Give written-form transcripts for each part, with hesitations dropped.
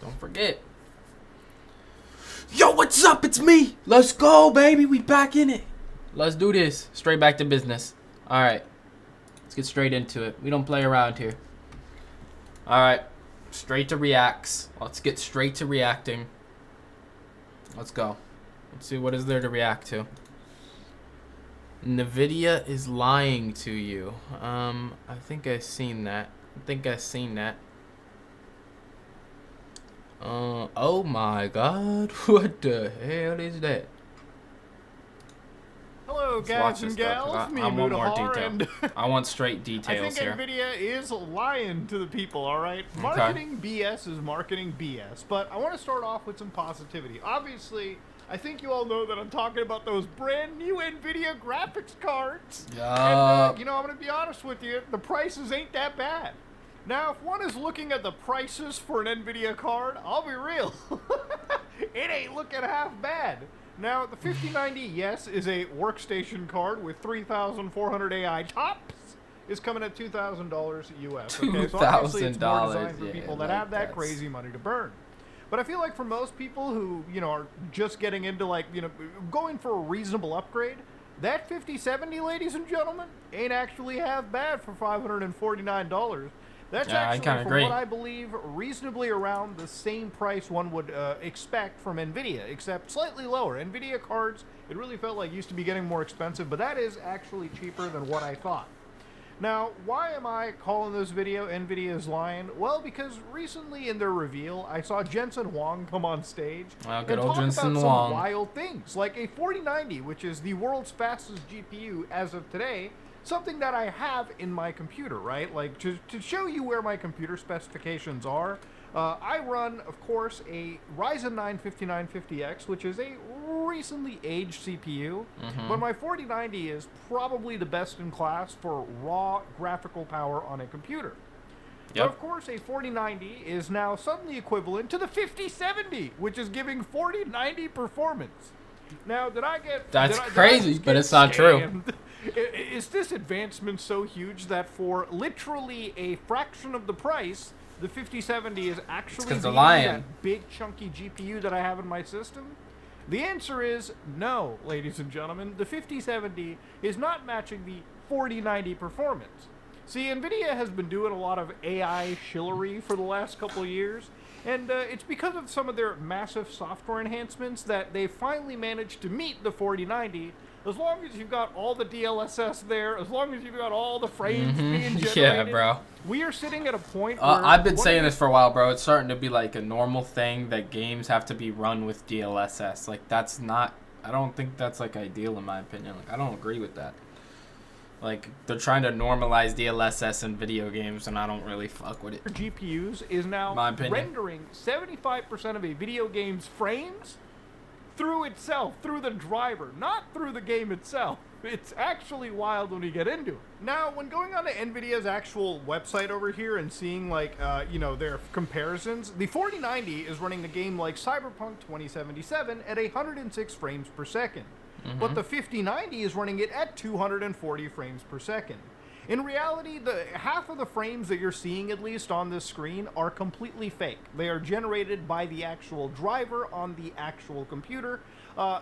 Don't forget. Yo, what's up? It's me. Let's go, baby. We back in it. Let's do this. Straight back to business. All right. Let's get straight into it. We don't play around here. All right. Straight to reacts. Let's get straight to reacting. Let's go. Let's see what is there to react to. NVIDIA is lying to you. I think I've seen that. Oh my god. What the hell is that? Hello, guys and gals. Me, I want more Noodle, detail. and I want straight details I here. think NVIDIA is lying to the people, alright? Marketing BS is marketing BS, but I want to start off with some positivity. Obviously, I think you all know that I'm talking about those brand new NVIDIA graphics cards. And, you know, I'm going to be honest with you, the prices ain't that bad. Now, if one is looking at the prices for an NVIDIA card, I'll be real. It ain't looking half bad. Now, the 5090, yes, is a workstation card with 3,400 AI tops. Is coming at $2,000 US. Okay, so obviously it's more designed for people that have that crazy money to burn. But I feel like for most people who, you know, are just getting into, like, you know, going for a reasonable upgrade, that 5070, ladies and gentlemen, ain't actually half bad for $549. That's actually, from what I believe, reasonably around the same price one would expect from NVIDIA, except slightly lower. NVIDIA cards, it really felt like used to be getting more expensive, but that is actually cheaper than what I thought. Now, why am I calling this video NVIDIA is lying? Well, because recently in their reveal, I saw Jensen Huang come on stage and talk about some wild things, like a 4090, which is the world's fastest GPU as of today, something that I have in my computer, right? Like, to show you where my computer specifications are, I run, of course, a Ryzen 9 5950X, which is a recently aged CPU, but my 4090 is probably the best in class for raw graphical power on a computer. But of course, a 4090 is now suddenly equivalent to the 5070, which is giving 4090 performance. Now, did I get... That's crazy, but it's not true. Is this advancement so huge that for literally a fraction of the price, the 5070 is actually that big chunky GPU that I have in my system? The answer is no, ladies and gentlemen. The 5070 is not matching the 4090 performance. See, NVIDIA has been doing a lot of AI shillery for the last couple of years, and it's because of some of their massive software enhancements that they finally managed to meet the 4090. As long as you've got all the DLSS there, as long as you've got all the frames being generated, yeah, bro. We are sitting at a point where... I've been saying this for a while, bro. It's starting to be like a normal thing that games have to be run with DLSS. Like, that's not... I don't think that's, like, ideal in my opinion. Like, I don't agree with that. Like, they're trying to normalize DLSS in video games, and I don't really fuck with it. GPUs is now rendering 75% of a video game's frames through itself, through the driver, not through the game itself. It's actually wild when you get into it. Now, when going on to NVIDIA's actual website over here and seeing, like, you know, their comparisons, the 4090 is running a game like Cyberpunk 2077 at 106 frames per second. But the 5090 is running it at 240 frames per second. In reality, the half of the frames that you're seeing, at least on this screen, are completely fake. They are generated by the actual driver on the actual computer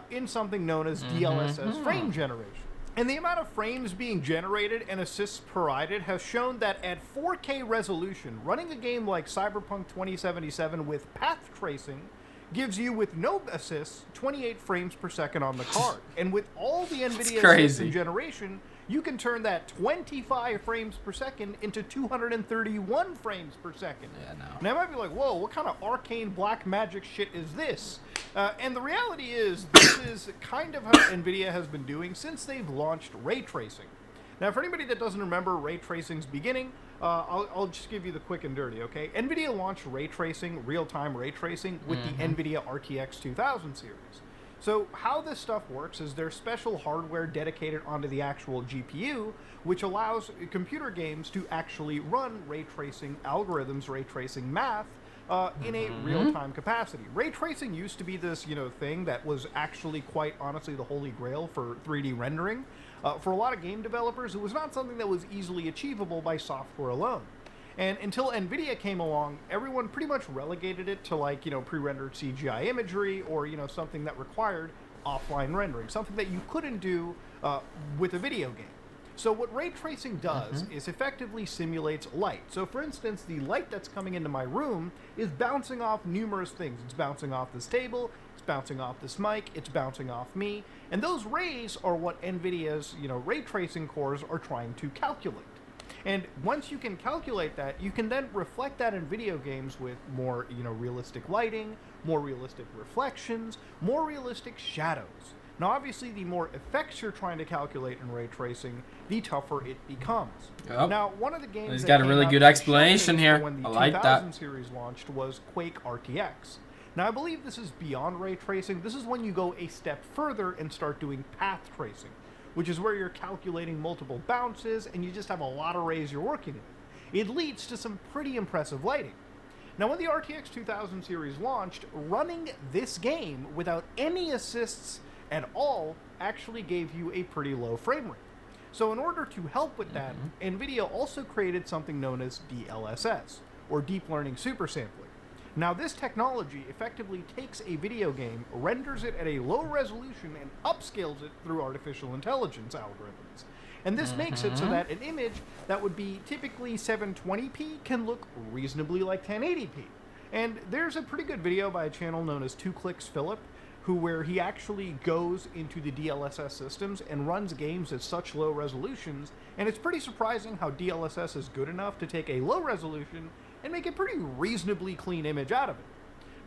in something known as DLSS frame generation. And the amount of frames being generated and assists provided has shown that at 4K resolution, running a game like Cyberpunk 2077 with path tracing gives you, with no assists, 28 frames per second on the card. And with all the NVIDIA assists in generation, you can turn that 25 frames per second into 231 frames per second. Yeah, no. Now, I might be like, whoa, what kind of arcane black magic shit is this? And the reality is, this is kind of how NVIDIA has been doing since they've launched ray tracing. Now, for anybody that doesn't remember ray tracing's beginning, I'll just give you the quick and dirty, okay? NVIDIA launched ray tracing, real-time ray tracing, with the NVIDIA RTX 2000 series. So how this stuff works is there's special hardware dedicated onto the actual GPU, which allows computer games to actually run ray tracing algorithms, ray tracing math, in a real-time capacity. Ray tracing used to be this, you know, thing that was actually quite honestly the holy grail for 3D rendering. For a lot of game developers, it was not something that was easily achievable by software alone. And until NVIDIA came along, everyone pretty much relegated it to like, pre-rendered CGI imagery or, something that required offline rendering, something that you couldn't do with a video game. So what ray tracing does is effectively simulates light. So for instance, the light that's coming into my room is bouncing off numerous things. It's bouncing off this table, it's bouncing off this mic, it's bouncing off me. And those rays are what NVIDIA's, ray tracing cores are trying to calculate. And once you can calculate that, you can then reflect that in video games with more, realistic lighting, more realistic reflections, more realistic shadows. Now, obviously, the more effects you're trying to calculate in ray tracing, the tougher it becomes. Yep. Now, one of the games He's that got a came really out good to the explanation showcase here. when the I like 2000 that. series launched was Quake RTX. Now, I believe this is beyond ray tracing. This is when you go a step further and start doing path tracing, which is where you're calculating multiple bounces and you just have a lot of rays you're working with. It leads to some pretty impressive lighting. Now, when the RTX 2000 series launched, running this game without any assists at all actually gave you a pretty low frame rate. So in order to help with that, NVIDIA also created something known as DLSS, or Deep Learning Supersampling. Now, this technology effectively takes a video game, renders it at a low resolution, and upscales it through artificial intelligence algorithms. And this makes it so that an image that would be typically 720p can look reasonably like 1080p. And there's a pretty good video by a channel known as 2 Clicks Philip, where he actually goes into the DLSS systems and runs games at such low resolutions, and it's pretty surprising how DLSS is good enough to take a low resolution and make a pretty reasonably clean image out of it.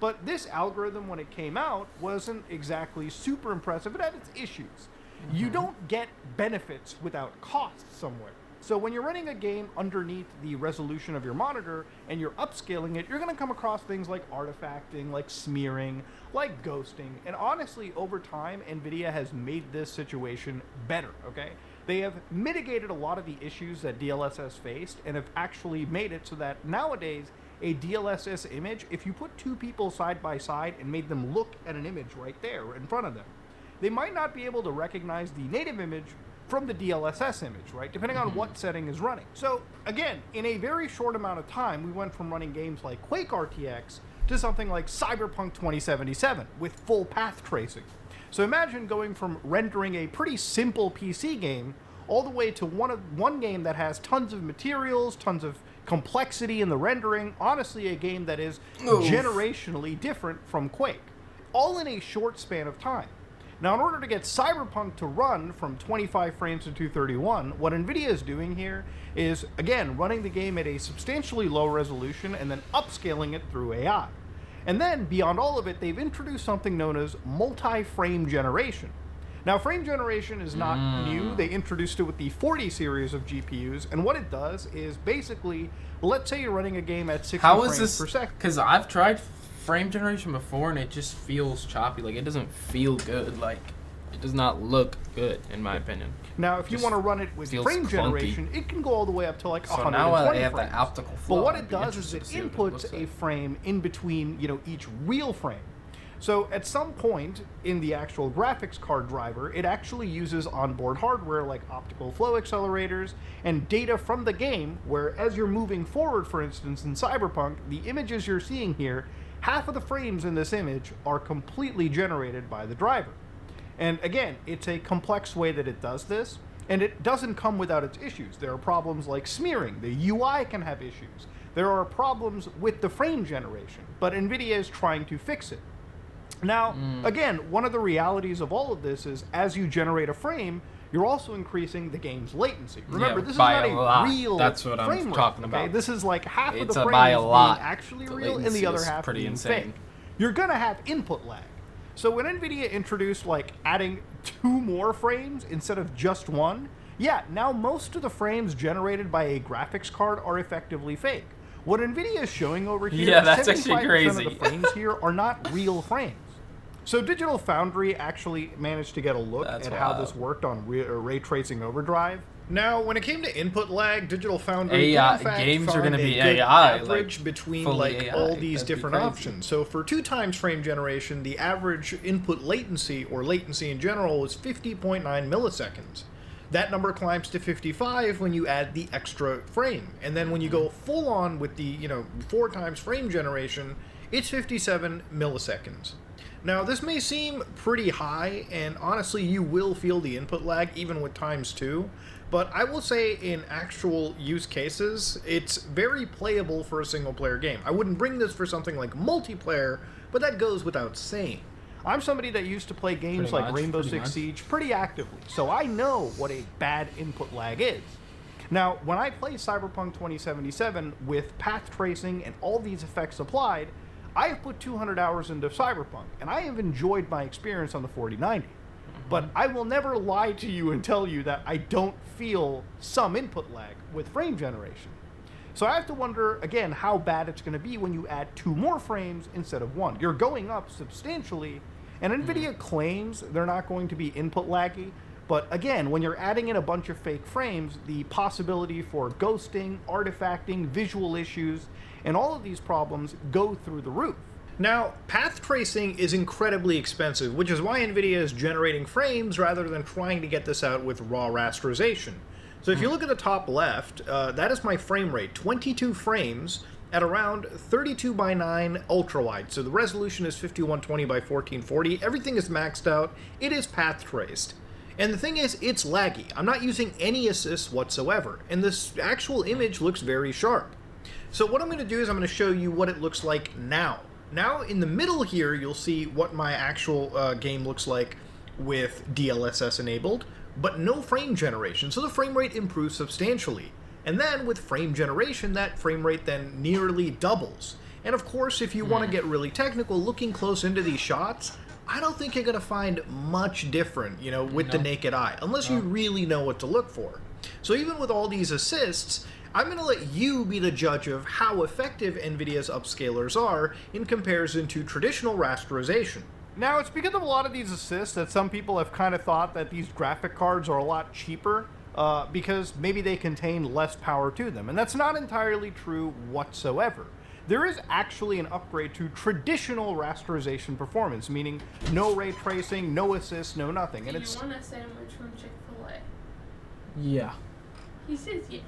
But this algorithm, when it came out, wasn't exactly super impressive. It had its issues. You don't get benefits without costs somewhere. So when you're running a game underneath the resolution of your monitor and you're upscaling it, you're going to come across things like artifacting, like smearing, like ghosting. And honestly, over time, NVIDIA has made this situation better, okay? They have mitigated a lot of the issues that DLSS faced and have actually made it so that nowadays, a DLSS image, if you put two people side by side and made them look at an image right there in front of them, they might not be able to recognize the native image from the DLSS image, right? Depending on what setting is running. So again, in a very short amount of time, we went from running games like Quake RTX to something like Cyberpunk 2077 with full path tracing. So imagine going from rendering a pretty simple PC game all the way to one game that has tons of materials, tons of complexity in the rendering, honestly a game that is generationally different from Quake, all in a short span of time. Now, in order to get Cyberpunk to run from 25 frames to 231, what NVIDIA is doing here is, again, running the game at a substantially low resolution and then upscaling it through AI. And then, beyond all of it, they've introduced something known as multi-frame generation. Now, frame generation is not new. They introduced it with the 40 series of GPUs, and what it does is basically, let's say you're running a game at 60 frames per second. Because I've tried frame generation before and it just feels choppy. Like, it doesn't feel good. Like, it does not look good, in my opinion. Now, if you want to run it with frame generation, it can go all the way up to like 120 now I have frames. the optical flow. But what it does is it inputs a frame in between, each real frame. So at some point in the actual graphics card driver, it actually uses onboard hardware like optical flow accelerators and data from the game, where as you're moving forward, for instance, in Cyberpunk, the images you're seeing here, half of the frames in this image are completely generated by the driver. And again, it's a complex way that it does this, and it doesn't come without its issues. There are problems like smearing. The UI can have issues. There are problems with the frame generation, but NVIDIA is trying to fix it. Now, again, one of the realities of all of this is as you generate a frame, you're also increasing the game's latency. Remember, this is not a real That's what I'm frame talking rate, about. okay? This is like half of the by frames a being lot. actually The real and latency the other is half pretty being insane. fake. You're going to have input lag. So when NVIDIA introduced like adding 2 more frames instead of just 1, yeah, now most of the frames generated by a graphics card are effectively fake. What NVIDIA is showing over here, Yeah, that's actually 75% crazy. of the frames here are not real frames. So Digital Foundry actually managed to get a look at how this worked on ray tracing overdrive. Now, when it came to input lag, Digital Foundry AI, in fact games are found gonna a be good AI, average like, between fully like AI. all these That'd be different crazy. options. So for 2 times frame generation, the average input latency, or latency in general, was 50.9 milliseconds. That number climbs to 55 when you add the extra frame. And then when you go full on with the, 4 times frame generation, it's 57 milliseconds. Now, this may seem pretty high, and honestly, you will feel the input lag even with times 2, but I will say in actual use cases, it's very playable for a single-player game. I wouldn't bring this for something like multiplayer, but that goes without saying. I'm somebody that used to play games like Rainbow Six Siege pretty actively, so I know what a bad input lag is. Now, when I play Cyberpunk 2077 with path tracing and all these effects applied, I have put 200 hours into Cyberpunk, and I have enjoyed my experience on the 4090. But I will never lie to you and tell you that I don't feel some input lag with frame generation. So I have to wonder, again, how bad it's going to be when you add 2 more frames instead of 1. You're going up substantially, and NVIDIA claims they're not going to be input laggy, but again, when you're adding in a bunch of fake frames, the possibility for ghosting, artifacting, visual issues, and all of these problems go through the roof. Now, path tracing is incredibly expensive, which is why NVIDIA is generating frames rather than trying to get this out with raw rasterization. So if you look at the top left, that is my frame rate, 22 frames at around 32 by 9 ultra wide. So the resolution is 5120 by 1440. Everything is maxed out. It is path traced. And the thing is, it's laggy. I'm not using any assists whatsoever. And this actual image looks very sharp. So what I'm going to do is I'm going to show you what it looks like now. Now in the middle here, you'll see what my actual game looks like with DLSS enabled, but no frame generation. So the frame rate improves substantially. And then with frame generation, that frame rate then nearly doubles. And of course, if you want to get really technical, looking close into these shots, I don't think you're going to find much different, with the naked eye, unless you really know what to look for. So even with all these assists, I'm going to let you be the judge of how effective NVIDIA's upscalers are in comparison to traditional rasterization. Now, it's because of a lot of these assists that some people have kind of thought that these graphic cards are a lot cheaper because maybe they contain less power to them. And that's not entirely true whatsoever. There is actually an upgrade to traditional rasterization performance, meaning no ray tracing, no assists, no nothing. And you want a sandwich from Chick-fil-A? Yeah. He says yes.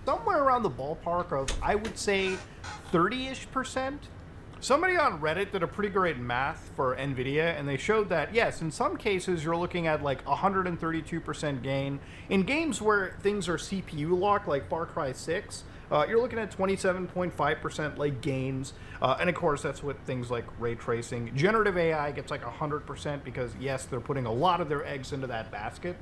Somewhere around the ballpark of, I would say, 30-ish%. Somebody on Reddit did a pretty great math for NVIDIA, and they showed that, yes, in some cases you're looking at like 132% gain. In games where things are CPU locked, like Far Cry 6, you're looking at 27.5% like gains. And of course, that's with things like ray tracing. Generative AI gets like 100% because, yes, they're putting a lot of their eggs into that basket.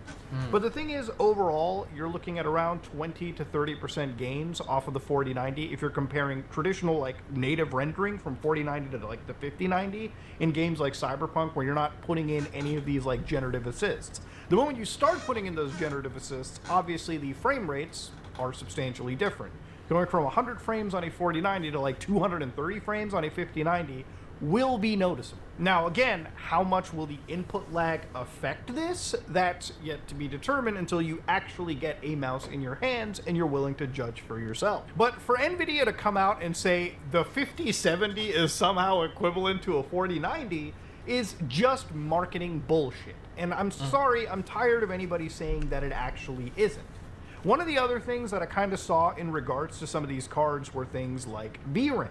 But the thing is, overall, you're looking at around 20 to 30% gains off of the 4090 if you're comparing traditional like native rendering from 4090 to like the 5090 in games like Cyberpunk, where you're not putting in any of these like generative assists. The moment you start putting in those generative assists, obviously the frame rates are substantially different. Going from 100 frames on a 4090 to like 230 frames on a 5090 will be noticeable. Now again, how much will the input lag affect this? That's yet to be determined until you actually get a mouse in your hands and you're willing to judge for yourself. But for NVIDIA to come out and say the 5070 is somehow equivalent to a 4090 is just marketing bullshit. And I'm sorry, I'm tired of anybody saying that it actually isn't. One of the other things that I kind of saw in regards to some of these cards were things like VRAM.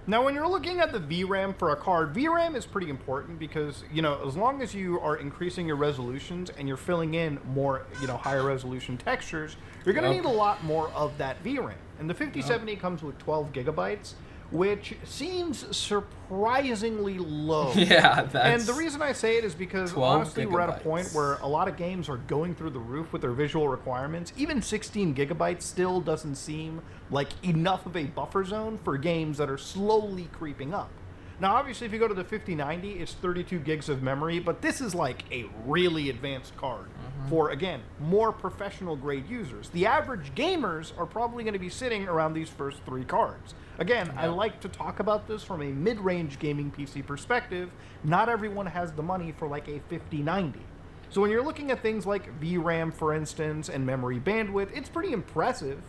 Now, when you're looking at the VRAM for a card, VRAM is pretty important because, as long as you are increasing your resolutions and you're filling in more, higher resolution textures, you're going to need a lot more of that VRAM. And the 5070 comes with 12 gigabytes, which seems surprisingly low. Yeah, and the reason I say it is because honestly, gigabytes. we're at a point where a lot of games are going through the roof with their visual requirements. Even 16 gigabytes still doesn't seem like enough of a buffer zone for games that are slowly creeping up. Now, obviously, if you go to the 5090, it's 32 gigs of memory, but this is like a really advanced card for, again, more professional grade users. The average gamers are probably going to be sitting around these first 3 cards. Again, I like to talk about this from a mid-range gaming PC perspective. Not everyone has the money for like a 5090. So when you're looking at things like VRAM, for instance, and memory bandwidth, it's pretty impressive,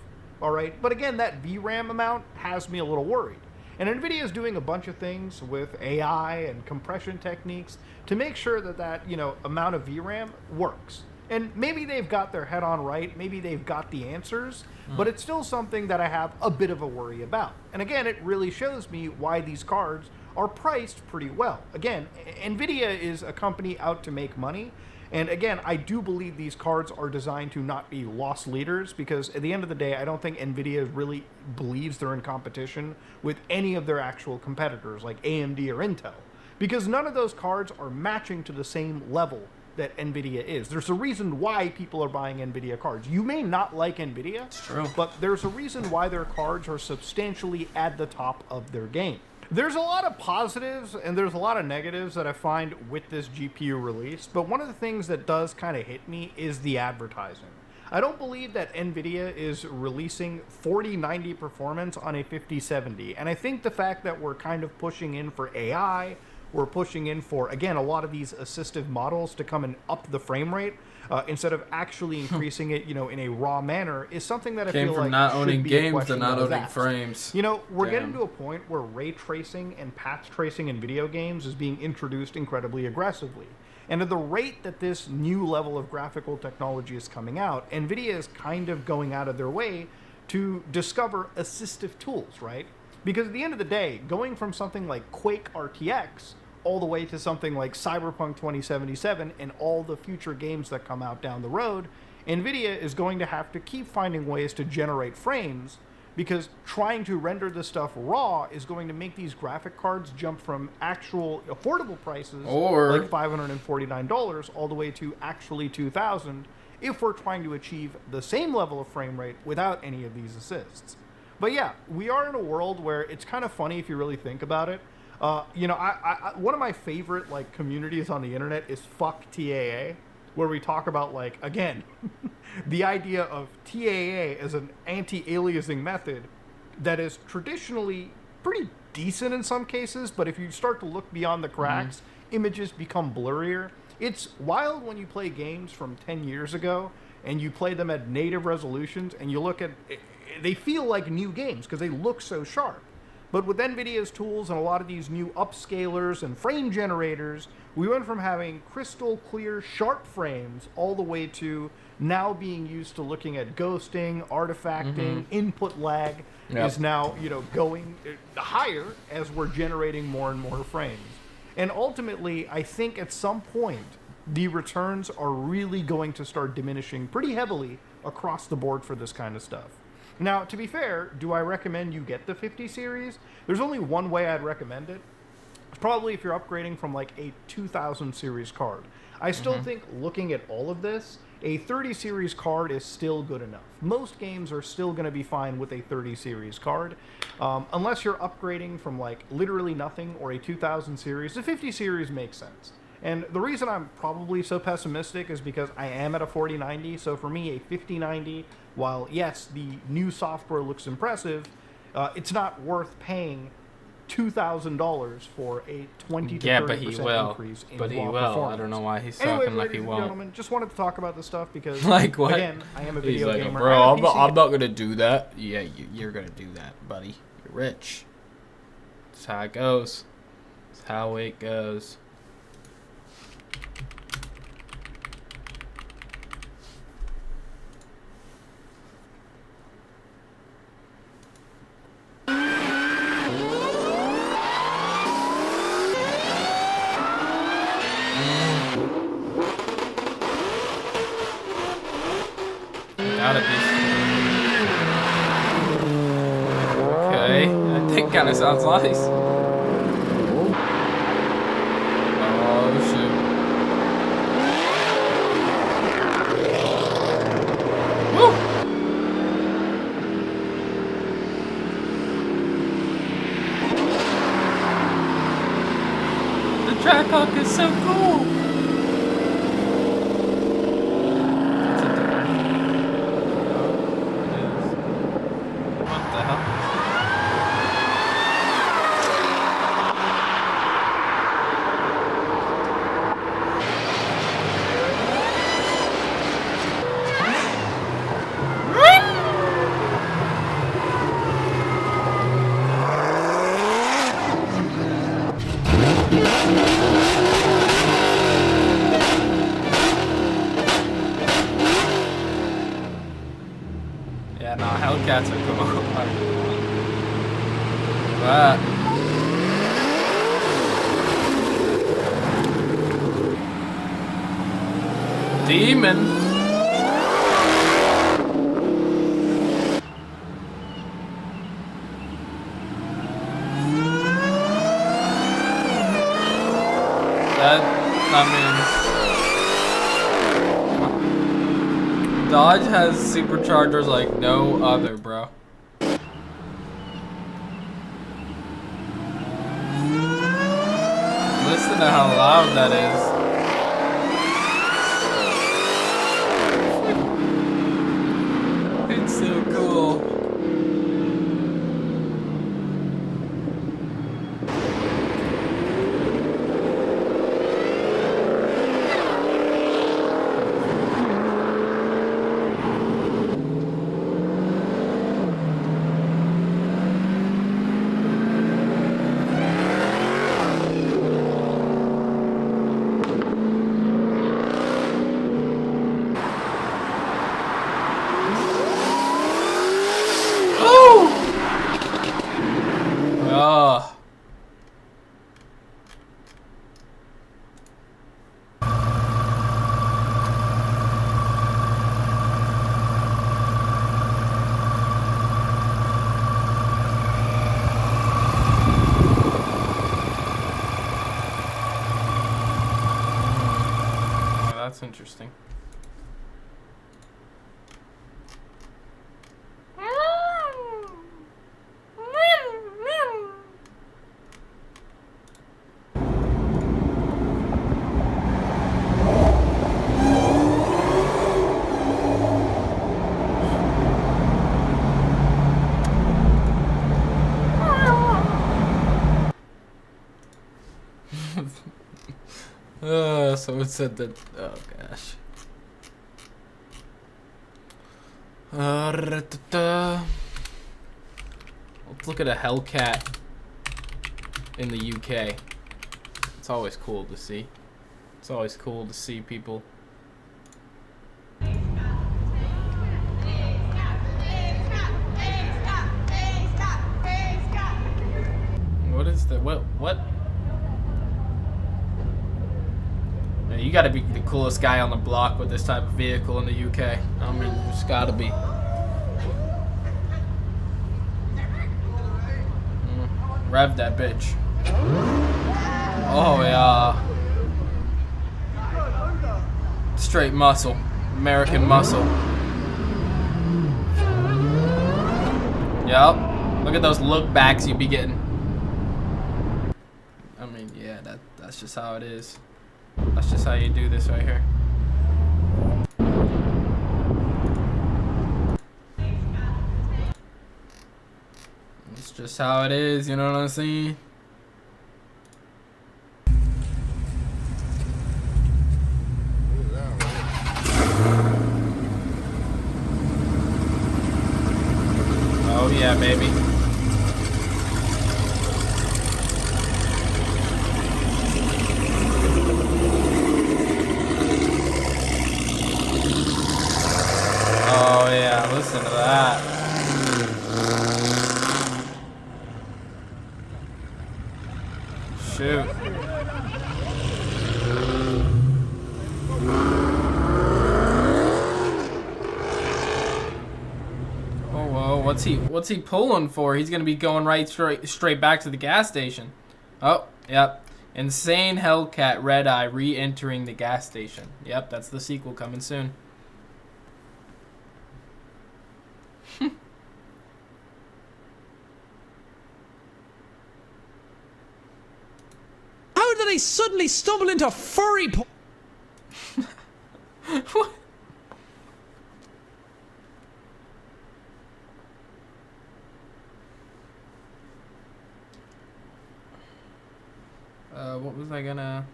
all right? But again, that VRAM amount has me a little worried. And NVIDIA is doing a bunch of things with AI and compression techniques to make sure that amount of VRAM works. And maybe they've got their head on right, maybe they've got the answers, but it's still something that I have a bit of a worry about. And again, it really shows me why these cards are priced pretty well. Again, NVIDIA is a company out to make money. And again, I do believe these cards are designed to not be loss leaders, because at the end of the day, I don't think NVIDIA really believes they're in competition with any of their actual competitors like AMD or Intel, because none of those cards are matching to the same level that NVIDIA is. There's a reason why people are buying NVIDIA cards. You may not like NVIDIA, It's true. but there's a reason why their cards are substantially at the top of their game. There's a lot of positives and there's a lot of negatives that I find with this GPU release, but one of the things that does kind of hit me is the advertising. I don't believe that NVIDIA is releasing 4090 performance on a 5070, and I think the fact that we're kind of pushing in for AI, we're pushing in for, again, a lot of these assistive models to come and up the frame rate, instead of actually increasing it, in a raw manner, is something that I feel from like not should owning be a games to question not that was owning asked. frames. We're Damn. getting to a point where ray tracing and path tracing in video games is being introduced incredibly aggressively. And at the rate that this new level of graphical technology is coming out, NVIDIA is kind of going out of their way to discover assistive tools, right? Because at the end of the day, going from something like Quake RTX all the way to something like Cyberpunk 2077 and all the future games that come out down the road, NVIDIA is going to have to keep finding ways to generate frames, because trying to render this stuff raw is going to make these graphic cards jump from actual affordable prices, Or like $549, all the way to actually $2,000, if we're trying to achieve the same level of frame rate without any of these assists. But yeah, we are in a world where it's kind of funny if you really think about it. One of my favorite communities on the internet is Fuck TAA, where we talk about again, the idea of TAA as an anti-aliasing method that is traditionally pretty decent in some cases, but if you start to look beyond the cracks, images become blurrier. It's wild when you play games from 10 years ago and you play them at native resolutions and you look at, they feel like new games because they look so sharp. But with NVIDIA's tools and a lot of these new upscalers and frame generators, we went from having crystal clear, sharp frames all the way to now being used to looking at ghosting, artifacting, input lag is now, going higher as we're generating more and more frames. And ultimately, I think at some point, the returns are really going to start diminishing pretty heavily across the board for this kind of stuff. Now, to be fair, do I recommend you get the 50 series? There's only one way I'd recommend it. It's probably if you're upgrading from a 2000 series card. I still think, looking at all of this, a 30 series card is still good enough. Most games are still going to be fine with a 30 series card. Unless you're upgrading from literally nothing or a 2000 series, the 50 series makes sense. And the reason I'm probably so pessimistic is because I am at a 4090, so for me, a 5090, while yes, the new software looks impressive, it's not worth paying $2,000 for a 20 to 30% increase in But he will. performance. I don't know why he's Anyway, talking like he ladies and won't. gentlemen, just wanted to talk about this stuff because, Like what? again, I am a He's video like, gamer. bro, I'm a PC I'm not gonna do that. Yeah, you're gonna do that, buddy. You're rich. That's how it goes. That's how it goes. Gotta be. Okay, that thing kind of sounds nice. Oh shoot! Woo! The Trackhawk is so cool. What the hell? Hellcats are cool. That. Demon. That means Dodge has superchargers like no other, bro. Listen to how loud that is. It's so cool. Oh. Oh, that's interesting. So it said that. Oh gosh. Let's look at a Hellcat in the UK. It's always cool to see. It's always cool to see people. What is the what? You gotta be the coolest guy on the block with this type of vehicle in the UK. I mean, it's gotta be. Rev that bitch. Oh yeah. Straight muscle. American muscle. Yup. Look at those look backs you be getting. I mean, yeah, that's just how it is. That's just how you do this right here. It's just how it is, you know what I'm saying? Oh yeah, baby. Oh yeah, listen to that. Shoot. Oh whoa, what's he pulling for? He's gonna be going right straight back to the gas station. Oh, yep. Insane Hellcat Red Eye re-entering the gas station. Yep, that's the sequel coming soon. How did I suddenly stumble into furry What? What was I gonna...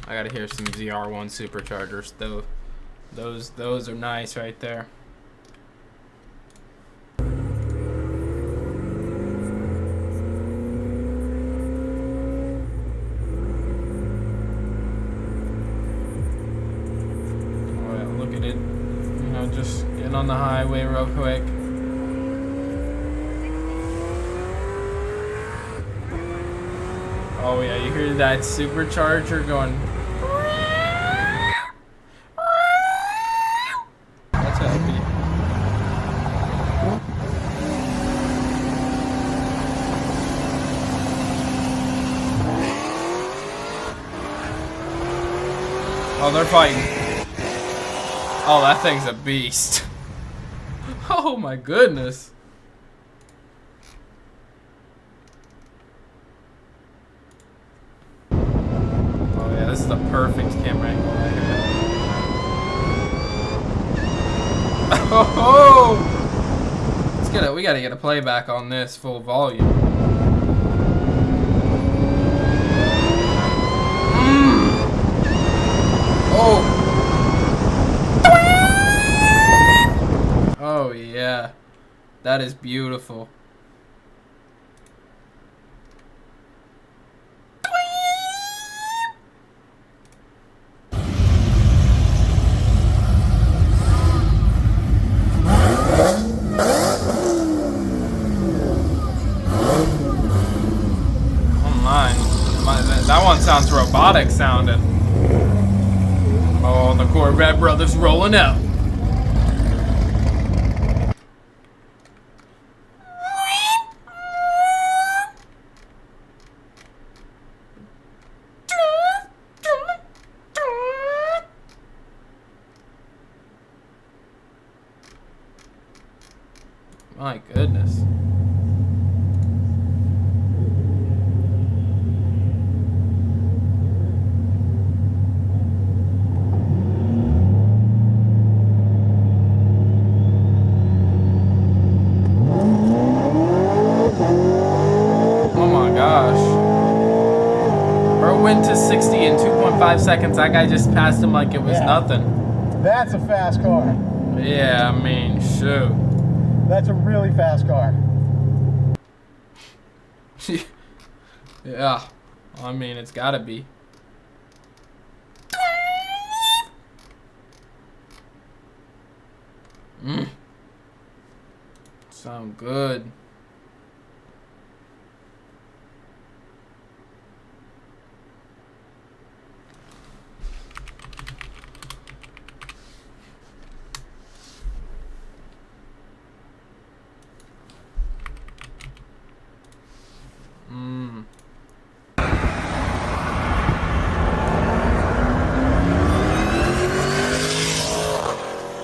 I gotta hear some ZR1 superchargers though. Those are nice right there. on the highway real quick. Oh yeah, you hear that supercharger going. That's happy. Oh, they're fighting. Oh, that thing's a beast. Oh my goodness. Oh yeah, this is a perfect camera angle right here. Oh, we gotta get a playback on this full volume. Oh. Oh yeah, that is beautiful. That one sounds robotic sounding. Oh, the Corvette brothers rolling out. My goodness. Went to 60 in 2.5 seconds. That guy just passed him like it was nothing. That's a fast car. Yeah, I mean, shoot. That's a really fast car. Yeah, I mean, it's gotta be. Sound good.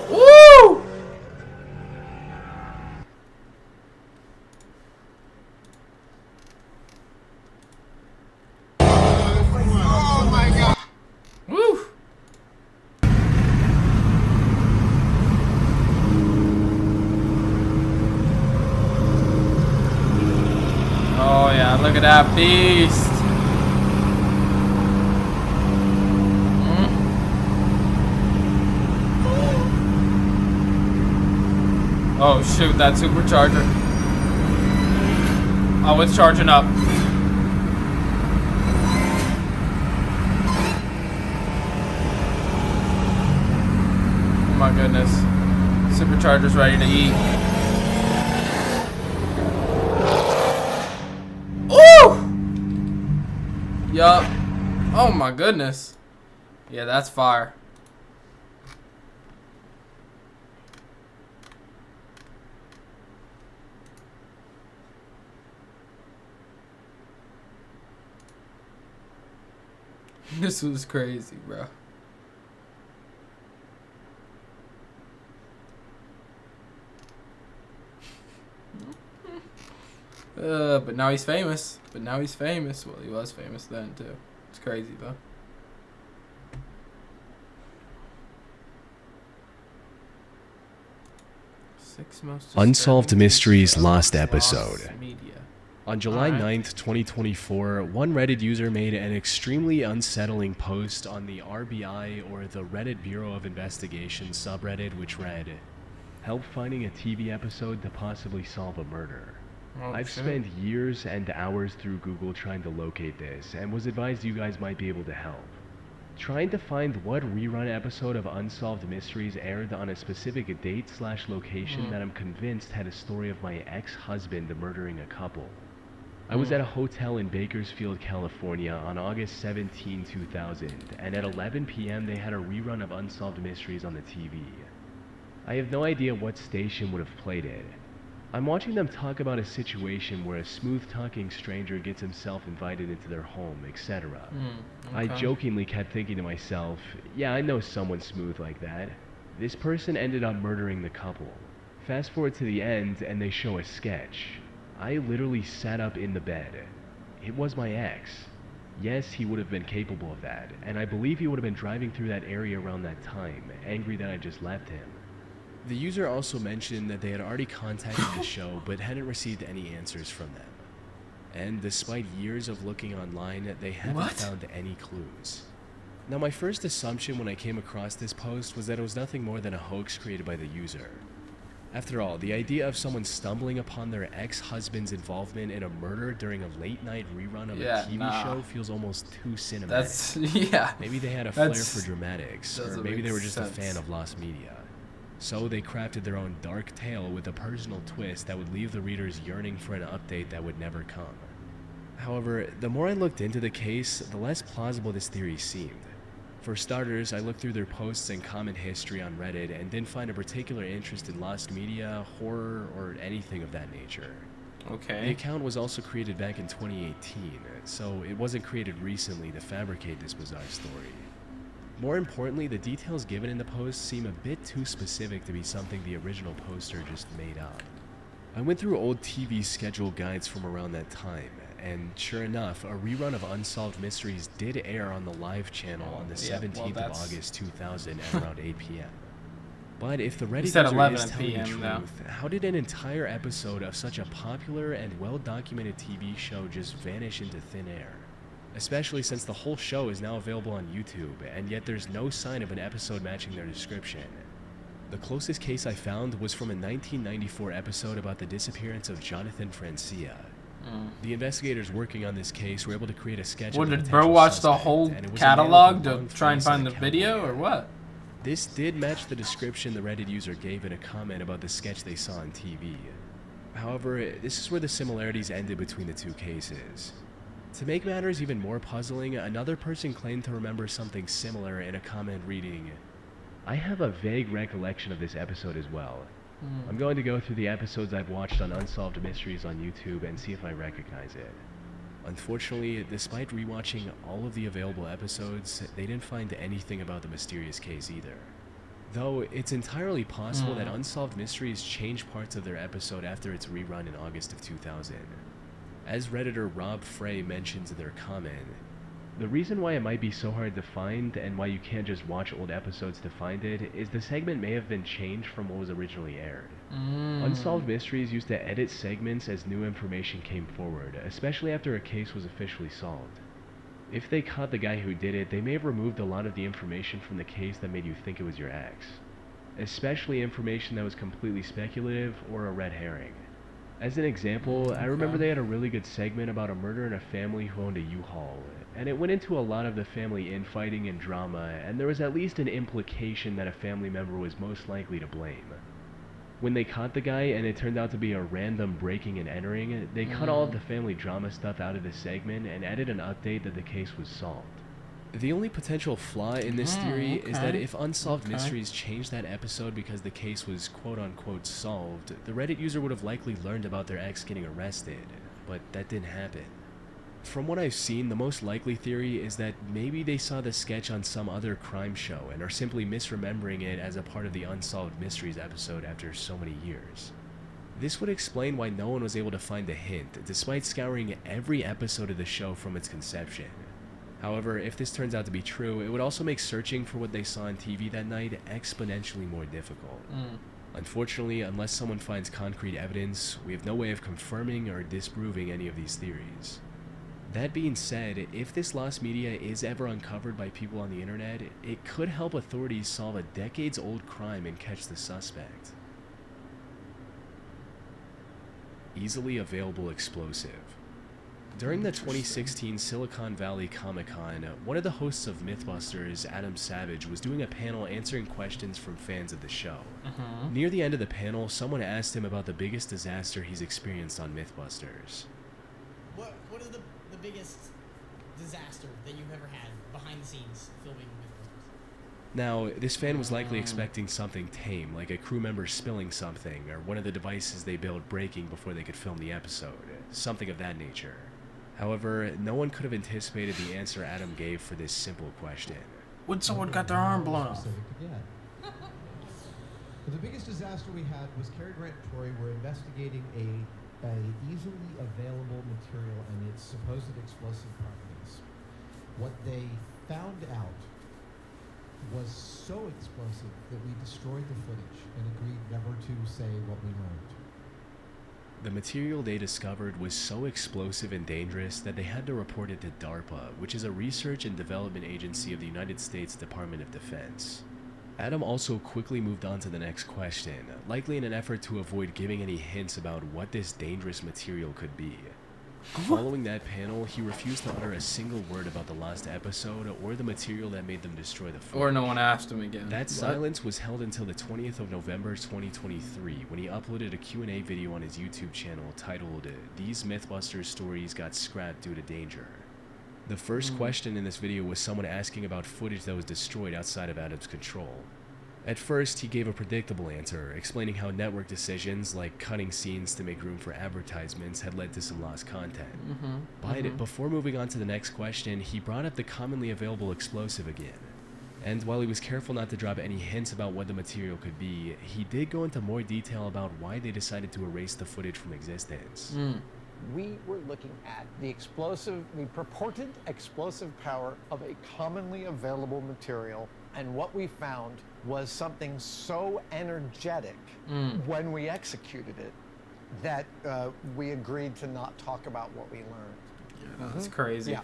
Woo! Oh my god. Woo! Oh yeah, look at that beast. Oh shoot, that supercharger. Oh, it's charging up. Oh my goodness. Supercharger's ready to eat. Ooh! Yup. Oh my goodness. Yeah, that's fire. This was crazy, bro. But now he's famous. Well, he was famous then, too. It's crazy, though. Unsolved Mysteries Lost Episode. Media. On July 9th, 2024, one Reddit user made an extremely unsettling post on the RBI, or the Reddit Bureau of Investigation subreddit, which read, "Help finding a TV episode to possibly solve a murder. I've spent years and hours through Google trying to locate this, and was advised you guys might be able to help. Trying to find what rerun episode of Unsolved Mysteries aired on a specific date/location that I'm convinced had a story of my ex-husband murdering a couple. I was at a hotel in Bakersfield, California on August 17, 2000, and at 11 p.m. they had a rerun of Unsolved Mysteries on the TV. I have no idea what station would have played it. I'm watching them talk about a situation where a smooth-talking stranger gets himself invited into their home, etc. I jokingly kept thinking to myself, yeah, I know someone smooth like that. This person ended up murdering the couple. Fast forward to the end, and they show a sketch. I literally sat up in the bed. It was my ex. Yes, he would have been capable of that, and I believe he would have been driving through that area around that time, angry that I just left him. The user also mentioned that they had already contacted the show but hadn't received any answers from them. And despite years of looking online, they haven't found any clues. Now, my first assumption when I came across this post was that it was nothing more than a hoax created by the user. After all, the idea of someone stumbling upon their ex-husband's involvement in a murder during a late-night rerun of a TV show feels almost too cinematic. Maybe they had a flair for dramatics, or maybe they were just a fan of lost media. So they crafted their own dark tale with a personal twist that would leave the readers yearning for an update that would never come. However, the more I looked into the case, the less plausible this theory seemed. For starters, I looked through their posts and comment history on Reddit and didn't find a particular interest in lost media, horror, or anything of that nature. Okay. The account was also created back in 2018, so it wasn't created recently to fabricate this bizarre story. More importantly, the details given in the post seem a bit too specific to be something the original poster just made up. I went through old TV schedule guides from around that time, and sure enough, a rerun of Unsolved Mysteries did air on the live channel on the 17th of August 2000 at around 8 p.m. But if the Reddit user is telling the truth, how did an entire episode of such a popular and well-documented TV show just vanish into thin air? Especially since the whole show is now available on YouTube, and yet there's no sign of an episode matching their description. The closest case I found was from a 1994 episode about the disappearance of Jonathan Francia. The investigators working on this case were able to create a sketch of the Did bro watch the whole catalog to try and find the video, or what? This did match the description the Reddit user gave in a comment about the sketch they saw on TV. However, this is where the similarities ended between the two cases. To make matters even more puzzling, another person claimed to remember something similar in a comment reading, "I have a vague recollection of this episode as well. I'm going to go through the episodes I've watched on Unsolved Mysteries on YouTube and see if I recognize it." Unfortunately, despite rewatching all of the available episodes, they didn't find anything about the mysterious case either. Though it's entirely possible that Unsolved Mysteries changed parts of their episode after its rerun in August of 2000. As Redditor Rob Frey mentions in their comment, the reason why it might be so hard to find and why you can't just watch old episodes to find it is the segment may have been changed from what was originally aired. Unsolved Mysteries used to edit segments as new information came forward, especially after a case was officially solved. If they caught the guy who did it, they may have removed a lot of the information from the case that made you think it was your ex, especially information that was completely speculative or a red herring. As an example, I remember they had a really good segment about a murder in a family who owned a U-Haul, and it went into a lot of the family infighting and drama, and there was at least an implication that a family member was most likely to blame. When they caught the guy and it turned out to be a random breaking and entering, they cut all of the family drama stuff out of the segment and added an update that the case was solved. The only potential flaw in this theory is that if Unsolved Mysteries changed that episode because the case was quote-unquote solved, the Reddit user would have likely learned about their ex getting arrested, but that didn't happen. From what I've seen, the most likely theory is that maybe they saw the sketch on some other crime show and are simply misremembering it as a part of the Unsolved Mysteries episode after so many years. This would explain why no one was able to find the hint, despite scouring every episode of the show from its conception. However, if this turns out to be true, it would also make searching for what they saw on TV that night exponentially more difficult. Unfortunately, unless someone finds concrete evidence, we have no way of confirming or disproving any of these theories. That being said, if this lost media is ever uncovered by people on the internet, it could help authorities solve a decades-old crime and catch the suspect. Easily available explosive. During the 2016 Silicon Valley Comic-Con, one of the hosts of Mythbusters, Adam Savage, was doing a panel answering questions from fans of the show. Near the end of the panel, someone asked him about the biggest disaster he's experienced on Mythbusters. What is the biggest disaster that you've ever had behind the scenes filming Mythbusters? Now, this fan was likely expecting something tame, like a crew member spilling something, or one of the devices they built breaking before they could film the episode. Something of that nature. However, no one could have anticipated the answer Adam gave for this simple question. When someone got their arm blown off. The biggest disaster we had was Cary Grant and Tori were investigating a easily available material and its supposed explosive properties. What they found out was so explosive that we destroyed the footage and agreed never to say what we learned. The material they discovered was so explosive and dangerous that they had to report it to DARPA, which is a research and development agency of the United States Department of Defense. Adam also quickly moved on to the next question, likely in an effort to avoid giving any hints about what this dangerous material could be. Following that panel, he refused to utter a single word about the last episode or the material that made them destroy the footage. Or no one asked him again. That silence was held until the 20th of November 2023 when he uploaded a Q&A video on his YouTube channel titled, "These Mythbusters Stories Got Scrapped Due to Danger." The first question in this video was someone asking about footage that was destroyed outside of Adam's control. At first, he gave a predictable answer, explaining how network decisions, like cutting scenes to make room for advertisements, had led to some lost content. But before moving on to the next question, he brought up the commonly available explosive again. And while he was careful not to drop any hints about what the material could be, he did go into more detail about why they decided to erase the footage from existence. We were looking at the purported explosive power of a commonly available material, and what we found was something so energetic when we executed it that we agreed to not talk about what we learned. That's crazy.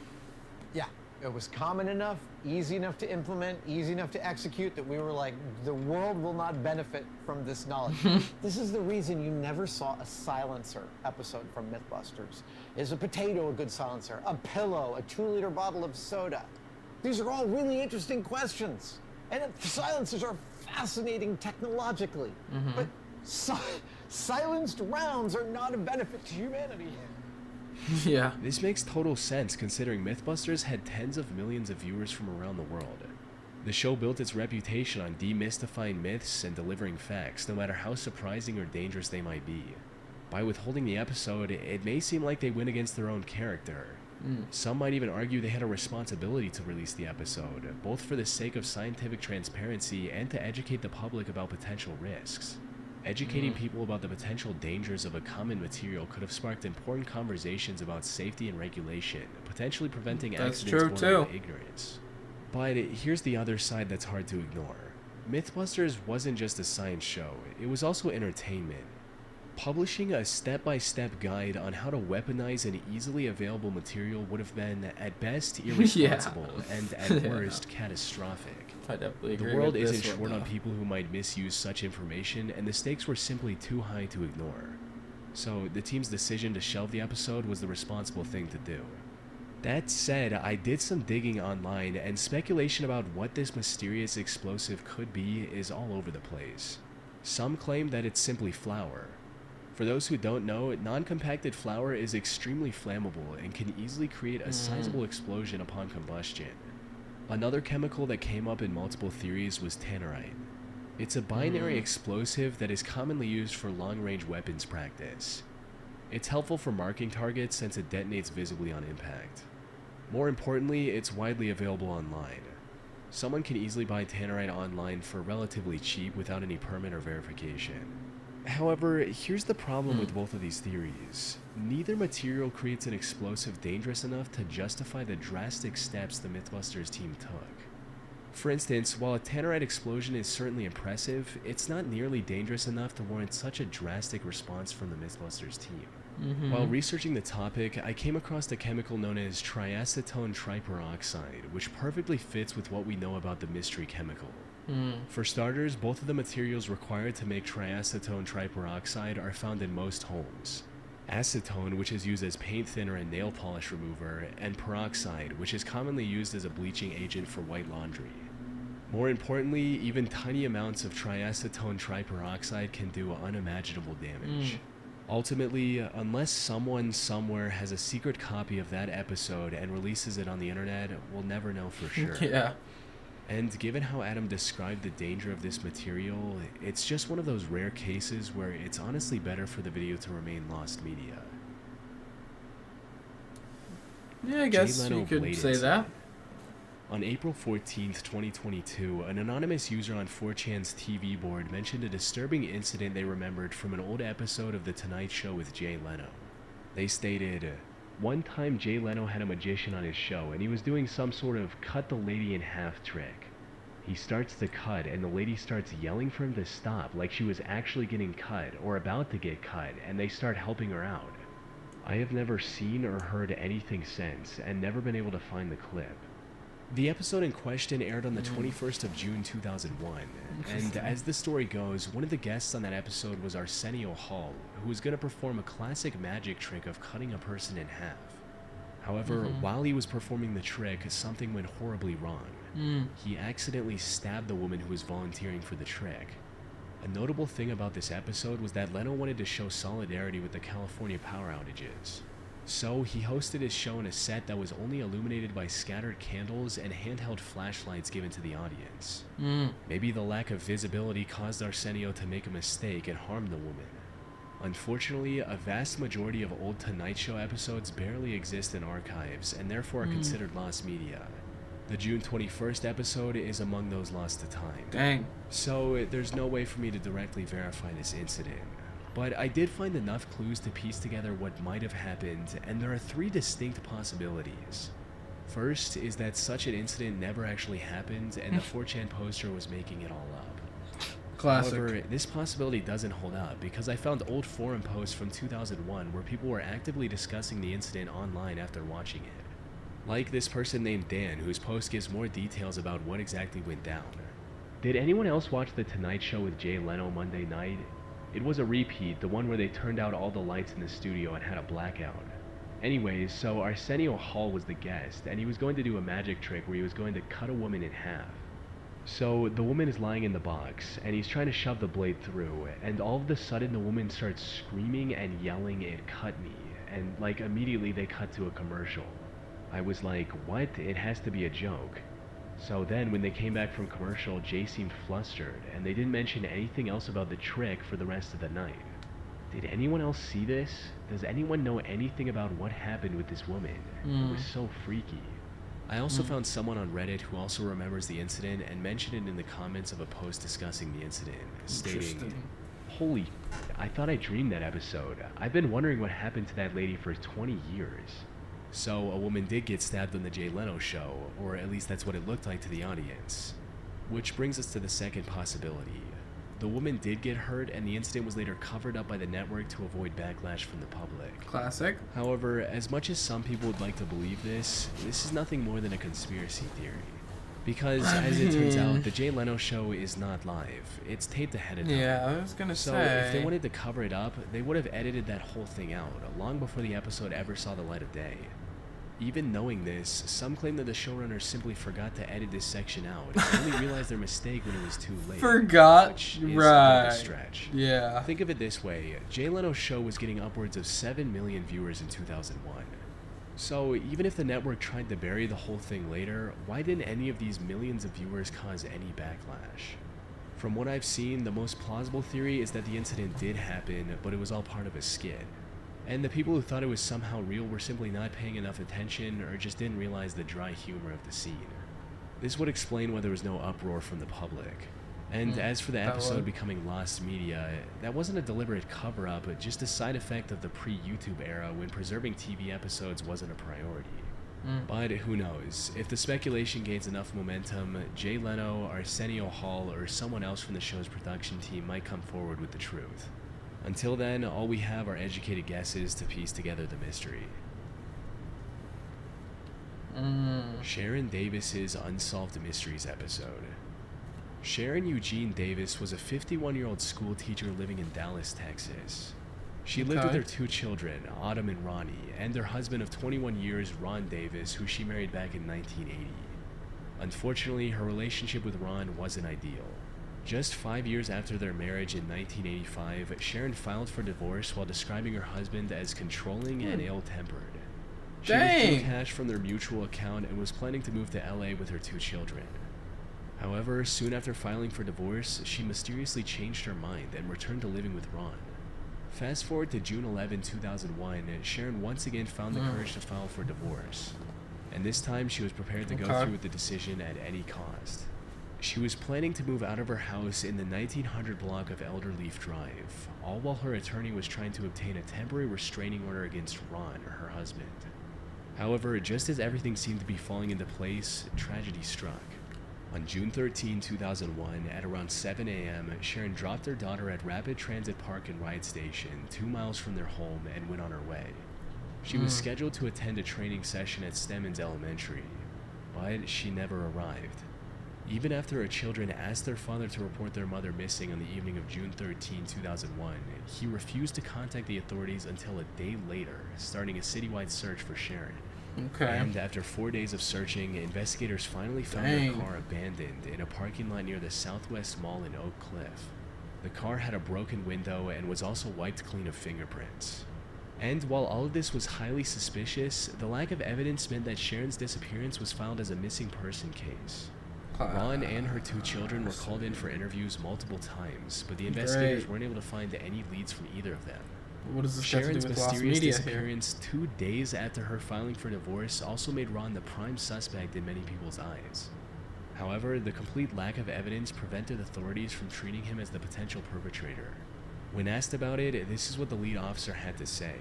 Yeah. It was common enough, easy enough to implement, easy enough to execute that we were like, the world will not benefit from this knowledge. This is the reason you never saw a silencer episode from Mythbusters. Is a potato a good silencer? A pillow? A 2-liter bottle of soda? These are all really interesting questions. And silencers are fascinating technologically. But silenced rounds are not a benefit to humanity. Yeah. This makes total sense considering Mythbusters had tens of millions of viewers from around the world. The show built its reputation on demystifying myths and delivering facts, no matter how surprising or dangerous they might be. By withholding the episode, it may seem like they went against their own character. Some might even argue they had a responsibility to release the episode, both for the sake of scientific transparency and to educate the public about potential risks. Educating people about the potential dangers of a common material could have sparked important conversations about safety and regulation, potentially preventing accidents born out of ignorance. But here's the other side that's hard to ignore. Mythbusters wasn't just a science show, it was also entertainment. Publishing a step-by-step guide on how to weaponize an easily available material would have been, at best, irresponsible and, at worst, catastrophic. I definitely agree. The world with isn't this short one, on though. people who might misuse such information, and the stakes were simply too high to ignore. So, the team's decision to shelve the episode was the responsible thing to do. That said, I did some digging online, and speculation about what this mysterious explosive could be is all over the place. Some claim that it's simply flour. For those who don't know, non-compacted flour is extremely flammable and can easily create a sizable explosion upon combustion. Another chemical that came up in multiple theories was tannerite. It's a binary explosive that is commonly used for long-range weapons practice. It's helpful for marking targets since it detonates visibly on impact. More importantly, it's widely available online. Someone can easily buy tannerite online for relatively cheap without any permit or verification. However, here's the problem with both of these theories. Neither material creates an explosive dangerous enough to justify the drastic steps the Mythbusters team took. For instance, while a tannerite explosion is certainly impressive, it's not nearly dangerous enough to warrant such a drastic response from the Mythbusters team. While researching the topic, I came across a chemical known as triacetone triperoxide, which perfectly fits with what we know about the mystery chemical. For starters, both of the materials required to make triacetone triperoxide are found in most homes. acetone, which is used as paint thinner and nail polish remover, and peroxide, which is commonly used as a bleaching agent for white laundry. More importantly, even tiny amounts of triacetone triperoxide can do unimaginable damage. Ultimately, unless someone somewhere has a secret copy of that episode and releases it on the internet, we'll never know for sure. Yeah. And given how Adam described the danger of this material, it's just one of those rare cases where it's honestly better for the video to remain lost media. Yeah, I guess you could say that. On April 14th, 2022, an anonymous user on 4chan's TV board mentioned a disturbing incident they remembered from an old episode of The Tonight Show with Jay Leno. They stated, "One time Jay Leno had a magician on his show and he was doing some sort of cut the lady in half trick. He starts to cut and the lady starts yelling for him to stop like she was actually getting cut or about to get cut, and they start helping her out. I have never seen or heard anything since and never been able to find the clip." The episode in question aired on the 21st of June 2001, and as the story goes, one of the guests on that episode was Arsenio Hall, who was going to perform a classic magic trick of cutting a person in half. However, while he was performing the trick, something went horribly wrong. He accidentally stabbed the woman who was volunteering for the trick. A notable thing about this episode was that Leno wanted to show solidarity with the California power outages. So he hosted his show in a set that was only illuminated by scattered candles and handheld flashlights given to the audience. Maybe the lack of visibility caused Arsenio to make a mistake and harm the woman. Unfortunately, a vast majority of old Tonight Show episodes barely exist in archives and therefore are considered lost media. The June 21st episode is among those lost to time. Dang. So there's no way for me to directly verify this incident. But I did find enough clues to piece together what might have happened, and there are 3 distinct possibilities. First is that such an incident never actually happened, and the 4chan poster was making it all up. Classic. However, this possibility doesn't hold up, because I found old forum posts from 2001 where people were actively discussing the incident online after watching it. Like this person named Dan, whose post gives more details about what exactly went down. Did anyone else watch The Tonight Show with Jay Leno Monday night? It was a repeat, the one where they turned out all the lights in the studio and had a blackout. Anyways, so Arsenio Hall was the guest, and he was going to do a magic trick where he was going to cut a woman in half. So the woman is lying in the box, and he's trying to shove the blade through, and all of a sudden the woman starts screaming and yelling, "It cut me," and like immediately they cut to a commercial. I was like, what? It has to be a joke. So then when they came back from commercial, Jay seemed flustered, and they didn't mention anything else about the trick for the rest of the night. Did anyone else see this? Does anyone know anything about what happened with this woman? It was so freaky. I also found someone on Reddit who also remembers the incident and mentioned it in the comments of a post discussing the incident, stating, "Holy, I thought I dreamed that episode. I've been wondering what happened to that lady for 20 years. So a woman did get stabbed on the Jay Leno show, or at least that's what it looked like to the audience. Which brings us to the second possibility. The woman did get hurt, and the incident was later covered up by the network to avoid backlash from the public. Classic. However, as much as some people would like to believe this is nothing more than a conspiracy theory. Because, as it turns out, the Jay Leno show is not live. It's taped ahead of time. Yeah, I was gonna so say. if they wanted to cover it up, they would have edited that whole thing out, long before the episode ever saw the light of day. Even knowing this, some claim that the showrunners simply forgot to edit this section out and only realized their mistake when it was too late. Forgot? Which is a bit of Right. a stretch. Yeah. Think of it this way, Jay Leno's show was getting upwards of 7 million viewers in 2001. So even if the network tried to bury the whole thing later, why didn't any of these millions of viewers cause any backlash? From what I've seen, the most plausible theory is that the incident did happen, but it was all part of a skit. And the people who thought it was somehow real were simply not paying enough attention or just didn't realize the dry humor of the scene. This would explain why there was no uproar from the public. And as for the episode becoming lost media, that wasn't a deliberate cover-up, but just a side effect of the pre-YouTube era when preserving TV episodes wasn't a priority. But who knows? If the speculation gains enough momentum, Jay Leno, Arsenio Hall, or someone else from the show's production team might come forward with the truth. Until then, all we have are educated guesses to piece together the mystery. Sharon Davis's Unsolved Mysteries episode. Sharon Eugene Davis was a 51-year-old school teacher living in Dallas, Texas. She lived with her 2 children, Autumn and Ronnie, and their husband of 21 years, Ron Davis, who she married back in 1980. Unfortunately, her relationship with Ron wasn't ideal. Just 5 years after their marriage in 1985, Sharon filed for divorce while describing her husband as controlling and ill-tempered. She withdrew cash from their mutual account and was planning to move to LA with her 2 children. However, soon after filing for divorce, she mysteriously changed her mind and returned to living with Ron. Fast forward to June 11, 2001, Sharon once again found the courage to file for divorce. And this time she was prepared to go through with the decision at any cost. She was planning to move out of her house in the 1900 block of Elderleaf Drive, all while her attorney was trying to obtain a temporary restraining order against Ron, her husband. However, just as everything seemed to be falling into place, tragedy struck. On June 13, 2001, at around 7 a.m., Sharon dropped her daughter at Rapid Transit Park and Ride Station, 2 miles from their home, and went on her way. She was scheduled to attend a training session at Stemmons Elementary, but she never arrived. Even after her children asked their father to report their mother missing on the evening of June 13, 2001, he refused to contact the authorities until a day later, starting a citywide search for Sharon. And after 4 days of searching, investigators finally found her car abandoned in a parking lot near the Southwest Mall in Oak Cliff. The car had a broken window and was also wiped clean of fingerprints. And while all of this was highly suspicious, the lack of evidence meant that Sharon's disappearance was filed as a missing person case. Ron and her 2 children were called in for interviews multiple times, but the investigators weren't able to find any leads from either of them. What does this Sharon's have to do with mysterious media disappearance 2 days after her filing for divorce also made Ron the prime suspect in many people's eyes. However, the complete lack of evidence prevented authorities from treating him as the potential perpetrator. When asked about it, this is what the lead officer had to say.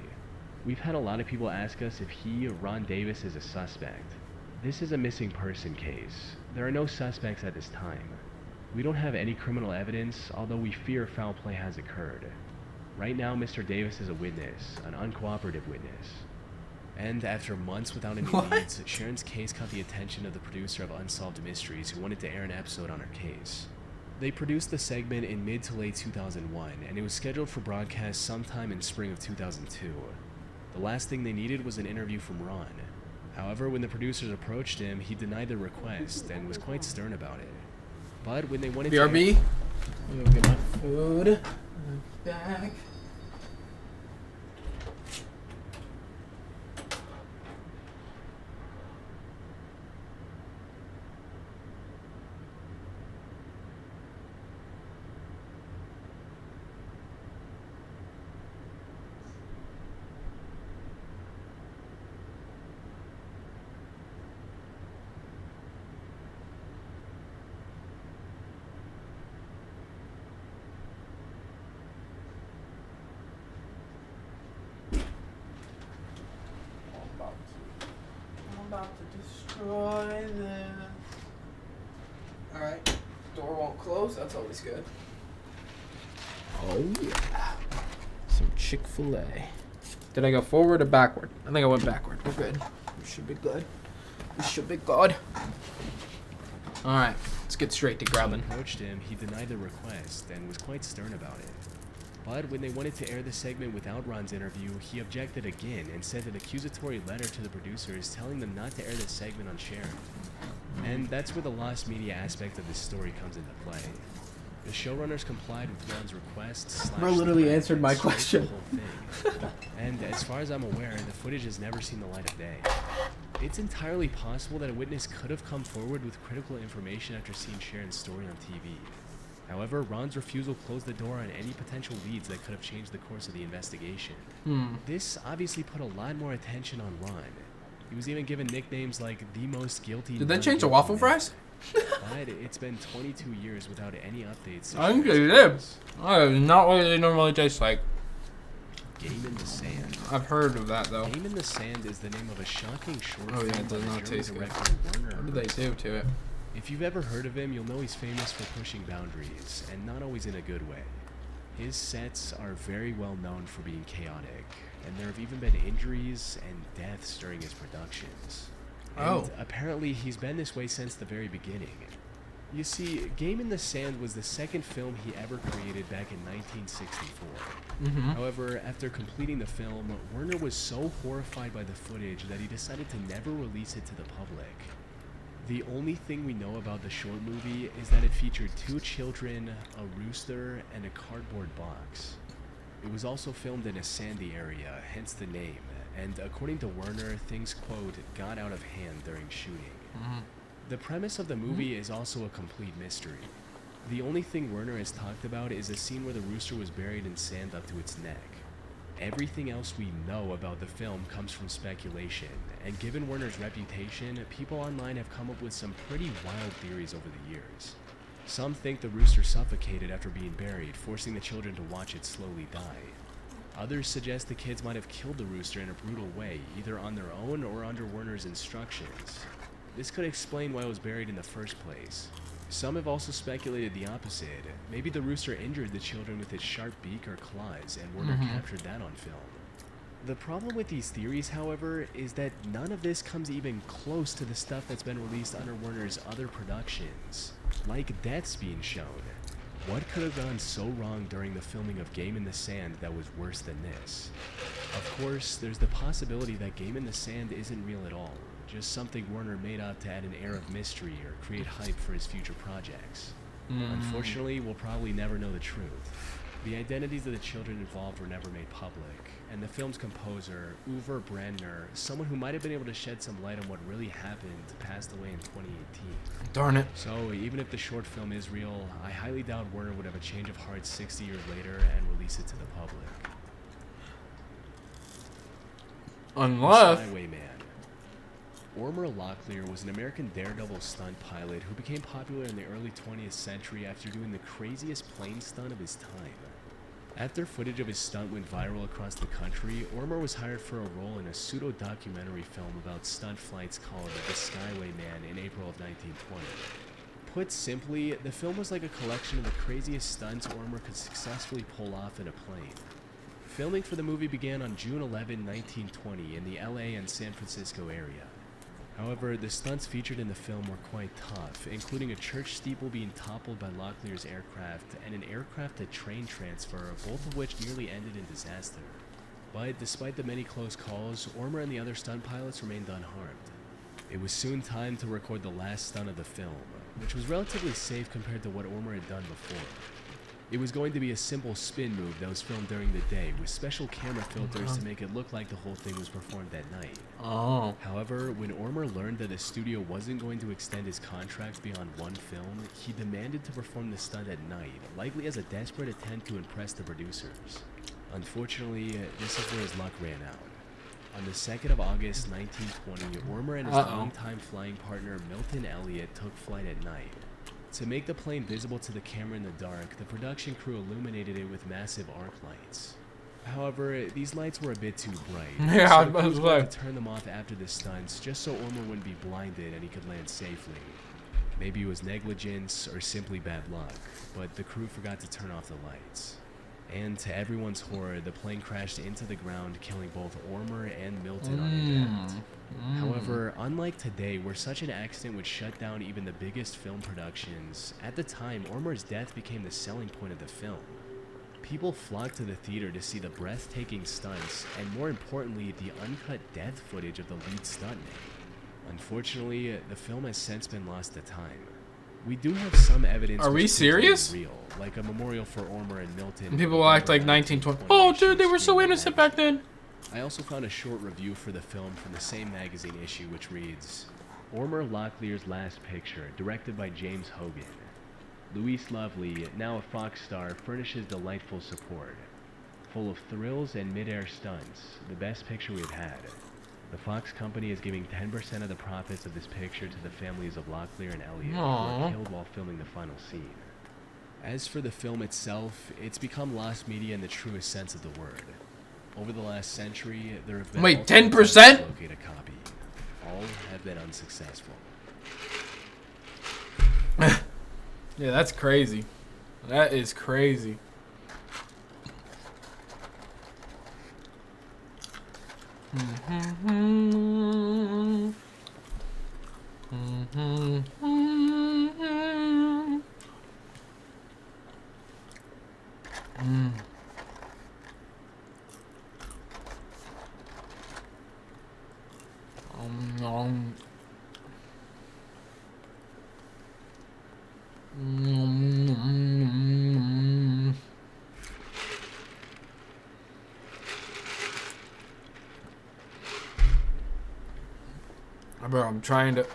"We've had a lot of people ask us if he, Ron Davis, is a suspect. This is a missing person case. There are no suspects at this time. We don't have any criminal evidence, although we fear foul play has occurred. Right now, Mr. Davis is a witness, an uncooperative witness." And after months without any leads, Sharon's case caught the attention of the producer of Unsolved Mysteries, who wanted to air an episode on her case. They produced the segment in mid to late 2001, and it was scheduled for broadcast sometime in spring of 2002. The last thing they needed was an interview from Ron. However, when the producers approached him, he denied their request and was quite stern about it. But when they wanted BRB? I'm gonna get my food. Back. About to destroy this. Alright. Door won't close. That's always good. Oh, yeah. Some Chick-fil-A. Did I go forward or backward? I think I went backward. We're good. We should be good. We should be good. Alright. Let's get straight to grabbing. Approached him, he denied the request and was quite stern about it. But when they wanted to air the segment without Ron's interview, he objected again and sent an accusatory letter to the producers telling them not to air the segment on Sharon. And that's where the lost media aspect of this story comes into play. The showrunners complied with Ron's request. Bro literally answered my question. And as far as I'm aware, the footage has never seen the light of day. It's entirely possible that a witness could have come forward with critical information after seeing Sharon's story on TV. However, Ron's refusal closed the door on any potential leads that could have changed the course of the investigation. This obviously put a lot more attention on Ron. He was even given nicknames like the most guilty. Did they change the waffle fries? But it's been 22 years without any updates. I think they did. That is not what they normally taste like. Game in the Sand. I've heard of that though. Game in the Sand is the name of a shocking short film. Oh yeah, it does by not taste good. director Werner. What did they do to it? If you've ever heard of him, you'll know he's famous for pushing boundaries, and not always in a good way. His sets are very well known for being chaotic, and there have even been injuries and deaths during his productions. And apparently he's been this way since the very beginning. You see, Game in the Sand was the second film he ever created back in 1964. However, after completing the film, Werner was so horrified by the footage that he decided to never release it to the public. The only thing we know about the short movie is that it featured 2 children, a rooster, and a cardboard box. It was also filmed in a sandy area, hence the name, and according to Werner, things, quote, got out of hand during shooting. The premise of the movie is also a complete mystery. The only thing Werner has talked about is a scene where the rooster was buried in sand up to its neck. Everything else we know about the film comes from speculation, and given Werner's reputation, people online have come up with some pretty wild theories over the years. Some think the rooster suffocated after being buried, forcing the children to watch it slowly die. Others suggest the kids might have killed the rooster in a brutal way, either on their own or under Werner's instructions. This could explain why it was buried in the first place. Some have also speculated the opposite. Maybe the rooster injured the children with its sharp beak or claws, and Werner captured that on film. The problem with these theories, however, is that none of this comes even close to the stuff that's been released under Werner's other productions, like deaths being shown. What could have gone so wrong during the filming of Game in the Sand that was worse than this? Of course, there's the possibility that Game in the Sand isn't real at all. Just something Werner made up to add an air of mystery or create hype for his future projects. Unfortunately, we'll probably never know the truth. The identities of the children involved were never made public, and the film's composer, Uwe Brandner, someone who might have been able to shed some light on what really happened, passed away in 2018. Darn it. So, even if the short film is real, I highly doubt Werner would have a change of heart 60 years later and release it to the public. Unless... Highwayman. Ormer Locklear was an American daredevil stunt pilot who became popular in the early 20th century after doing the craziest plane stunt of his time. After footage of his stunt went viral across the country, Ormer was hired for a role in a pseudo-documentary film about stunt flights called The Skywayman in April of 1920. Put simply, the film was like a collection of the craziest stunts Ormer could successfully pull off in a plane. Filming for the movie began on June 11, 1920 in the LA and San Francisco area. However, the stunts featured in the film were quite tough, including a church steeple being toppled by Locklear's aircraft and an aircraft-to-train transfer, both of which nearly ended in disaster. But despite the many close calls, Ormer and the other stunt pilots remained unharmed. It was soon time to record the last stunt of the film, which was relatively safe compared to what Ormer had done before. It was going to be a simple spin move that was filmed during the day, with special camera filters to make it look like the whole thing was performed at night. However, when Ormer learned that the studio wasn't going to extend his contract beyond one film, he demanded to perform the stunt at night, likely as a desperate attempt to impress the producers. Unfortunately, this is where his luck ran out. On the 2nd of August 1920, Ormer and his longtime flying partner Milton Elliott took flight at night. To make the plane visible to the camera in the dark, the production crew illuminated it with massive arc lights. However, these lights were a bit too bright, so the crew was going to turn them off after the stunts, just so Ormer wouldn't be blinded and he could land safely. Maybe it was negligence or simply bad luck, but the crew forgot to turn off the lights. And to everyone's horror, the plane crashed into the ground, killing both Ormer and Milton on impact. However, unlike today, where such an accident would shut down even the biggest film productions, at the time, Ormer's death became the selling point of the film. People flocked to the theater to see the breathtaking stunts, and more importantly, the uncut death footage of the lead stuntman. Unfortunately, the film has since been lost to time. We do have some evidence. Are we serious? Real, like a memorial for Ormer and Milton. And people will act like 1920. Oh, dude, they were so innocent back then. I also found a short review for the film from the same magazine issue, which reads, Ormer Locklear's last picture, directed by James Hogan. Louise Lovely, now a Fox star, furnishes delightful support. Full of thrills and mid-air stunts, the best picture we've had. The Fox company is giving 10% of the profits of this picture to the families of Locklear and Elliott, who were killed while filming the final scene. As for the film itself, it's become lost media in the truest sense of the word. Over the last century, there have been 10%? Locate a copy. All have been unsuccessful. Yeah, that's crazy. That is crazy. Bro, I'm trying to...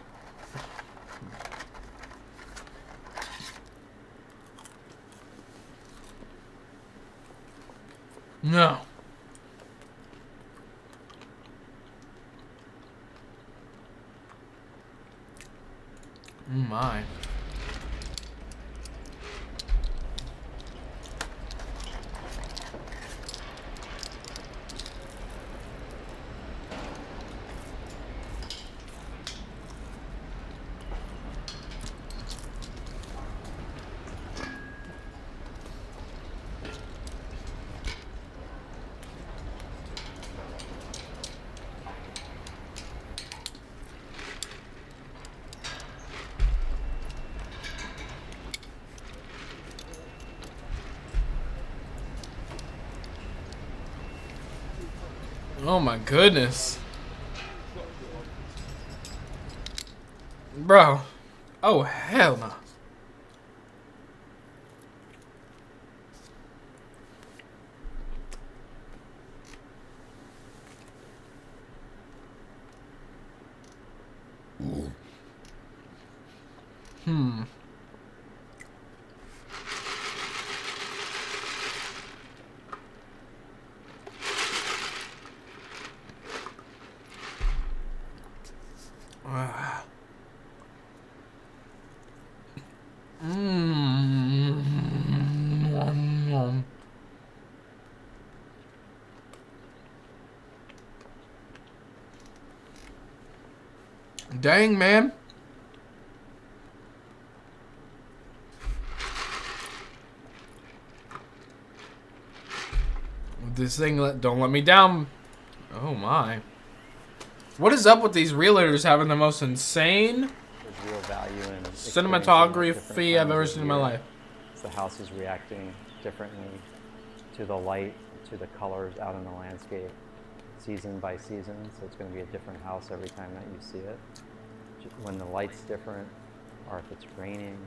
No. Oh my. Oh my goodness. Bro. Oh hell no. Hmm. Ah. Mm. Dang, man. This thing don't let me down. Oh my. What is up with these realtors having the most insane There's real value in cinematography I've ever seen in my life? The house is reacting differently to the light, to the colors out in the landscape, season by season. So it's going to be a different house every time that you see it. When the light's different, or if it's raining,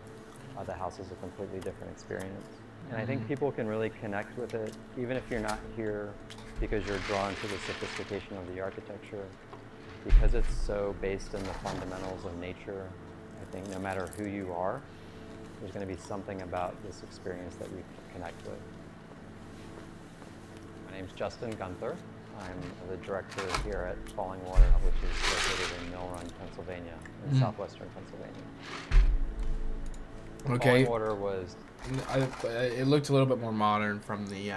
the house is a completely different experience. And I think people can really connect with it, even if you're not here because you're drawn to the sophistication of the architecture. Because it's so based in the fundamentals of nature, I think no matter who you are, there's going to be something about this experience that you connect with. My name's Justin Gunther. I'm the director here at Falling Water, which is located in Mill Run, Pennsylvania, in southwestern Pennsylvania. Okay. Falling Water was... It looked a little bit more modern from the...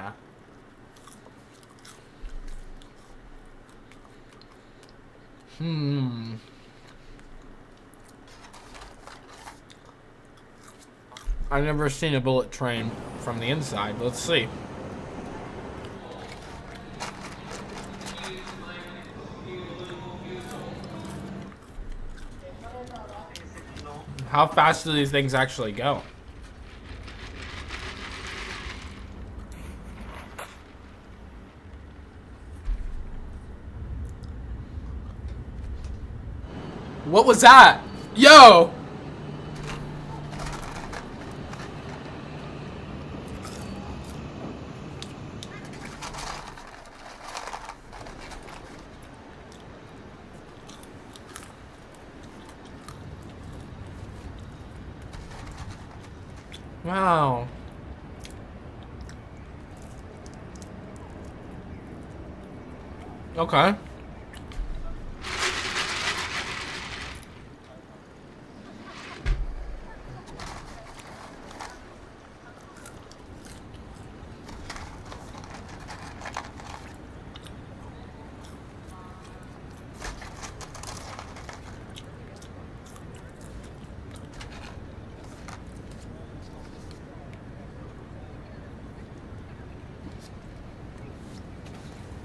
I've never seen a bullet train from the inside. Let's see. How fast do these things actually go? What was that? Yo! Wow. Okay.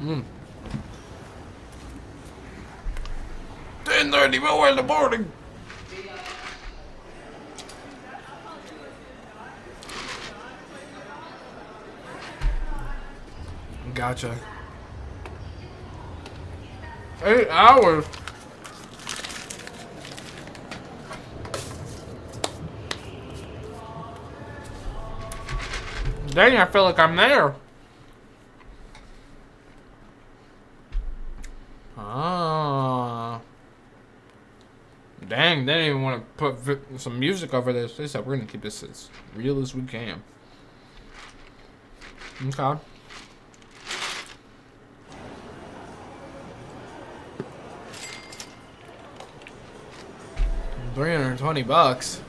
Mm. 10:30 more in the morning. Gotcha. 8 hours. Dang, I feel like I'm there. Ah. Dang, they didn't even want to put some music over this. They said we're gonna keep this as real as we can. Okay. $320.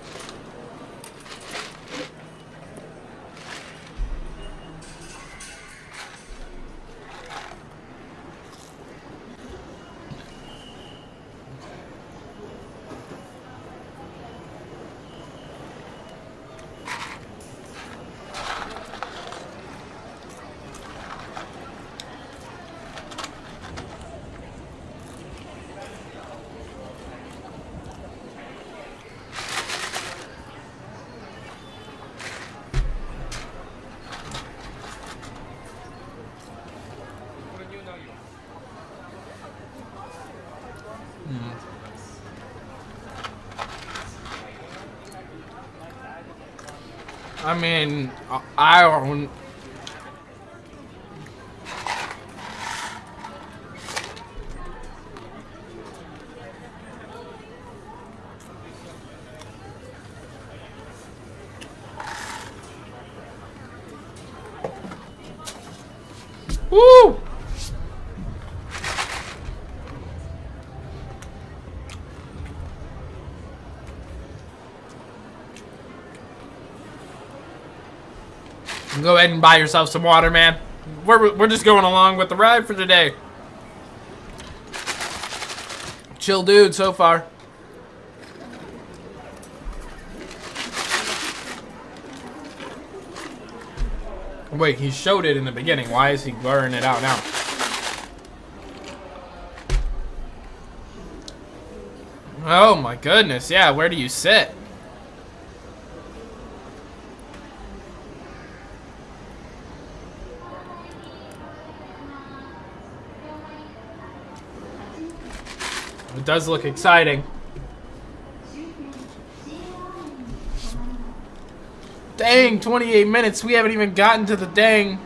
I mean, I don't. Woo! Go ahead and buy yourself some water, man. We're just going along with the ride for today. Chill dude so far. Wait, he showed it in the beginning. Why is he blurring it out now? Oh my goodness, yeah, where do you sit? It does look exciting. Dang, 28 minutes. We haven't even gotten to the dang.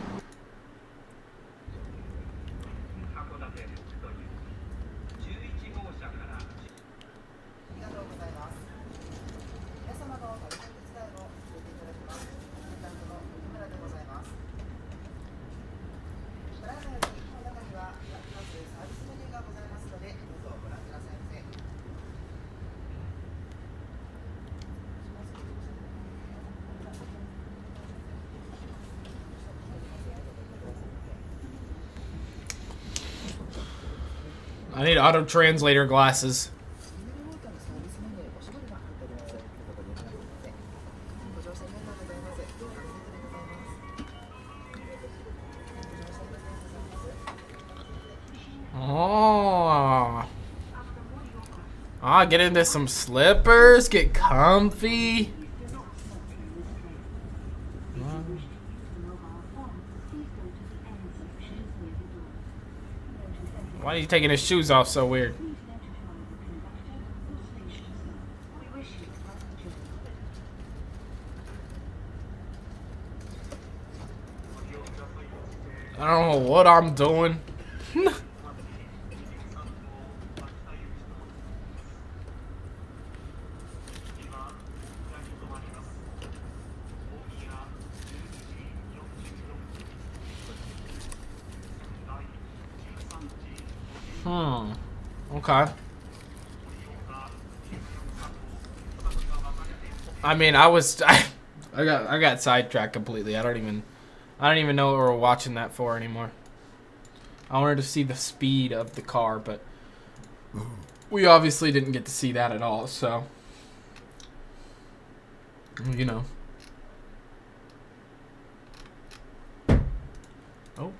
I need auto translator glasses. Oh. Get into some slippers, get comfy. Why are you taking his shoes off so weird? I don't know what I'm doing. Okay. I mean, I got sidetracked completely. I don't even know what we're watching that for anymore. I wanted to see the speed of the car, but we obviously didn't get to see that at all, so you know. Oh.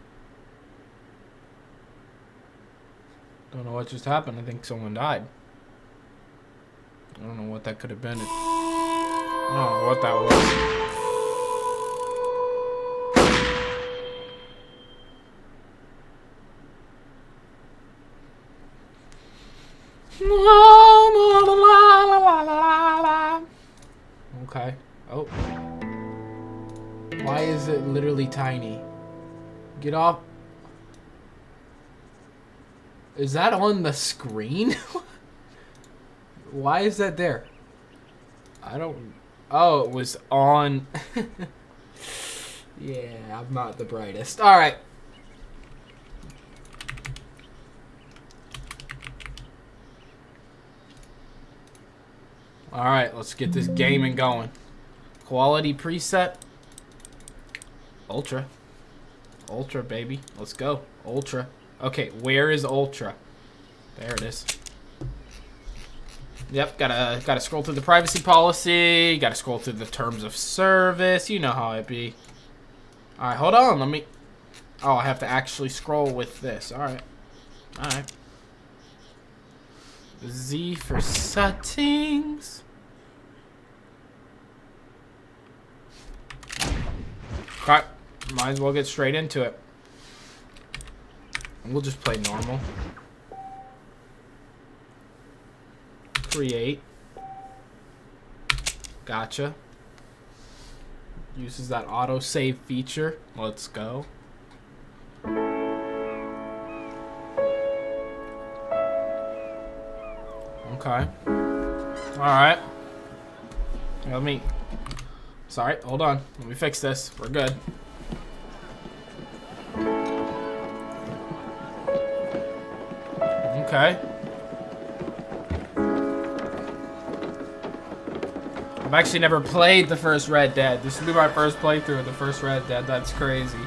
Don't know what just happened. I think someone died. I don't know what that could have been. I don't know what that was. Okay. Oh. Why is it literally tiny? Get off. Is that on the screen? Why is that there? I don't... Oh, it was on... Yeah, I'm not the brightest. Alright. Alright, let's get this gaming going. Quality preset. Ultra. Ultra, baby. Let's go. Ultra. Okay, where is Ultra? There it is. Yep, gotta scroll through the privacy policy. Gotta scroll through the terms of service. You know how it be. Alright, hold on. Let me... Oh, I have to actually scroll with this. Alright. Alright. Z for settings. Okay. Might as well get straight into it. We'll just play normal. Create. Gotcha. Uses that autosave feature. Let's go. Okay. Alright. Let me... Sorry, hold on. Let me fix this. We're good. Okay. I've actually never played the first Red Dead. This will be my first playthrough of the first Red Dead. That's crazy.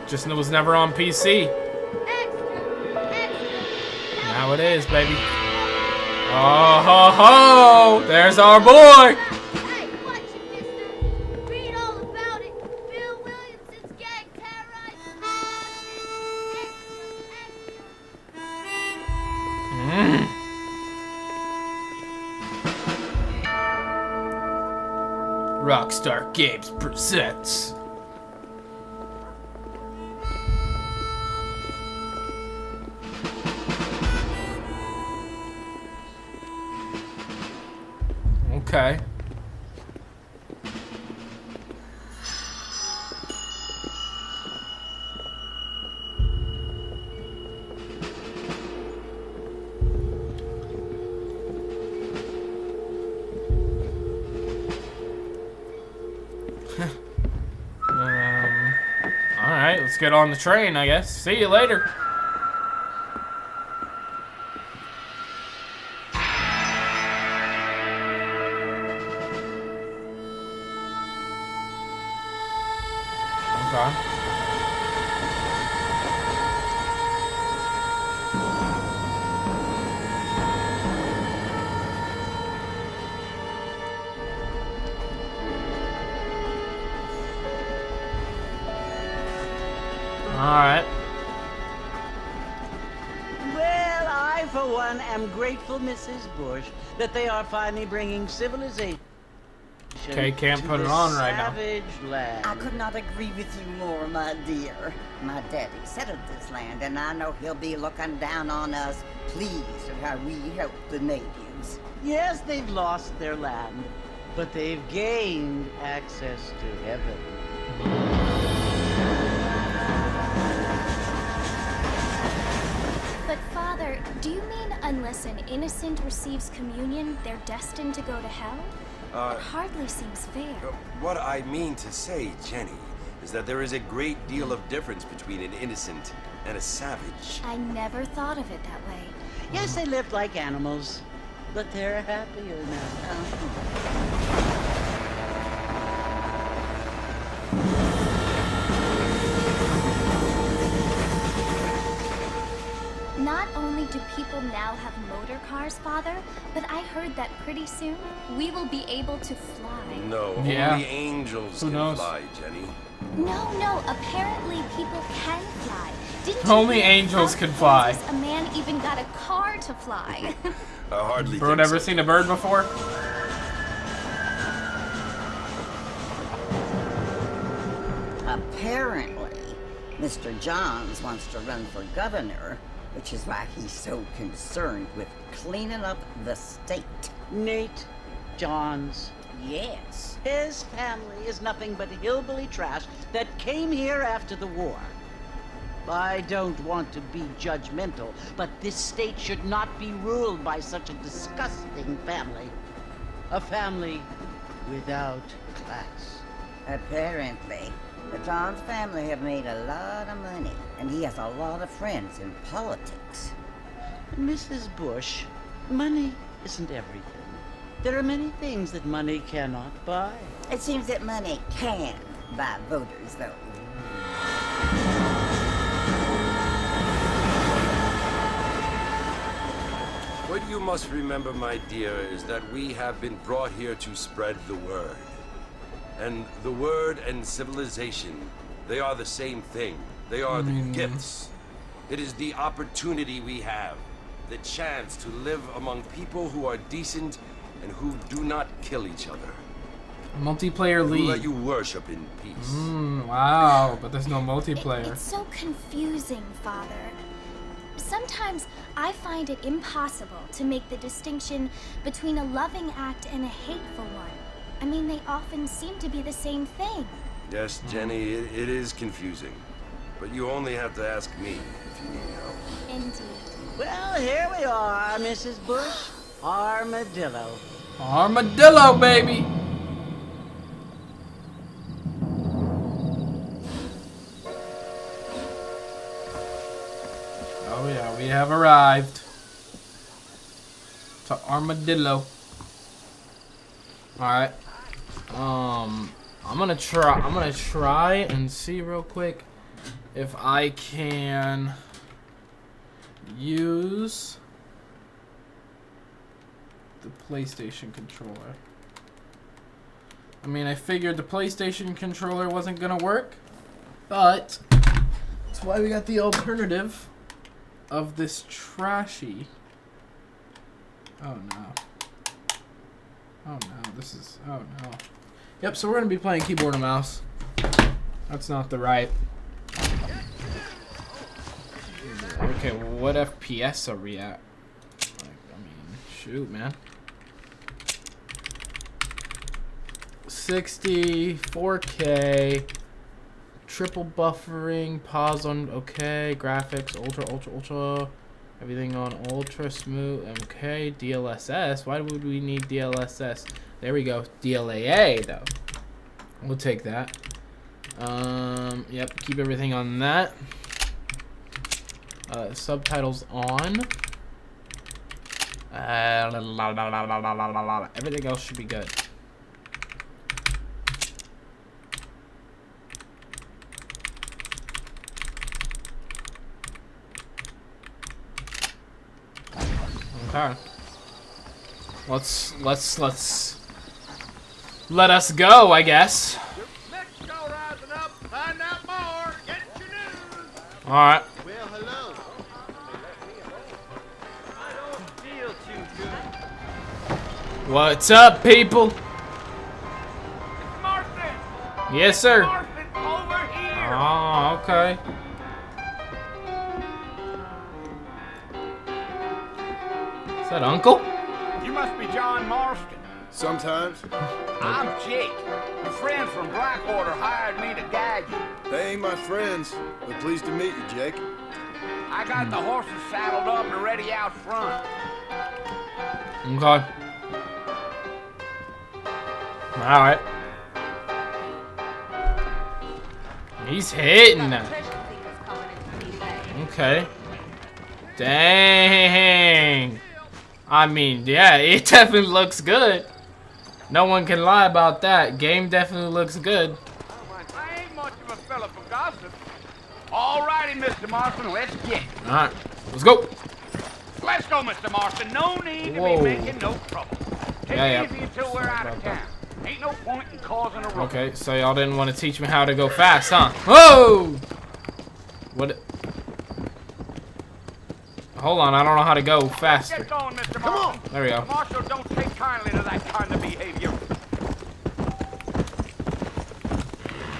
Just was never on PC. Now it is, baby. Oh ho ho! There's our boy! Hey, watch it, mister. Read all about it. Bill Williamson's gang terrorized. Rockstar Games presents. Okay. Alright, let's get on the train, I guess. See you later. Okay. Alright. Well, I, for one, am grateful, Mrs. Bush, that they are finally bringing civilization. Okay, can't put it on right now. Land. I could not agree with you more, my dear. My daddy settled this land, and I know he'll be looking down on us, pleased at how we help the natives. Yes, they've lost their land, but they've gained access to heaven. But Father, do you mean unless an innocent receives communion, they're destined to go to hell? It hardly seems fair. What I mean to say, Jenny, is that there is a great deal of difference between an innocent and a savage. I never thought of it that way. Yes, they lived like animals, but they're happier now. Not only do people now have motor cars, Father, but I heard that pretty soon we will be able to fly. No, Yeah. only angels Who can knows? fly, Jenny. No, apparently people can fly. Didn't you Only hear angels South can fly. Kansas, a man even got a car to fly. I hardly Bro, think never so. seen a bird before? Apparently, Mr. Johns wants to run for governor, which is why he's so concerned with cleaning up the state. Nate Johns. Yes. His family is nothing but hillbilly trash that came here after the war. I don't want to be judgmental, but this state should not be ruled by such a disgusting family. A family without class. Apparently. The John's family have made a lot of money, and he has a lot of friends in politics. Mrs. Bush, money isn't everything. There are many things that money cannot buy. It seems that money can buy voters, though. What you must remember, my dear, is that we have been brought here to spread the word. And the word and civilization, they are the same thing. They are the gifts. It is the opportunity we have, the chance to live among people who are decent and who do not kill each other. Multiplayer Who league. let you worship in peace. Wow, but there's no multiplayer. It's so confusing, Father. Sometimes I find it impossible to make the distinction between a loving act and a hateful one. I mean, they often seem to be the same thing. Yes, Jenny, it is confusing. But you only have to ask me if you need help. Indeed. Well, here we are, Mrs. Bush. Armadillo. Armadillo, baby! Oh yeah, we have arrived to Armadillo. Alright. I'm gonna try and see real quick if I can use the PlayStation controller. I mean, I figured the PlayStation controller wasn't gonna work, but that's why we got the alternative of this trashy. Oh no. Oh no, this is, oh no. Yep, so we're gonna be playing keyboard and mouse. That's not the right. Okay, what FPS are we at? Like, I mean, shoot, man. 60, 4K, triple buffering, pause on, okay, graphics, ultra, everything on ultra smooth, okay, DLSS, why would we need DLSS? There we go, DLAA though, we'll take that. Yep, keep everything on that. Subtitles on. Everything else should be good. Okay. Let us go, I guess. Mexico rising up, find out more, get your news. All right. Well, hello. I don't feel too good. What's up, people? Marston. Yes, sir. Marston, over here. Oh, okay. Is that Uncle? You must be John Marston. Sometimes. I'm Jake. Your friends from Blackwater hired me to guide you. They ain't my friends, but pleased to meet you, Jake. I got the horses saddled up and ready out front. Okay. All right. He's hitting that. Okay. Dang. I mean, yeah, it definitely looks good. No one can lie about that. Game definitely looks good. I ain't much of a fella for gossip. All righty, Mr. Marston, let's get it. All right, let's go. Let's go, Mr. Marston. No need to Whoa. be making no trouble. Take Yeah, it easy until we're out of town. Ain't no point in causing a ruckus. Okay, so y'all didn't want to teach me how to go fast, huh? Whoa! What? Hold on, I don't know how to go faster. Get going, Mr. Marston. There we go. The Marshal don't take kindly to that kind of behavior.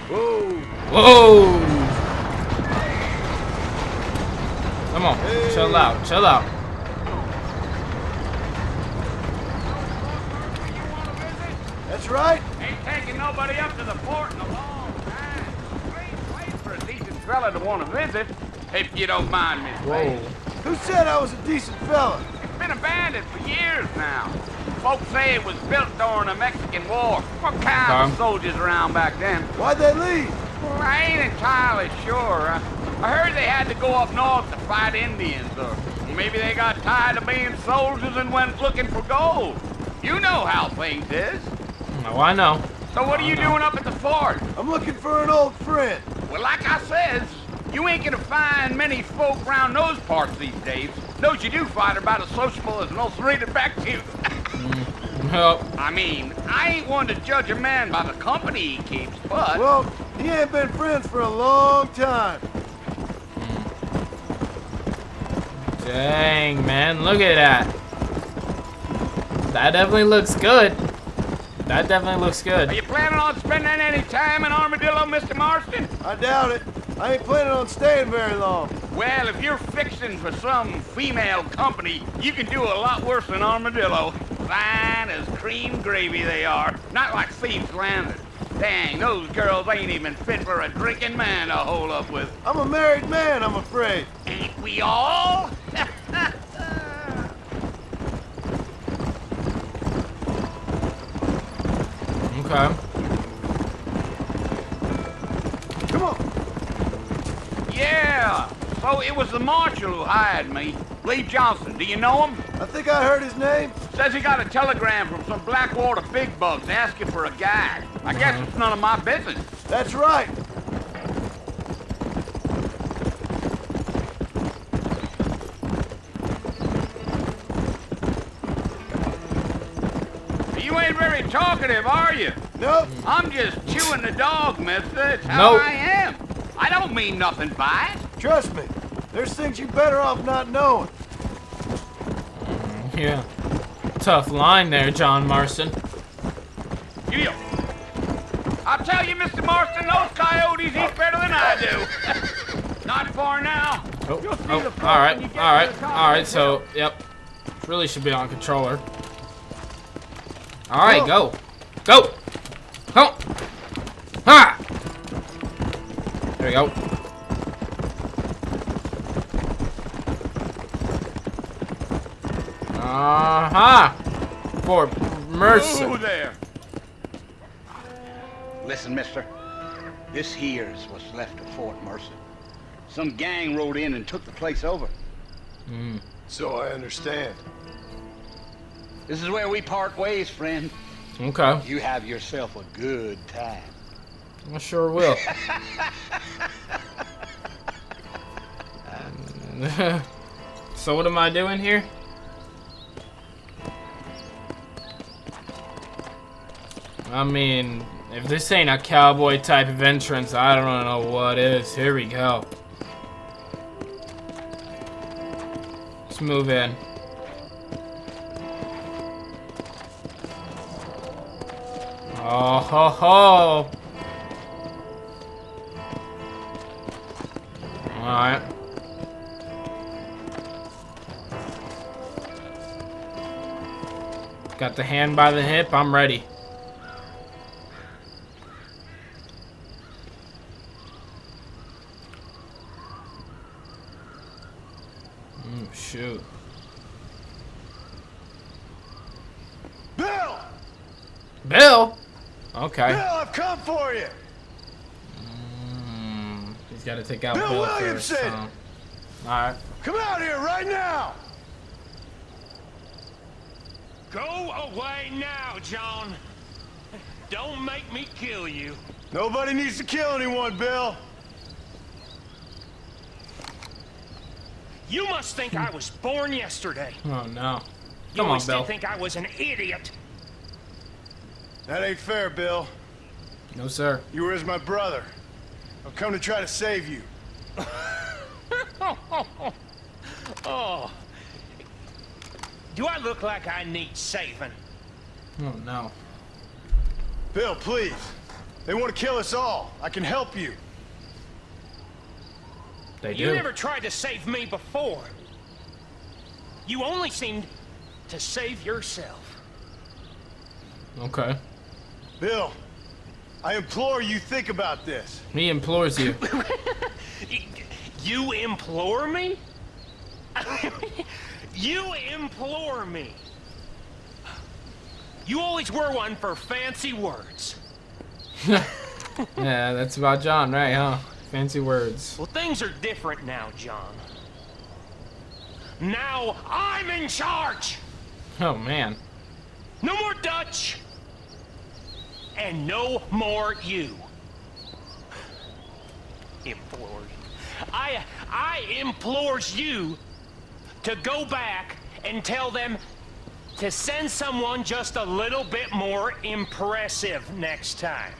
Whoa! Whoa! Come on, chill out, chill out. That's right. Ain't taking nobody up to the fort in a long time. Great place for a decent fella to want to visit. if you don't mind me saying. Who said I was a decent fella? It's been abandoned for years now. Folks say it was built during the Mexican War. What kind of soldiers around back then? Why'd they leave? Well, I ain't entirely sure. I heard they had to go up north to fight Indians, or maybe they got tired of being soldiers and went looking for gold. You know how things is. No, I know. So what are you doing up at the fort? I'm looking for an old friend. Well, like I says, you ain't gonna find many folk around those parts these days. Those you do find are about as sociable as an ulcerated back tooth. Nope. I mean, I ain't one to judge a man by the company he keeps, but... Well, he ain't been friends for a long time. Dang, man, look at that. That definitely looks good. That definitely looks good. Are you planning on spending any time in Armadillo, Mr. Marston? I doubt it. I ain't planning on staying very long. Well, if you're fixing for some female company, you can do a lot worse than Armadillo. Fine as cream gravy they are. Not like Thieves Landing. Dang, those girls ain't even fit for a drinking man to hole up with. I'm a married man, I'm afraid. Ain't we all? Okay. Come on. Yeah. So it was the marshal who hired me. Lee Johnson. Do you know him? I think I heard his name. Says he got a telegram from some Blackwater big bugs asking for a guide. I guess it's none of my business. That's right. You ain't very talkative, are you? Nope. I'm just chewing the dog, mister. It's how I am. I don't mean nothing by it. Trust me. There's things you better off not knowing. Yeah. Tough line there, John Marston. Giddy up. I'll tell you, Mr. Marston, those coyotes eat better than I do. Not far now. Alright, so, yep. Really should be on controller. Alright, go. Go! Go! Ha! There we go. Aha! For mercy. Ooh, there. Listen, mister. This here's what's left of Fort Mercer. Some gang rode in and took the place over. So I understand. This is where we part ways, friend. Okay. You have yourself a good time. I sure will. So what am I doing here? I mean, if this ain't a cowboy type of entrance, I don't know what is. Here we go. Let's move in. Oh ho ho! Alright. Got the hand by the hip, I'm ready. Shoot. Bill! Bill? Okay. Bill, I've come for you! He's got to take out Bill Bill Williamson! first. Alright. Come out here right now! Go away now, John. Don't make me kill you. Nobody needs to kill anyone, Bill. You must think I was born yesterday. Oh no. You Come on, always Bill. did think I was an idiot. That ain't fair, Bill. No, sir. You were as my brother. I've come to try to save you. Oh. Do I look like I need saving? Oh no. Bill, please. They want to kill us all. I can help you. They You do. never tried to save me before. You only seemed to save yourself. Okay. Bill, I implore you think about this. He implores you. You implore me? You implore me. You always were one for fancy words. Yeah, that's about John, right, huh? Fancy words. Well, things are different now, John. Now I'm in charge. Oh, man. No more Dutch. And no more you. Implores. I implores you to go back and tell them to send someone just a little bit more impressive next time.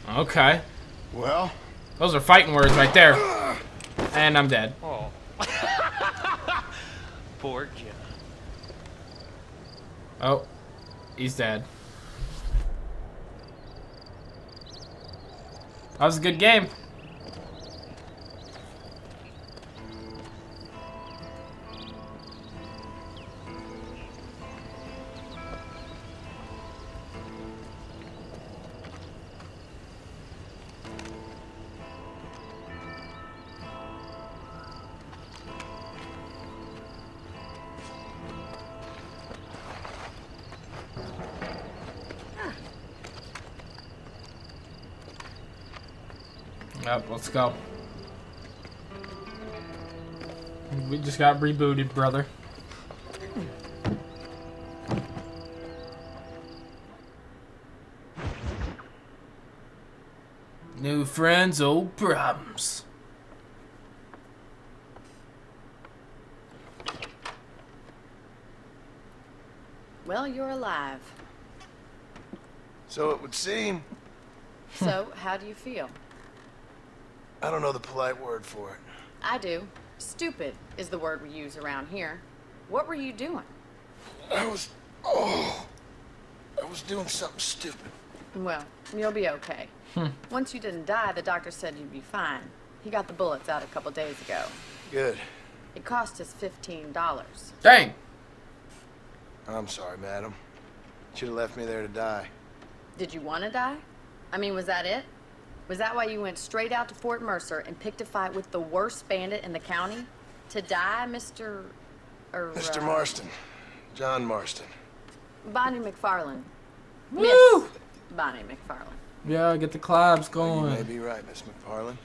Okay. Well? Those are fighting words right there. And I'm dead. Oh. Poor John. Oh. He's dead. That was a good game. Yep, let's go. We just got rebooted, brother. New friends, old problems. Well, you're alive. So it would seem. So, how do you feel? I don't know the polite word for it. I do. Stupid is the word we use around here. What were you doing? I was doing something stupid. Well, you'll be okay. Once you didn't die, the doctor said you'd be fine. He got the bullets out a couple days ago. Good. It cost us $15. Dang. I'm sorry, madam. Should have left me there to die. Did you want to die? I mean, was that it? Was that why you went straight out to Fort Mercer and picked a fight with the worst bandit in the county? To die, Mr. Mr. Marston. John Marston. Bonnie McFarlane. Woo! Miss Bonnie McFarlane. Yeah, get the collabs going. You may be right, Miss McFarlane.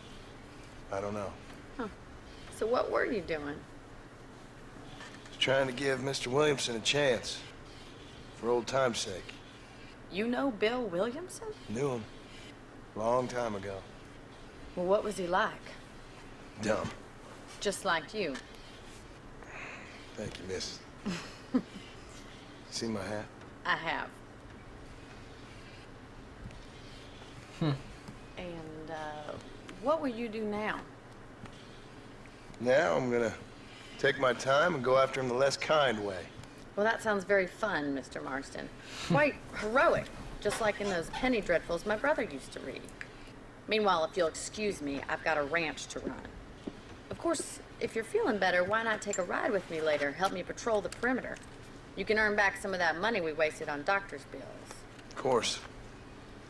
I don't know. Huh. So what were you doing? Just trying to give Mr. Williamson a chance. For old time's sake. You know Bill Williamson? Knew him. Long time ago. Well, what was he like? Dumb. Just like you. Thank you, miss. See my hat? I have. And, what will you do now? Now I'm gonna take my time and go after him the less kind way. Well, that sounds very fun, Mr. Marston. Quite heroic, just like in those penny dreadfuls my brother used to read. Meanwhile, if you'll excuse me, I've got a ranch to run. Of course, if you're feeling better, why not take a ride with me later? Help me patrol the perimeter. You can earn back some of that money we wasted on doctor's bills. Of course.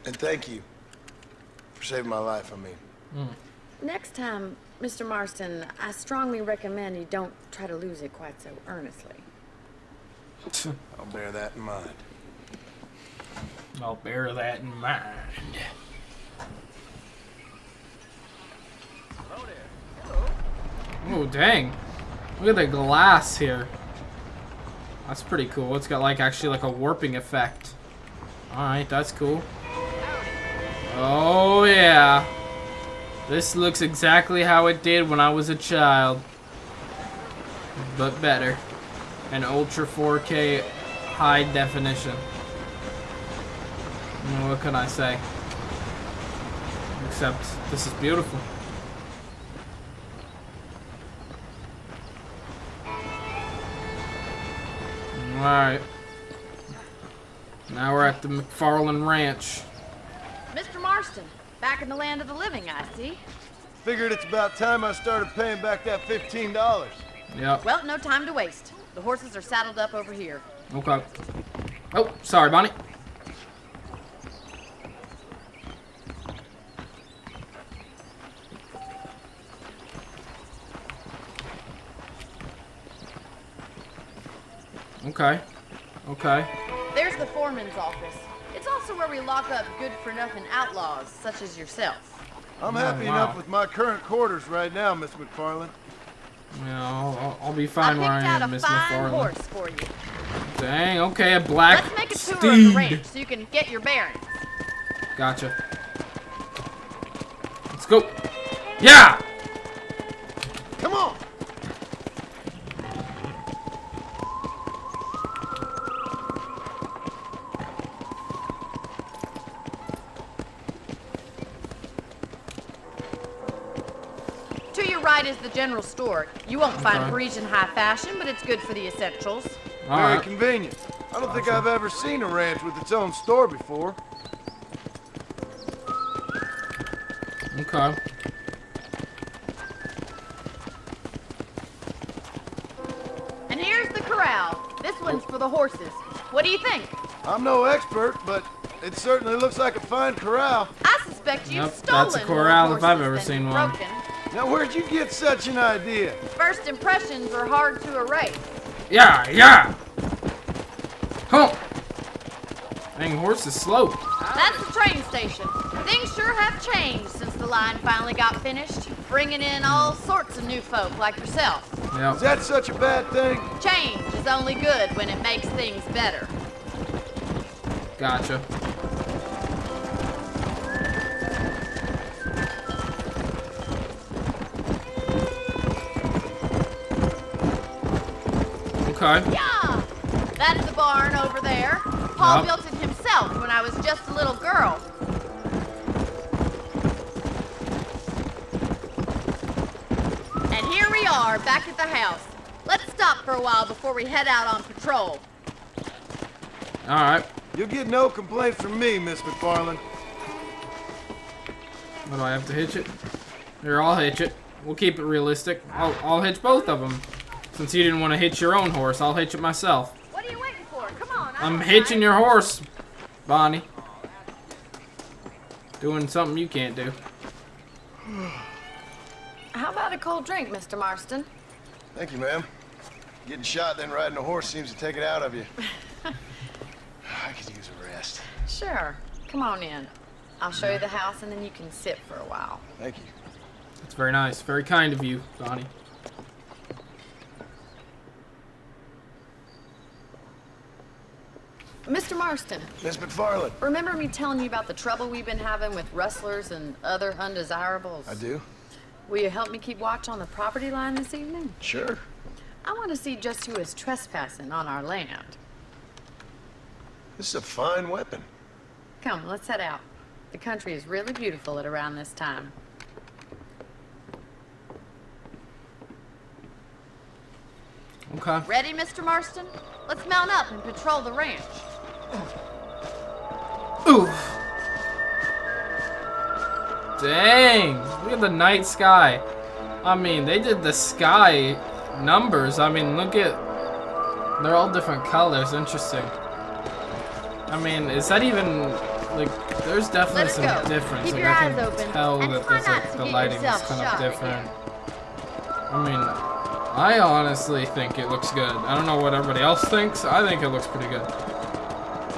And thank you for saving my life, I mean. Next time, Mr. Marston, I strongly recommend you don't try to lose it quite so earnestly. I'll bear that in mind. I'll bear that in mind. Oh, dang. Look at the glass here. That's pretty cool. It's got like actually like a warping effect. Alright, that's cool. Oh yeah. This looks exactly how it did when I was a child. But better. And Ultra 4K high definition. What can I say? Except this is beautiful. Alright. Now we're at the McFarlane Ranch. Mr. Marston, back in the land of the living, I see. Figured it's about time I started paying back that $15. Yep. Well, no time to waste. The horses are saddled up over here. Okay. Oh, sorry, Bonnie. Okay. Okay. There's the foreman's office. It's also where we lock up good-for-nothing outlaws, such as yourself. I'm happy enough with my current quarters right now, Miss McFarland. Yeah, I'll be fine where I am, Miss McFarland. Horse for you. Dang, okay, a black Let's make a tour steed. of the ranch so you can get your bearings. Gotcha. Let's go. Yeah! Come on! To your right is the general store. You won't find Parisian high fashion, but it's good for the essentials. Very convenient. I don't think I've ever seen a ranch with its own store before. Okay. And here's the corral. This one's for the horses. What do you think? I'm no expert, but it certainly looks like a fine corral. I suspect you've stolen That's a corral more if I've horses ever than seen you've one. broken. Now, where'd you get such an idea? First impressions are hard to erase. Yeah, yeah! Come on! Dang, horse is slow. That's the train station. Things sure have changed since the line finally got finished, bringing in all sorts of new folk like yourself. Yep. Is that such a bad thing? Change is only good when it makes things better. Gotcha. Okay. Yeah! That's the barn over there. Paul built it himself when I was just a little girl. And here we are, back at the house. Let's stop for a while before we head out on patrol. Alright. You'll get no complaints from me, Miss McFarland. What do I have to hitch it? Here, I'll hitch it. We'll keep it realistic. I'll hitch both of them. Since you didn't want to hitch your own horse, I'll hitch it myself. What are you waiting for? Come on. I'm hitching your horse, Bonnie. Doing something you can't do. How about a cold drink, Mr. Marston? Thank you, ma'am. Getting shot then riding a horse seems to take it out of you. I could use a rest. Sure. Come on in. I'll show you the house and then you can sit for a while. Thank you. That's very nice. Very kind of you, Bonnie. Mr. Marston. Miss McFarland. Remember me telling you about the trouble we've been having with rustlers and other undesirables? I do. Will you help me keep watch on the property line this evening? Sure. I want to see just who is trespassing on our land. This is a fine weapon. Come, let's head out. The country is really beautiful at around this time. Okay. Ready, Mr. Marston? Let's mount up and patrol the ranch. Ooh. Dang. Look at the night sky. I mean, they did the sky numbers. I mean, look at... They're all different colors. Interesting. I mean, is that even... Like, there's definitely some difference. Keep Like, your I eyes can open tell and that try there's, not like, to the get lighting is yourself kind of shot different. I mean, I honestly think it looks good. I don't know what everybody else thinks. I think it looks pretty good.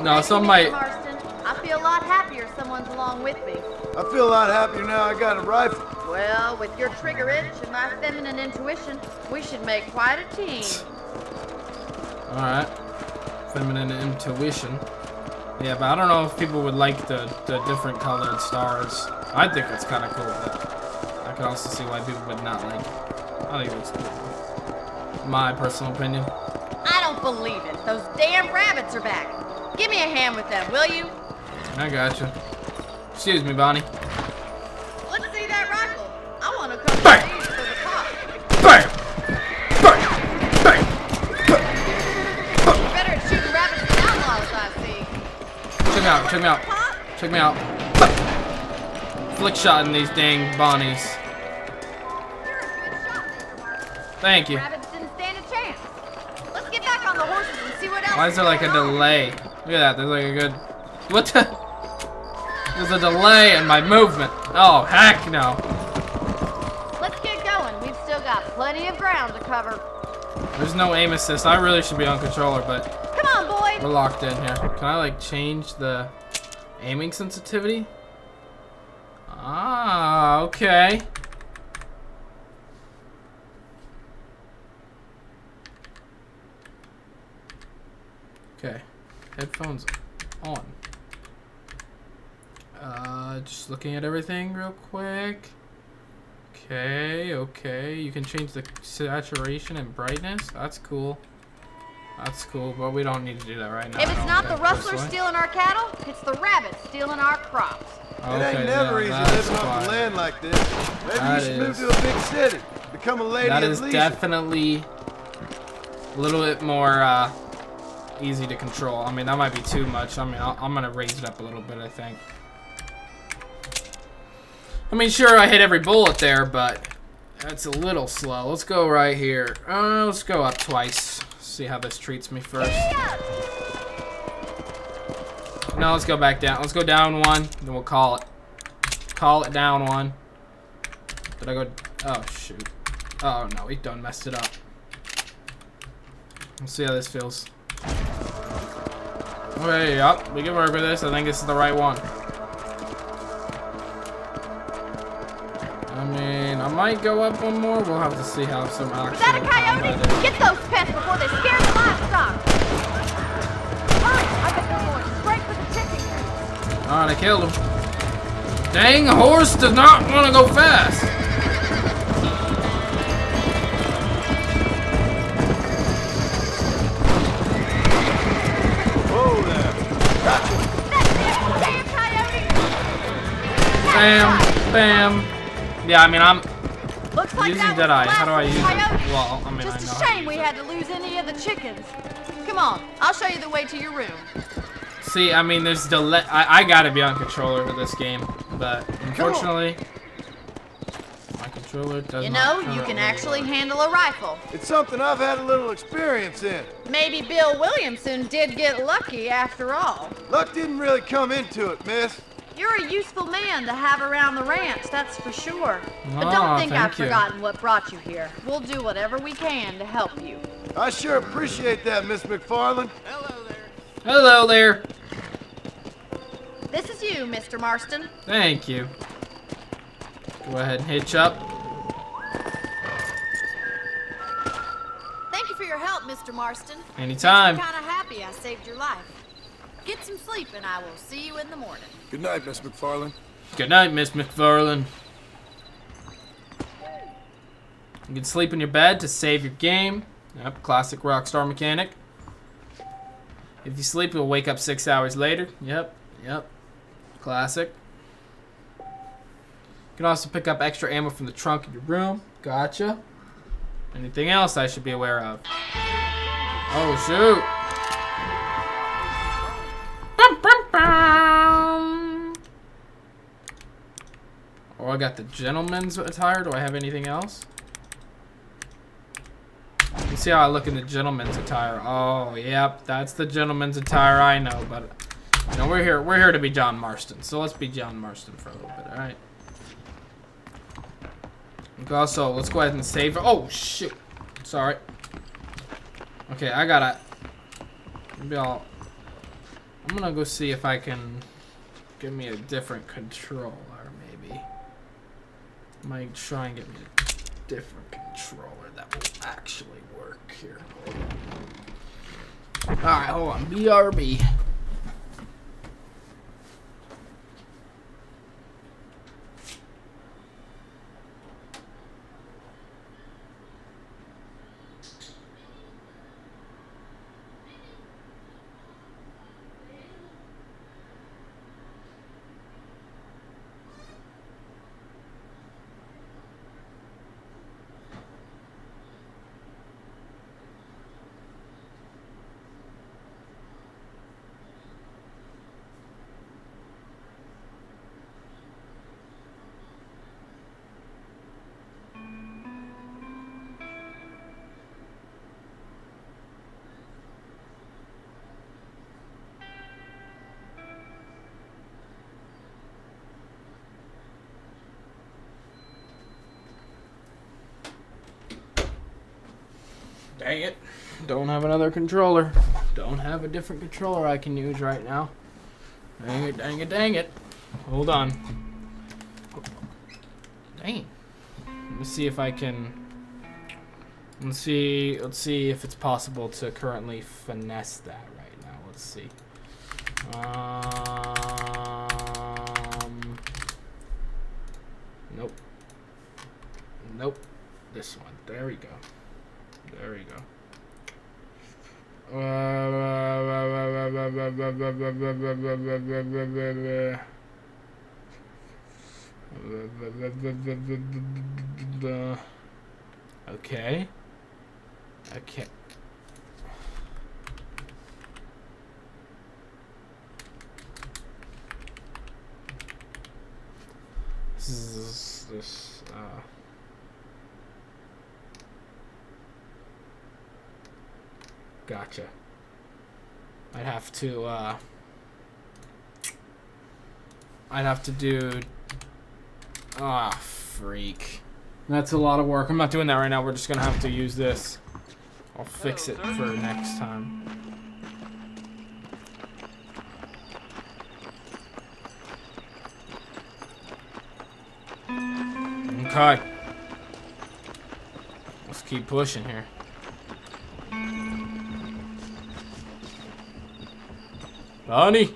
No, some might... Marston, I feel a lot happier someone's along with me. I feel a lot happier now I got a rifle. Well, with your trigger itch and my feminine intuition, we should make quite a team. Alright. Feminine intuition. Yeah, but I don't know if people would like the different colored stars. I think it's kind of cool, but I can also see why people would not like it. I think it looks cool. My personal opinion. I don't believe it. Those damn rabbits are back. Give me a hand with them, will you? I gotcha. Excuse me, Bonnie. Let's see that rifle. I want to come to these for the pop. Bam! You better at shooting rabbits and outlaws, I see. Check me out, check me out. Check me out. Flick shot in these dang Bonnies. Thank you. Rabbits didn't stand a chance. Let's get back on the horses and see what else. Why is there like a delay? Look at that, there's like a good... What the... There's a delay in my movement. Oh, heck no. Let's get going. We've still got plenty of ground to cover. There's no aim assist. I really should be on controller, but Come on, boy. we're locked in here. Can I like change the aiming sensitivity? Ah, okay. Okay, headphones on. Just looking at everything real quick. Okay, okay. You can change the saturation and brightness. That's cool. That's cool, but we don't need to do that right now. If it's not the rustlers personally. stealing our cattle, it's the rabbits stealing our crops. Okay, It ain't never easy that's living off fine. the land like this. Maybe That you should move is- to a big city. Become a lady That of is leisure. definitely a little bit more easy to control. I mean, that might be too much. I mean, I'm gonna raise it up a little bit, I think. I mean, sure, I hit every bullet there, but that's a little slow. Let's go right here. Let's go up twice. See how this treats me first. No, let's go back down. Let's go down one, then we'll call it. Call it down one. Did I go? Oh, shoot. Oh, no, we done messed it up. Let's see how this feels. Okay, yep, we can work with this. I think this is the right one. I mean, I might go up one more. We'll have to see how some actual Is that a coyote? combat is. Get those pests before they scare the livestock. Hurry! I bet they're going straight for the chicken. Alright, I killed him. Dang, the horse does not want to go fast. Whoa there. Gotcha. Damn coyote! Bam, bam. Yeah, I mean, I'm Looks like using that was Deadeye. the How do I last use coyote. it? Well, I mean, Just I know a how to shame use we it. had to lose any of the chickens. Come on, I'll show you the way to your room. See, I mean, there's delay. I gotta be on controller for this game, but unfortunately, my controller does You not know, you can currently actually work. handle a rifle. It's something I've had a little experience in. Maybe Bill Williamson did get lucky after all. Luck didn't really come into it, miss. You're a useful man to have around the ranch, that's for sure. But Aw, don't think I've thank you. forgotten what brought you here. We'll do whatever we can to help you. I sure appreciate that, Miss McFarland. Hello there. This is you, Mr. Marston. Thank you. Go ahead and hitch up. Thank you for your help, Mr. Marston. Anytime. Makes me kind of happy I saved your life. Get some sleep and I will see you in the morning. Good night, Miss McFarland. Good night, Miss McFarland. You can sleep in your bed to save your game. Yep, classic Rockstar mechanic. If you sleep, you'll wake up 6 hours later. Yep, yep. Classic. You can also pick up extra ammo from the trunk in your room. Gotcha. Anything else I should be aware of? Oh, shoot. Oh, I got the gentleman's attire. Do I have anything else? You see how I look in the gentleman's attire? Oh, yep, that's the gentleman's attire. I know, but you know, we're here to be John Marston. So let's be John Marston for a little bit. All right. Also, let's go ahead and save. Oh shoot! Sorry. Okay, I gotta. Maybe I'm gonna go see if I can get me a different controller. Maybe. Might try and get me a different controller that will actually work here. Alright, hold on. BRB. Dang it. Don't have another controller. Don't have a different controller I can use right now. Dang it, dang it, dang it. Hold on. Dang. Let me see if I can... Let's see if it's possible to currently finesse that right now. Let's see. Nope. Nope. This one. There we go. There we go. Okay. Okay. This gotcha. I'd have to do freak. That's a lot of work. I'm not doing that right now. We're just gonna have to use this. I'll fix it for next time. Okay. Let's keep pushing here. Bonnie!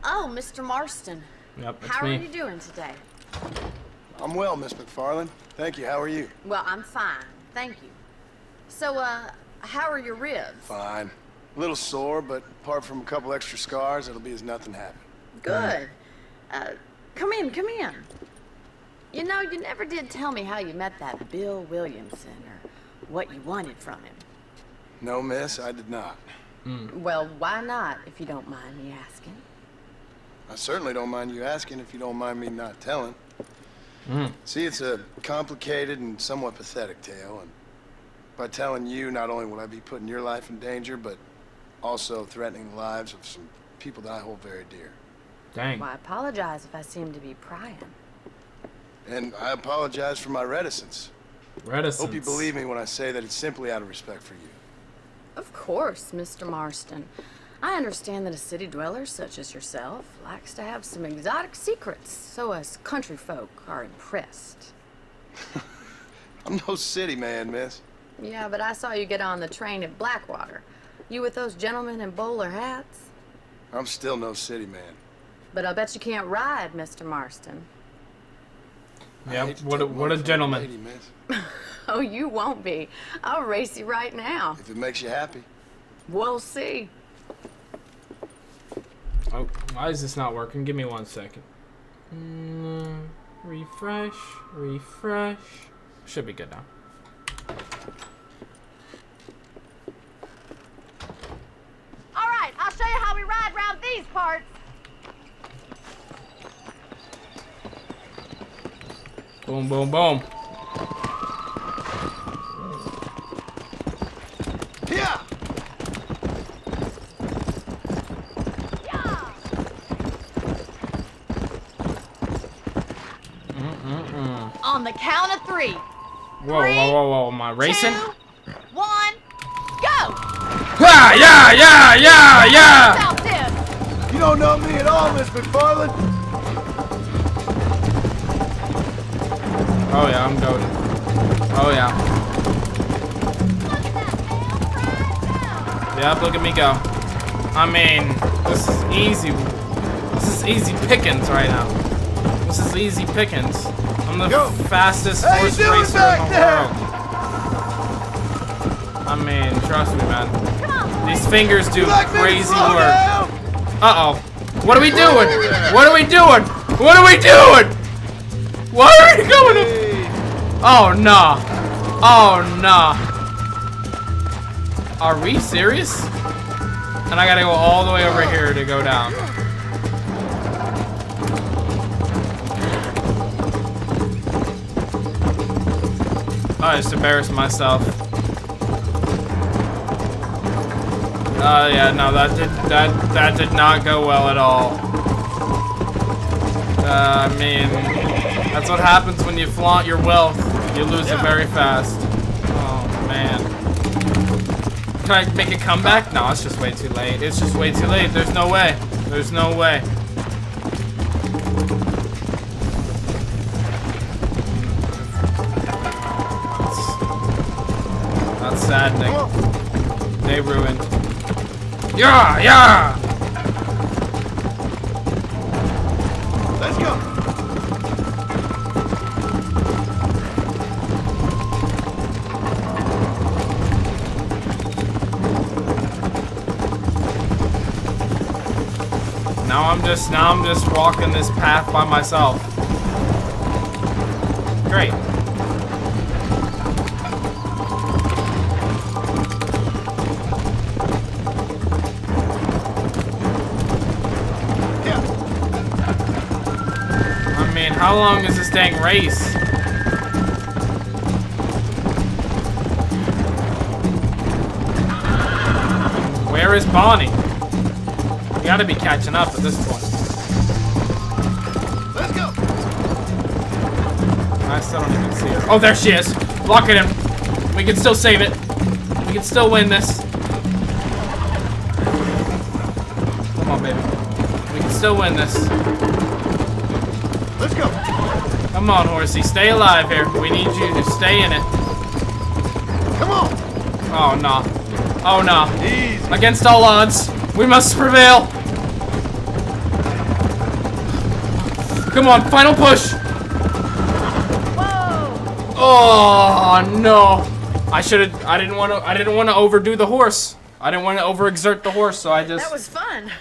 Oh, Mr. Marston. Yep, that's How me. are you doing today? I'm well, Miss McFarland. Thank you. How are you? Well, I'm fine. Thank you. So, how are your ribs? Fine. A little sore, but apart from a couple extra scars, it'll be as nothing happened. Good. Come in, come in. You know, you never did tell me how you met that Bill Williamson or what you wanted from him. No, miss, I did not. Well, why not, if you don't mind me asking? I certainly don't mind you asking if you don't mind me not telling. See, it's a complicated and somewhat pathetic tale, and by telling you, not only will I be putting your life in danger, but also threatening the lives of some people that I hold very dear. Dang. Well, I apologize if I seem to be prying. And I apologize for my reticence. Reticence. Hope you believe me when I say that it's simply out of respect for you. Of course, Mr. Marston. I understand that a city dweller such as yourself likes to have some exotic secrets, so us country folk are impressed. I'm no city man, miss. Yeah, but I saw you get on the train at Blackwater. You with those gentlemen in bowler hats? I'm still no city man. But I bet you can't ride, Mr. Marston. Yeah, what a gentleman. Lady, miss. Oh, you won't be. I'll race you right now. If it makes you happy. We'll see. Oh, why is this not working? Give me 1 second. Refresh, refresh. Should be good now. All right, I'll show you how we ride around these parts. Boom, boom, boom. Yeah. On the count of 3. Whoa, whoa, whoa, whoa. Am I racing? 2, 1, go! Yeah, yeah, yeah, yeah, yeah! About this. You don't know me at all, Miss McFarland. Oh yeah, I'm goated. Oh yeah. Yep, look at me go. I mean, this is easy. This is easy pickings right now. This is easy pickings. I'm the fastest horse racer in the world. I mean, trust me, man. These fingers do crazy work. Uh-oh. What are we doing? What are we doing? What are we doing? Why are we going? Oh, nah. Oh, nah. Are we serious? And I gotta go all the way over here to go down. I just embarrassed myself. Yeah, no, that did not go well at all. I mean, that's what happens when you flaunt your wealth. You lose it very fast. Oh, man. Can I make a comeback? No, it's just way too late. It's just way too late. There's no way. There's no way. That's saddening. They ruined. Yeah, yeah! Let's go. Now I'm just walking this path by myself. Great. I mean, how long is this dang race? Where is Bonnie? We gotta be catching up at this point. Let's go. I still don't even see her. Oh, there she is. Lock it in. We can still save it. We can still win this. Come on, baby. We can still win this. Let's go. Come on, horsey. Stay alive here. We need you to stay in it. Come on. Oh, no. Oh, no. Easy. Against all odds, we must prevail. Come on, final push. Whoa. Oh, no. I didn't want to overdo the horse. I didn't want to overexert the horse, so I just... That was fun.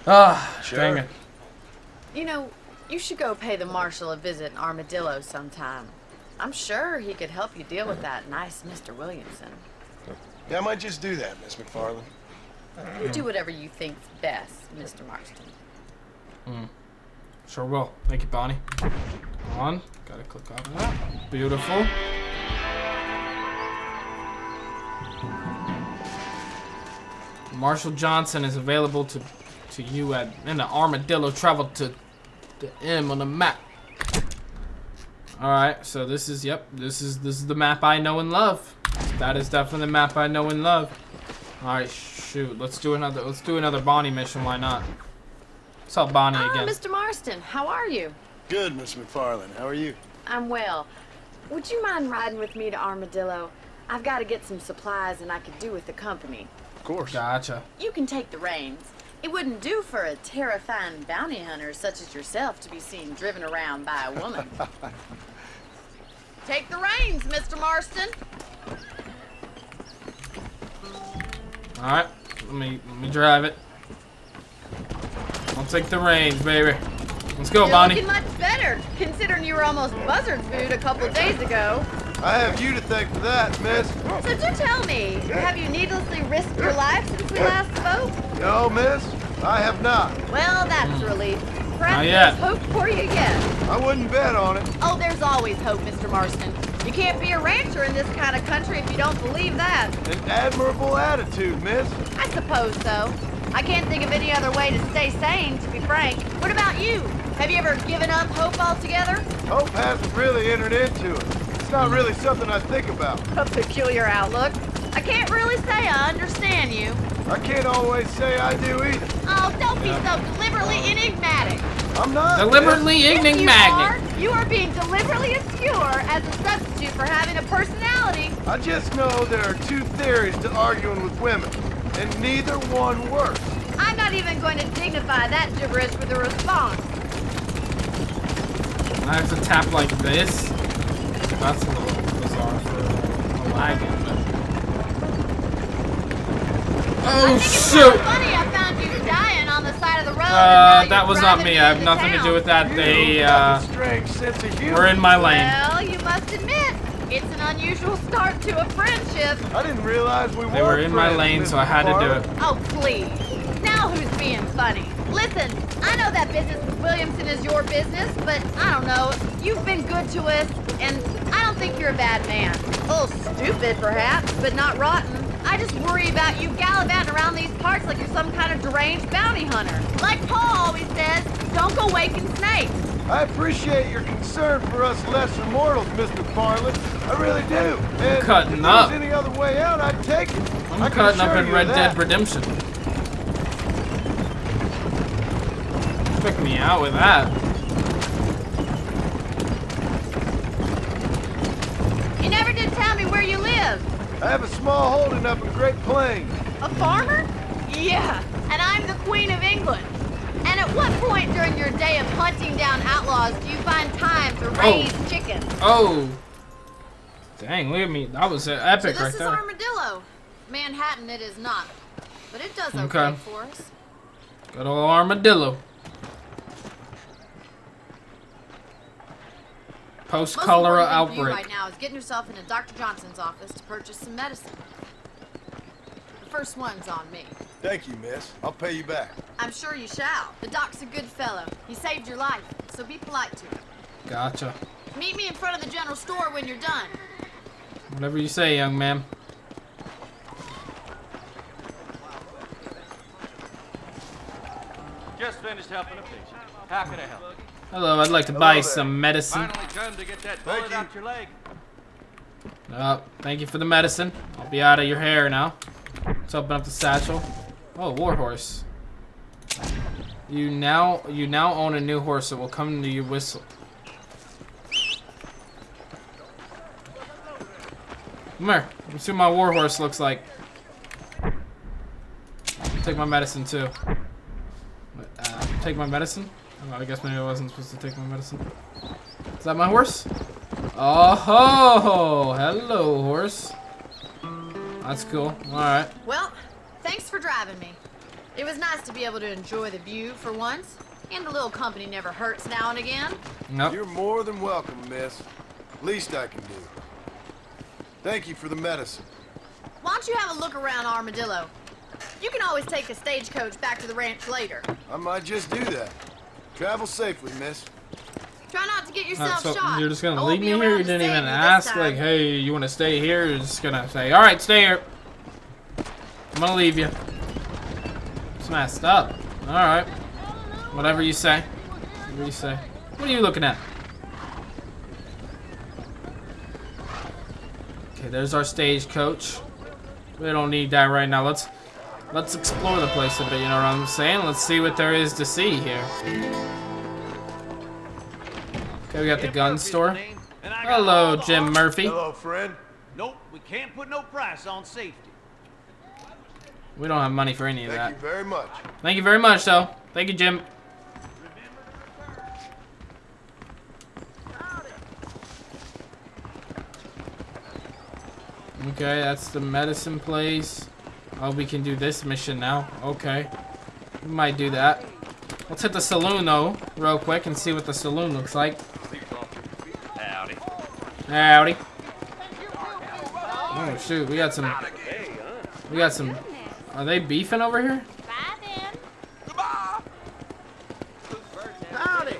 Ah, dang it. You know, you should go pay the marshal a visit in Armadillo sometime. I'm sure he could help you deal with that nice Mr. Williamson. Yeah, I might just do that, Miss McFarland. You do whatever you think's best, Mr. Marston. Sure will. Thank you, Bonnie. Come on. Gotta click on that. Beautiful. Marshall Johnson is available to you in the Armadillo. Travel to the M on the map. Alright, so this is the map I know and love. That is definitely the map I know and love. Alright, shoot. Let's do another Bonnie mission, why not? What's up, Bonnie again? Mr. Marston, how are you? Good, Miss McFarland. How are you? I'm well. Would you mind riding with me to Armadillo? I've got to get some supplies and I could do with the company. Of course. Gotcha. You can take the reins. It wouldn't do for a terrifying bounty hunter such as yourself to be seen driven around by a woman. Take the reins, Mr. Marston. Alright, let me drive it. I'll take the reins, baby. Let's go, You're Bonnie. looking much better, considering you were almost buzzard food a couple days ago. I have you to thank for that, miss. So do tell me, have you needlessly risked your life since we last spoke? No, miss, I have not. Well, that's a relief. Not Perhaps yet. there's hope for you yet. I wouldn't bet on it. Oh, there's always hope, Mr. Marston. You can't be a rancher in this kind of country if you don't believe that. An admirable attitude, miss. I suppose so. I can't think of any other way to stay sane, to be frank. What about you? Have you ever given up hope altogether? Hope hasn't really entered into it. It's not really something I think about. A peculiar outlook. I can't really say I understand you. I can't always say I do either. Oh, don't be so deliberately enigmatic. I'm not. Deliberately Yes, enigmatic. you are being deliberately obscure as a substitute for having a personality. I just know there are two theories to arguing with women, and neither one works. I'm not even going to dignify that gibberish with a response. I have to tap like this. That's a little bizarre for a wagon. Oh shoot! Funny, I found you dying on the side of the road. That was not me. I have nothing to do with that. They Strange sense of humor. were in my lane. Well, you must admit, it's an unusual start to a friendship. I didn't realize we They were in my friends, lane, Miss so I had to do McFarland. it. Oh, please. Now who's being funny? Listen, I know that business with Williamson is your business, but I don't know. You've been good to us, and I don't think you're a bad man. A little stupid, perhaps, but not rotten. I just worry about you gallivanting around these parts like you're some kind of deranged bounty hunter. Like Paul always says, Don't go waking snakes. I appreciate your concern for us lesser mortals, Mr. Farland. I really do. And cutting if there up. was any other way out, I'd take it. I'm cutting up in Red Dead Redemption. Pick me out with that. You never did tell me where you live. I have a small holding up in Great Plains. A farmer? Yeah, and I'm the Queen of England. And at what point during your day of hunting down outlaws do you find time to raise chickens? Oh. Dang, look at me. That was epic So this right is there. Armadillo. Manhattan it is not. But it does okay, Okay. for us. Good old Armadillo. Post-cholera Most important thing for you outbreak. right now is getting yourself into Dr. Johnson's office to purchase some medicine. The first one's on me. Thank you, miss. I'll pay you back. I'm sure you shall. The doc's a good fellow. He saved your life, so be polite to him. Gotcha. Meet me in front of the general store when you're done. Whatever you say, young man. Just finished helping a patient. How can I help? Hello, I'd like to buy some medicine. Finally time to get that bullet out your leg. Thank you for the medicine. I'll be out of your hair now. Let's open up the satchel. Oh, warhorse. You now own a new horse that will come to you whistle. Come here. Let's see what my warhorse looks like. Take my medicine too. Take my medicine? Oh, I guess maybe I wasn't supposed to take my medicine. Is that my horse? Oh ho! Hello, horse. That's cool. Alright. Well, thanks for driving me. It was nice to be able to enjoy the view for once. And a little company never hurts now and again. Nope. You're more than welcome, miss. Least I can do. Thank you for the medicine. Why don't you have a look around Armadillo? You can always take a stagecoach back to the ranch later. I might just do that. Travel safely, miss. Try not to get yourself So shot. you're just gonna I leave won't me be here? around You to didn't save even you this ask, time. like, hey, you wanna stay here? You're just gonna say, alright, stay here. I'm gonna leave you. It's messed up. Alright. Whatever you say. Whatever you say. What are you looking at? Okay, there's our stagecoach. We don't need that right now. Let's explore the place a bit, you know what I'm saying? Let's see what there is to see here. Okay, we got the gun store. Hello, Jim Murphy. Hello, friend. Nope, we can't put no price on safety. We don't have money for any of that. Thank you very much. Thank you very much, though. Thank you, Jim. Okay, that's the medicine place. Oh, we can do this mission now. Okay. We might do that. Let's hit the saloon, though, real quick and see what the saloon looks like. Howdy. Howdy. Oh, shoot. We got some... Are they beefing over here? Howdy.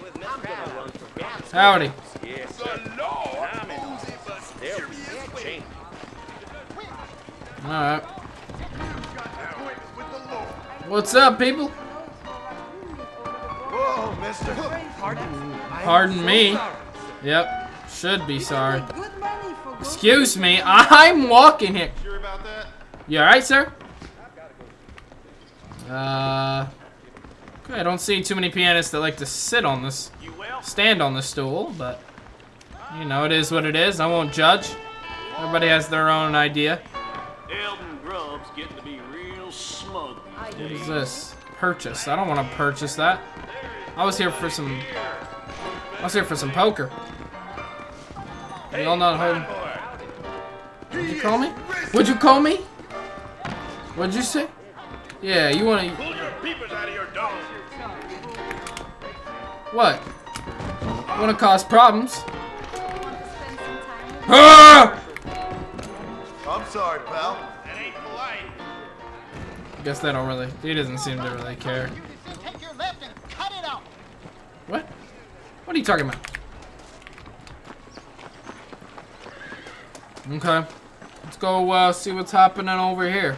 Howdy. Alright. What's up, people? Whoa, mister. Pardon me. Yep. Should be sorry. Excuse me. I'm walking here. Sure about that? You alright, sir? Okay, I don't see too many pianists that like to sit on this, stand on the stool, but you know, it is what it is. I won't judge. Everybody has their own idea. Eldon Grubb's getting to be real smug. What is this? Purchase. I don't want to purchase that. I was here for some poker. Y'all not holding. What'd you call me? What'd you call me? What'd you say? Yeah, you wanna... Pull your peepers out of your dog. What? Wanna cause problems? Ah! I'm sorry, pal. That ain't polite. Guess they don't really... He doesn't seem to really care. Take your left and cut it out. What? What are you talking about? Okay. Let's go see what's happening over here.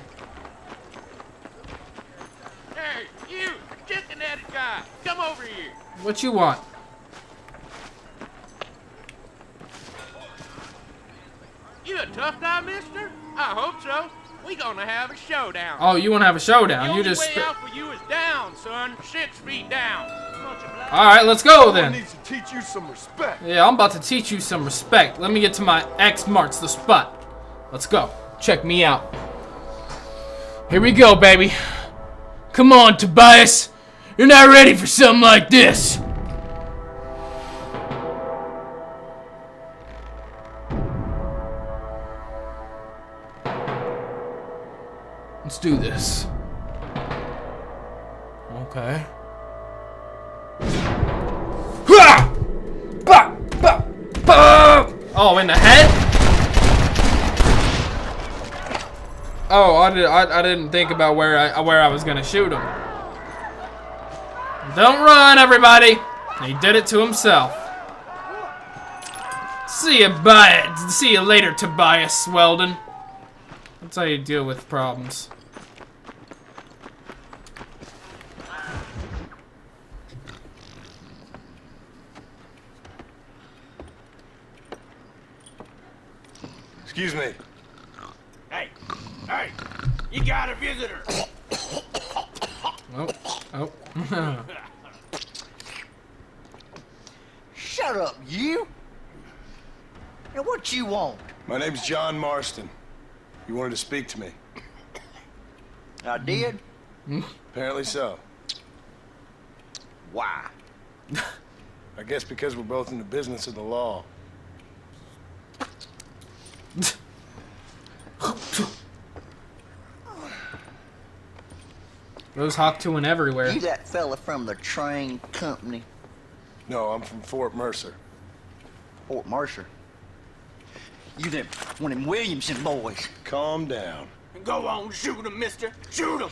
Hey, you! Chicken at it! guy. Come over here. What you want? You a tough guy, mister? I hope so. We gonna have a showdown. Oh, you want to have a showdown? The You only just. way out for you is down, son. 6 feet down. All right, let's go then. needs to teach you some respect. Yeah, I'm about to teach you some respect. Let me get to my X marks the spot. Let's go. Check me out. Here we go, baby. Come on, Tobias. You're not ready for something like this. Let's do this. Okay. Oh, in the head? Oh, I didn't think about where I was gonna shoot him. Don't run, everybody. He did it to himself. See you later, Tobias Weldon. That's how you deal with problems. Excuse me. Hey, you got a visitor. Oh. Shut up, you. Now, what you want? My name's John Marston. You wanted to speak to me. I did? Apparently so. Why? I guess because we're both in the business of the law. Rose Hawk 2 and everywhere. You that fella from the train company? No, I'm from Fort Mercer. Fort Mercer? You them one of them Williamson boys? Calm down. Go on, shoot him, mister. Shoot him.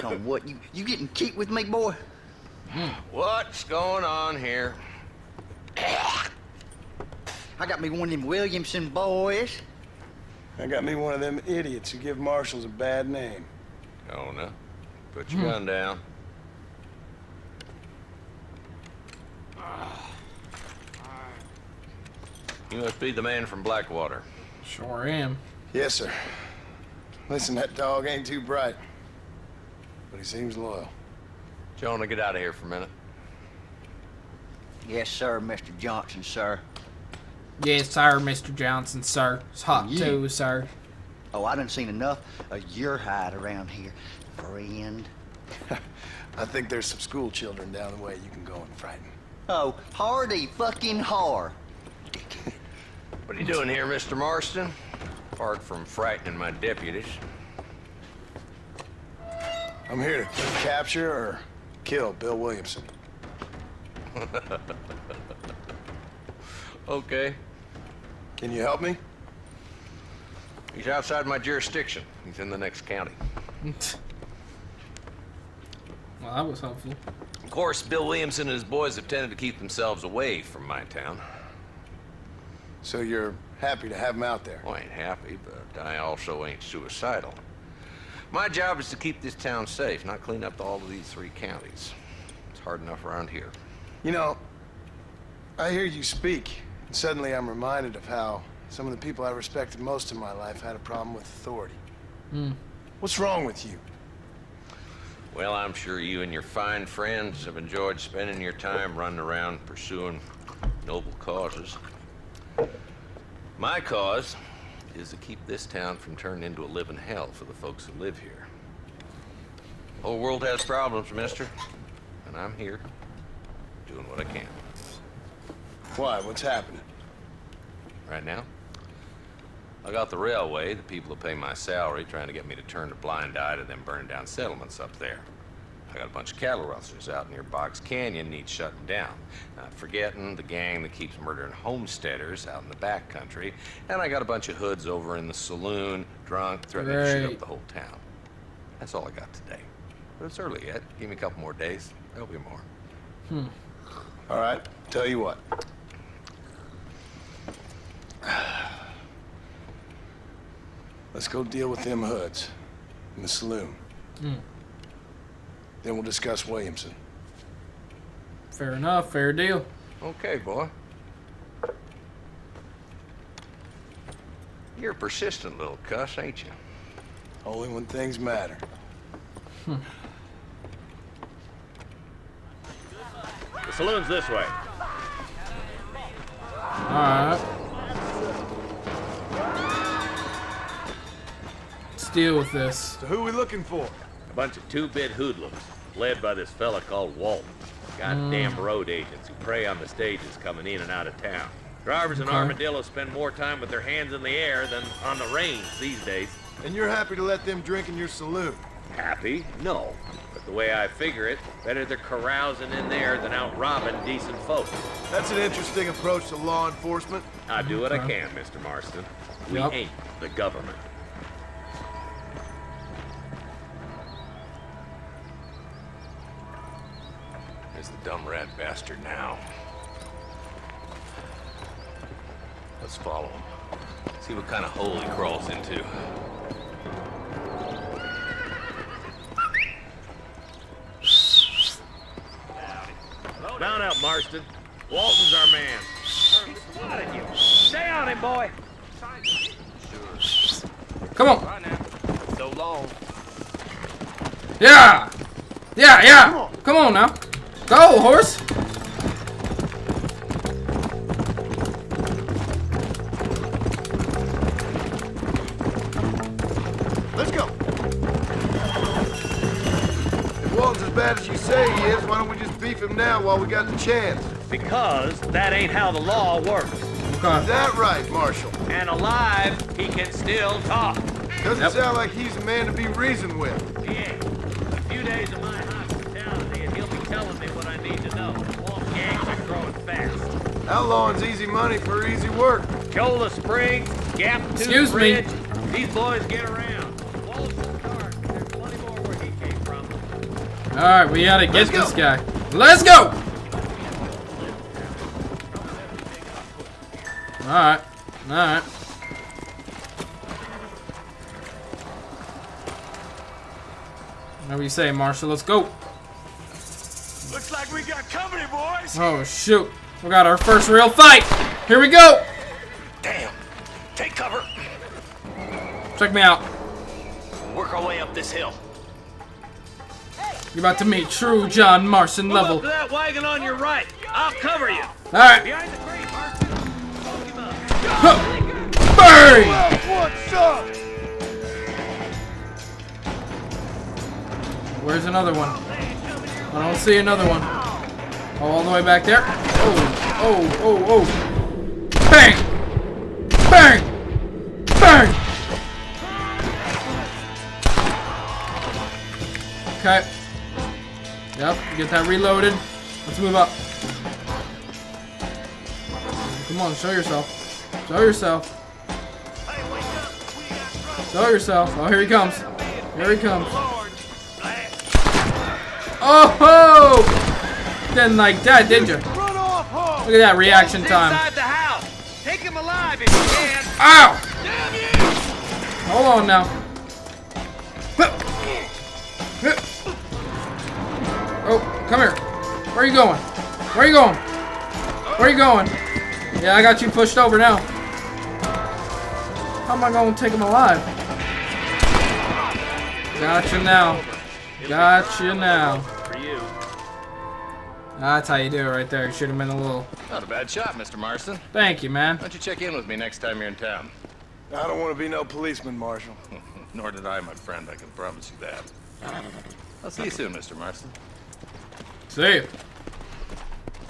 Come what? You getting keep with me, boy? What's going on here? I got me one of them Williamson boys. I got me one of them idiots who give marshals a bad name. Oh, no. Put your gun down. You must be the man from Blackwater. Sure am. Yes, sir. Listen, that dog ain't too bright, but he seems loyal. Do you want to get out of here for a minute? Yes, sir, Mr. Johnson, sir. Yes, sir, Mr. Johnson, sir. It's hot too, sir. Oh, I done seen enough of your hide around here, friend. I think there's some school children down the way you can go and frighten. Oh, hardy fucking har. What are you doing here, Mr. Marston? Apart from frightening my deputies. I'm here to capture or kill Bill Williamson. Okay. Can you help me? He's outside my jurisdiction. He's in the next county. Well, that was helpful. Of course, Bill Williamson and his boys have tended to keep themselves away from my town. So you're happy to have him out there? Well, I ain't happy, but I also ain't suicidal. My job is to keep this town safe, not clean up all of these 3 counties. It's hard enough around here. You know, I hear you speak, and suddenly I'm reminded of how some of the people I respected most in my life had a problem with authority. What's wrong with you? Well, I'm sure you and your fine friends have enjoyed spending your time running around pursuing noble causes. My cause is to keep this town from turning into a living hell for the folks who live here. The whole world has problems, mister, and I'm here doing what I can. Why? What's happening? Right now, I got the railway, the people who pay my salary, trying to get me to turn a blind eye to them burning down settlements up there. I got a bunch of cattle rustlers out near Boggs Canyon needs shutting down. Not forgetting the gang that keeps murdering homesteaders out in the back country. And I got a bunch of hoods over in the saloon, drunk, threatening to shoot up the whole town. That's all I got today. But it's early yet. Give me a couple more days. There'll be more. All right, tell you what. Let's go deal with them hoods in the saloon. Then we'll discuss Williamson. Fair enough. Fair deal. Okay, boy. You're a persistent little cuss, ain't you? Only when things matter. The saloon's this way. Alright. Let's deal with this. So who we looking for? A bunch of two-bit hoodlums, led by this fella called Walton. Goddamn road agents who prey on the stages coming in and out of town. Drivers in Armadillo spend more time with their hands in the air than on the reins these days. And you're happy to let them drink in your saloon? Happy? No. But the way I figure it, better they're carousing in there than out robbing decent folks. That's an interesting approach to law enforcement. I do what I can, Mr. Marston. We ain't the government. There's the dumb rat bastard now. Let's follow him. See what kind of hole he crawls into. Mount up, Marston. Walton's our man. He spotted you. Stay on him, boy. Come on. So long. Yeah. Yeah, yeah. Come on now. Go, horse. Let's go. If Walton's as bad as you say he is, why don't we just beef him now while we got the chance? Because that ain't how the law works. Is that right, Marshal? And alive, he can still talk. Doesn't sound like he's a man to be reasoned with. He ain't. A few days of my hospitality and he'll be telling me what I need to know. Swamp gangs are growing fast. Outlawing's easy money for easy work. Cola Springs, Gap Tooth Excuse me. Bridge. These boys get around. Walton's Park, there's plenty more where he came from. Alright, we gotta get this guy. Let's go! Alright. Alright. Whatever you say, Marshall. Let's go. Looks like we got company, boys. Oh, shoot. We got our first real fight. Here we go. Damn. Take cover. Check me out. Work our way up this hill. You're about to meet true John Marston Move level. up to that wagon on your right. I'll cover you. Alright. Behind the crate, Marston. Poke him up. Bang! What's up? Where's another one? I don't see another one. Oh, all the way back there. Oh, oh, oh, oh. Bang! Bang! Bang! Okay. Yep, get that reloaded. Let's move up. Come on, show yourself. Show yourself. Show yourself. Oh, here he comes. Here he comes. Oh ho! Didn't like that, did you? Look at that reaction time. Inside the house. Take him alive if you can. Ow! Hold on now. Oh, come here. Where are you going? Where are you going? Where are you going? Yeah, I got you pushed over now. How am I going to take him alive? Gotcha now. Gotcha now. For you. That's how you do it right there. You shoot him in a little... Not a bad shot, Mr. Marston. Thank you, man. Why don't you check in with me next time you're in town? I don't want to be no policeman, Marshal. Nor did I, my friend. I can promise you that. I'll see you soon, Mr. Marston. See you.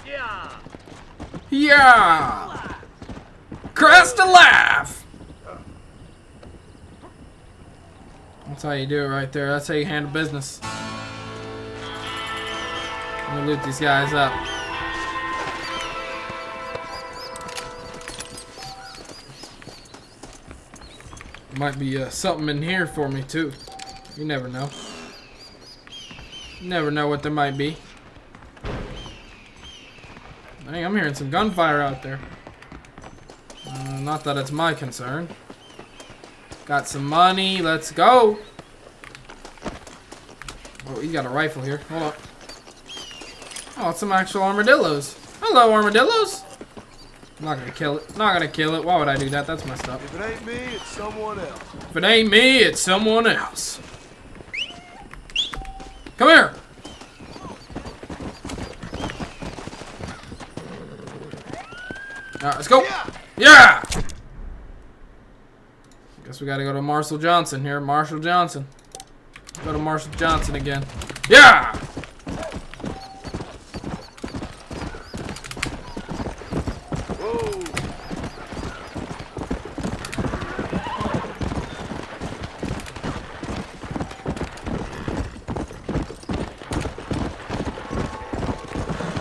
Yeah. Yeah! Crest a laugh! That's how you do it right there. That's how you handle business. Let me loot these guys up. Might be something in here for me too. You never know. You never know what there might be. Dang, I'm hearing some gunfire out there. Not that it's my concern. Got some money. Let's go. Oh, he got a rifle here. Hold on. Oh, some actual armadillos. Hello, armadillos. I'm not gonna kill it. Not gonna kill it. Why would I do that? That's messed up. If it ain't me, it's someone else. If it ain't me, it's someone else. Come here. Alright, let's go. Yeah! Guess we gotta go to Marshall Johnson here. Marshall Johnson. Go to Marshall Johnson again. Yeah!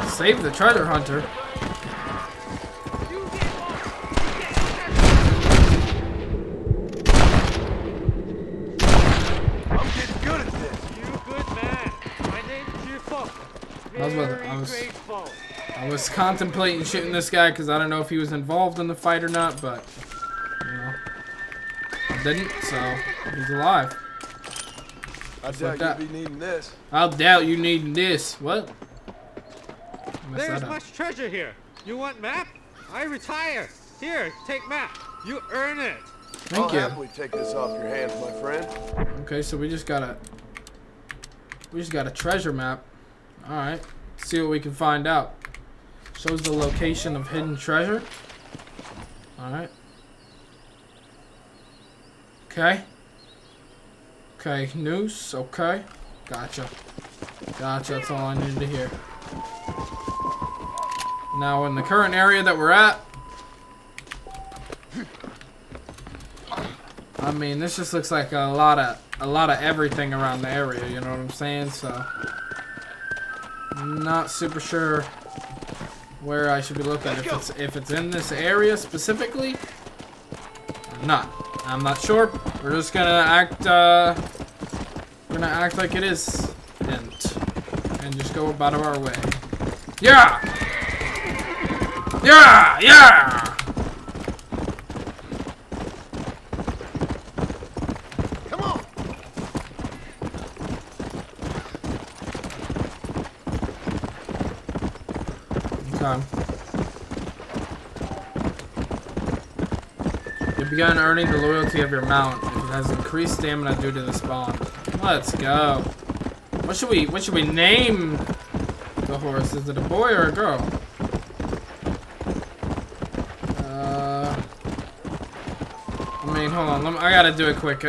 Save the treasure hunter. I'm getting good at this. You good man. My name's Jifo. I was contemplating shooting this guy because I don't know if he was involved in the fight or not, but you know, I didn't, so he's alive. I Just doubt you'll be needing this. I'll doubt you needing this. What? There's much treasure here. You want map? I retire. Here, take map. You earn it. Thank you. I'll happily take this off your hands, my friend. Okay, so we just got a treasure map. All right, see what we can find out. Shows the location of hidden treasure. All right. Okay. Okay, noose. Okay. Gotcha. Gotcha. That's all I needed to hear. Now, in the current area that we're at, I mean, this just looks like a lot of everything around the area. You know what I'm saying? So, not super sure where I should be looking. If it's in this area specifically, or not. I'm not sure. We're just gonna act like it is, and just go about our way. Yeah. Yeah! Yeah! Come on! Okay. You've begun earning the loyalty of your mount. It has increased stamina due to the spawn. Let's go. What should we name the horse? Is it a boy or a girl? I mean, hold on. I gotta do a quick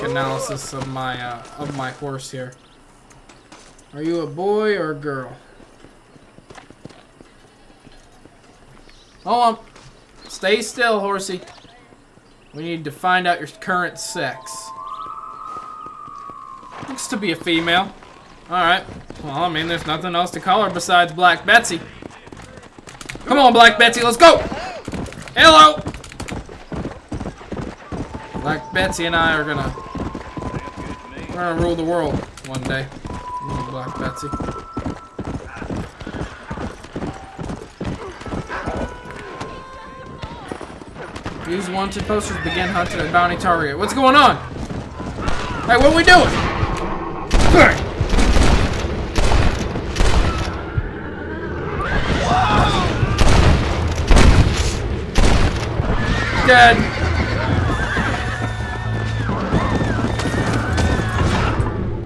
analysis of my horse here. Are you a boy or a girl? Hold on. Stay still, horsey. We need to find out your current sex. Looks to be a female. Alright. Well, I mean, there's nothing else to call her besides Black Betsy. Come on, Black Betsy, let's go! Hello! Black Betsy and I are gonna rule the world one day. Black Betsy. Use wanted posters, begin hunting a bounty target. What's going on? Hey, what are we doing? Dead.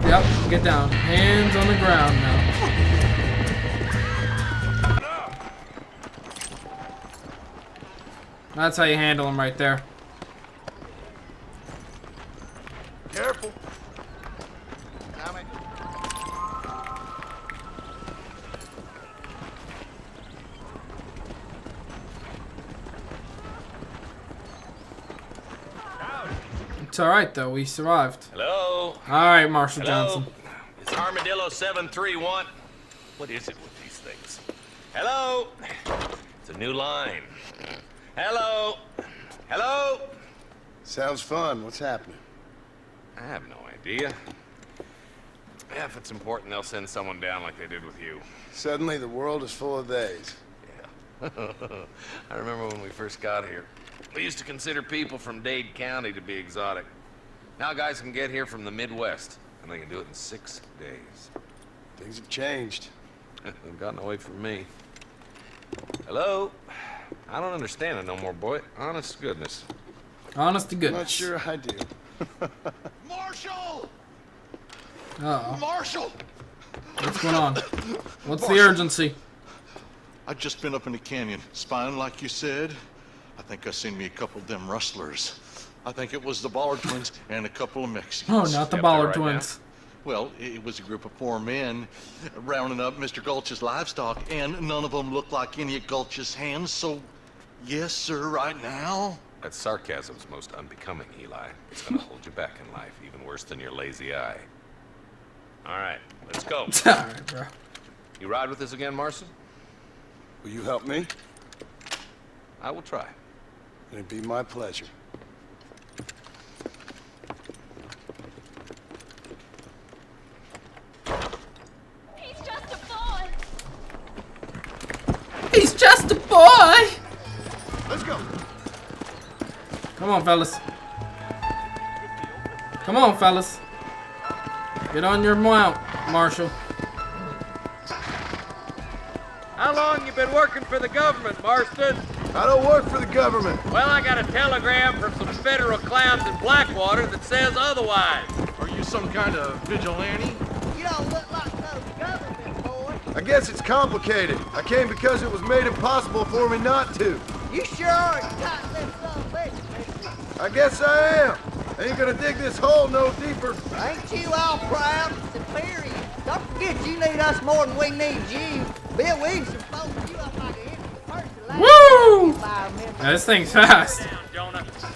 Yep, get down. Hands on the ground now. That's how you handle him right there. Careful. It's alright though, we survived. Hello? Alright, Marshall Hello? Johnson. It's Armadillo 731. What is it with these things? Hello? It's a new line. Hello? Hello? Sounds fun. What's happening? I have no idea. Yeah, if it's important, they'll send someone down like they did with you. Suddenly, the world is full of days. Yeah. I remember when we first got here. We used to consider people from Dade County to be exotic. Now guys can get here from the Midwest, and they can do it in 6 days. Things have changed. They've gotten away from me. Hello? I don't understand it no more, boy. Honest to goodness. Honest to goodness. Not sure I do. Marshall! Uh-oh. Marshall! What's going on? What's the Marshall. urgency? I've just been up in the canyon, spying like you said. I think I seen me a couple of them rustlers. I think it was the Ballard twins and a couple of Mexicans. Oh, not the Ballard twins. Well, it was a group of 4 men rounding up Mr. Gulch's livestock, and none of them looked like any of Gulch's hands, so yes, sir, right now. That sarcasm's most unbecoming, Eli. It's gonna hold you back in life, even worse than your lazy eye. All right, let's go. All right, bro. You ride with us again, Marston? Will you help me? I will try. It'd be my pleasure. He's just a boy. He's just a boy. Let's go. Come on, fellas. Come on, fellas. Get on your mount, Marshal. How long you been working for the government, Marston? I don't work for the government. Well, I got a telegram from some federal clowns in Blackwater that says otherwise. Are you some kind of vigilante? You don't look like no government boy. I guess it's complicated. I came because it was made impossible for me not to. You sure are tight-lipped son of a bitch, mister. I guess I am. Ain't gonna dig this hole no deeper. Ain't you all proud and superior? Don't forget you need us more than we need you. Bill Williamson folded you up like an person. Woo! Yeah, this thing's fast.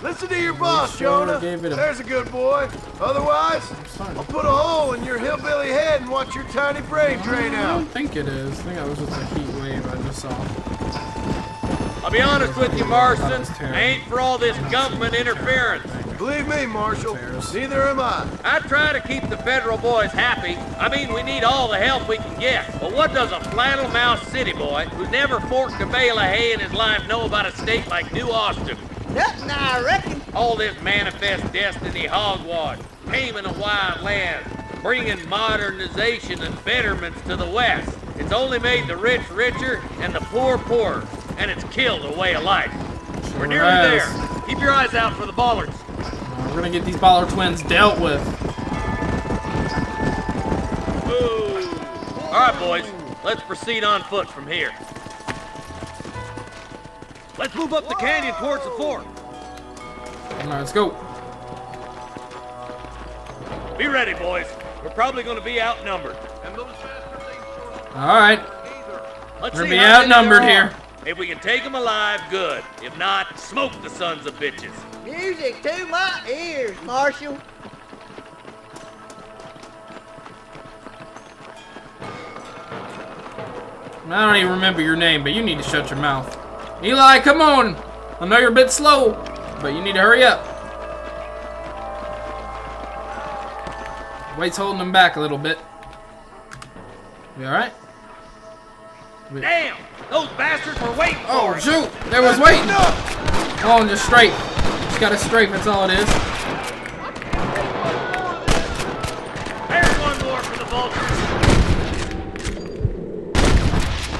Listen to your boss, sure Jonah. gave it a- There's a good boy. Otherwise, I'll put a hole in your hillbilly head and watch your tiny brain drain I out. don't think it is. I think that was just a heat wave I just saw. I'll be honest with you, Marston. I ain't for all this government interference. Believe me, Marshal, neither am I. I try to keep the federal boys happy. I mean, we need all the help we can get. But what does a flannel-mouthed city boy who's never forked a bale of hay in his life know about a state like New Austin? Nothing, I reckon. All this manifest destiny hogwash, taming of wild lands, bringing modernization and betterments to the West. It's only made the rich richer and the poor poorer, and it's killed a way of life. We're nearly there. Keep your eyes out for the Ballards. We're gonna get these Ballard twins dealt with. Ooh. All right, boys. Let's proceed on foot from here. Let's move up the canyon towards the fort. All right, let's go. Be ready, boys. We're probably going to be outnumbered. All right. Let's We're see gonna be how many outnumbered there are. here. If we can take them alive, good. If not, smoke the sons of bitches. Music to my ears, Marshal. I don't even remember your name, but you need to shut your mouth. Eli, come on. I know you're a bit slow, but you need to hurry up. Weight's holding him back a little bit. You alright? Damn! Those bastards were waiting for Oh, us. shoot! There was waiting! Oh, and just strafe. Just got a strafe, that's all it is. There's one more for the vultures.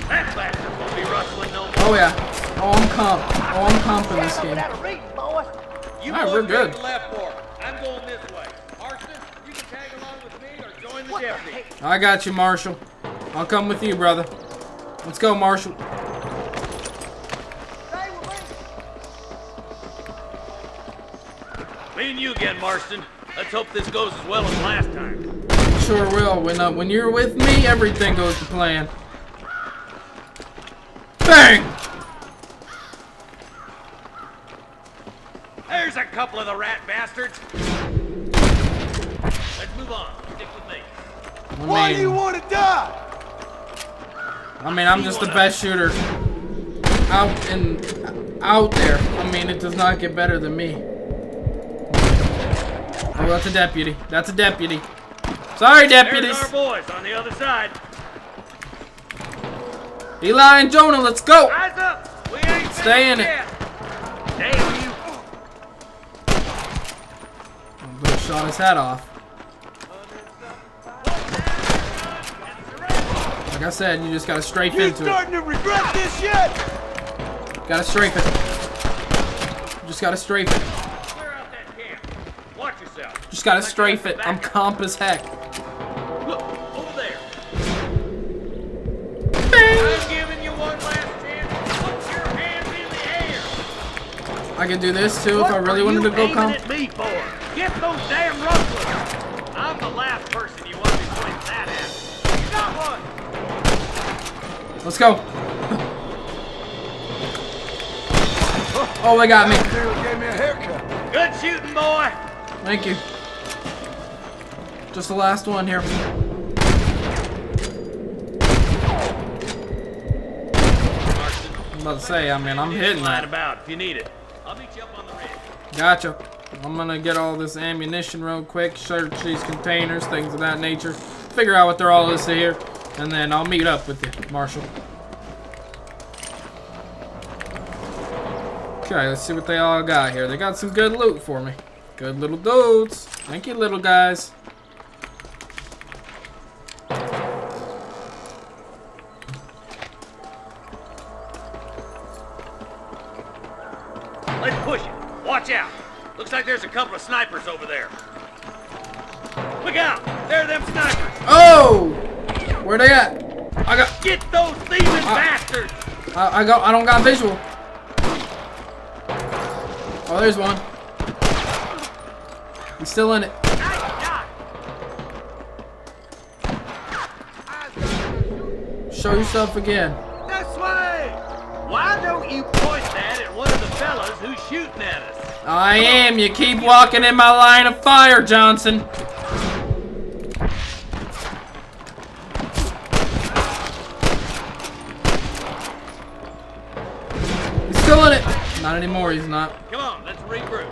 That bastard won't be rustling no more. Oh, yeah. Oh, I'm comping this game. You Alright, boys we're good. take the left for it. I'm going this way. Marston, you can tag along with me or join the deputy. I got you, Marshall. I'll come with you, brother. Let's go, Marshall. Me and you again, Marston. Let's hope this goes as well as last time. Sure will. When you're with me, everything goes to plan. Bang! There's a couple of the rat bastards. Let's move on. Stick with me. Why do you want to die? I mean, I'm just the best shooter out there. I mean, it does not get better than me. Oh, that's a deputy. That's a deputy. Sorry, deputies. There's our boys on the other side. Eli and Jonah, let's go. Rise up. We ain't Stay in it. yet. Damn you. But shot his hat off. Like I said, you just gotta strafe You into it. starting to regret this yet? Gotta strafe it. Just gotta strafe it. Clear out that camp. Watch yourself. Just gotta strafe it. I'm comp as heck. Look, over there. I'm giving you one last chance. Put your hands in the air. I could do this too if I really wanted to go comp. What are you aiming at me for? Get those damn rustlers. I'm the last person you want to be pointing that at. Got one. Let's go. Oh, they got me. Gave me a haircut. Good shooting, boy. Thank you. Just the last one here. I'm about to say, I mean, I'm hitting Line that. about if you need it. I'll meet you up on the ridge. Gotcha. I'm gonna get all this ammunition real quick, search these containers, things of that nature, figure out what they're all listed here, and then I'll meet up with you, Marshall. Okay, let's see what they all got here. They got some good loot for me. Good little dudes. Thank you, little guys. Let's push it. Watch out. Looks like there's a couple of snipers over there. Look out. There are them snipers. Oh! Where they at? I got. Get those thieving bastards. I don't got visual. Oh, there's one. He's still in it. Show yourself again. This way. Why don't you point that at one of the fellas who's shooting at us? I am. You keep walking in my line of fire, Johnson. He's still in it. Not anymore, he's not. Come on, let's regroup.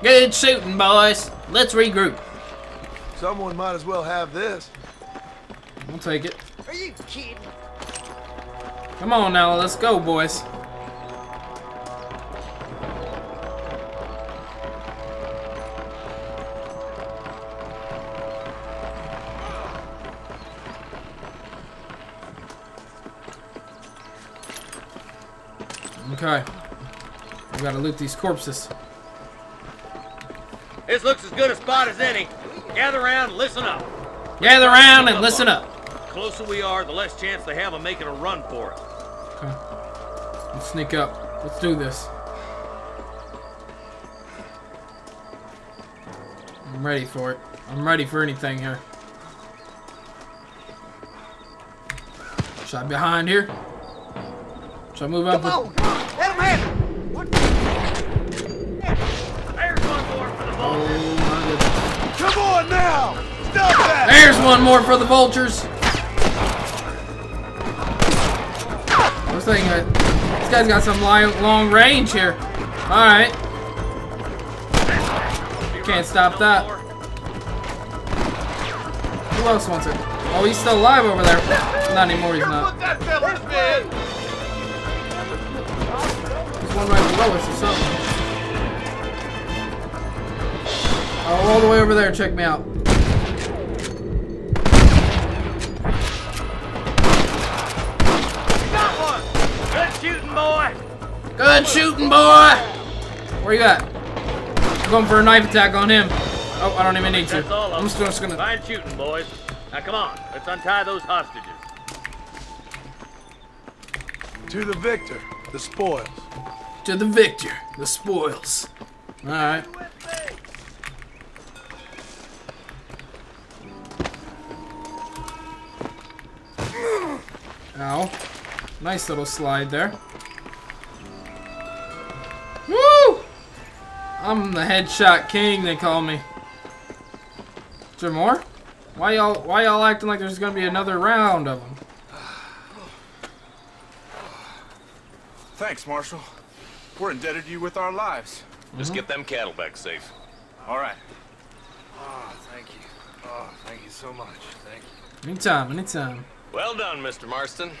Good shooting, boys. Let's regroup. Someone might as well have this. I'll take it. Are you kidding? Come on now, let's go, boys. Okay. We gotta loot these corpses. This looks as good a spot as any. Gather around and listen up. Gather around and listen up. The closer we are, the less chance they have of making a run for it. Okay. Let's sneak up. Let's do this. I'm ready for it. I'm ready for anything here. Should I behind here? Should I move up? Let him have it. There's one more for the Oh vultures. my goodness. Come on now. Stop that. There's one more for the vultures. I was thinking this guy's got some long range here. All right. Can't stop that. Who else wants it? Oh, he's still alive over there. Not anymore, he's not. That fella's dead. There's one right below us or something. Oh, all the way over there. Check me out. Got one. Good shooting, boy. Good shooting, boy. Where you at? I'm going for a knife attack on him. Oh, I don't even need to. That's all of I'm them. just gonna. Fine shooting, boys. Now come on, let's untie those hostages. To the victor, the spoils. To the victor, the spoils. All right. Ow. Nice little slide there. Woo! I'm the headshot king, they call me. Is there more? Why y'all acting like there's gonna be another round of them? Thanks, Marshal. We're indebted to you with our lives. Just get them cattle back safe. All right. Oh, thank you. Oh, thank you so much. Thank you. Anytime, anytime. Well done, Mr. Marston.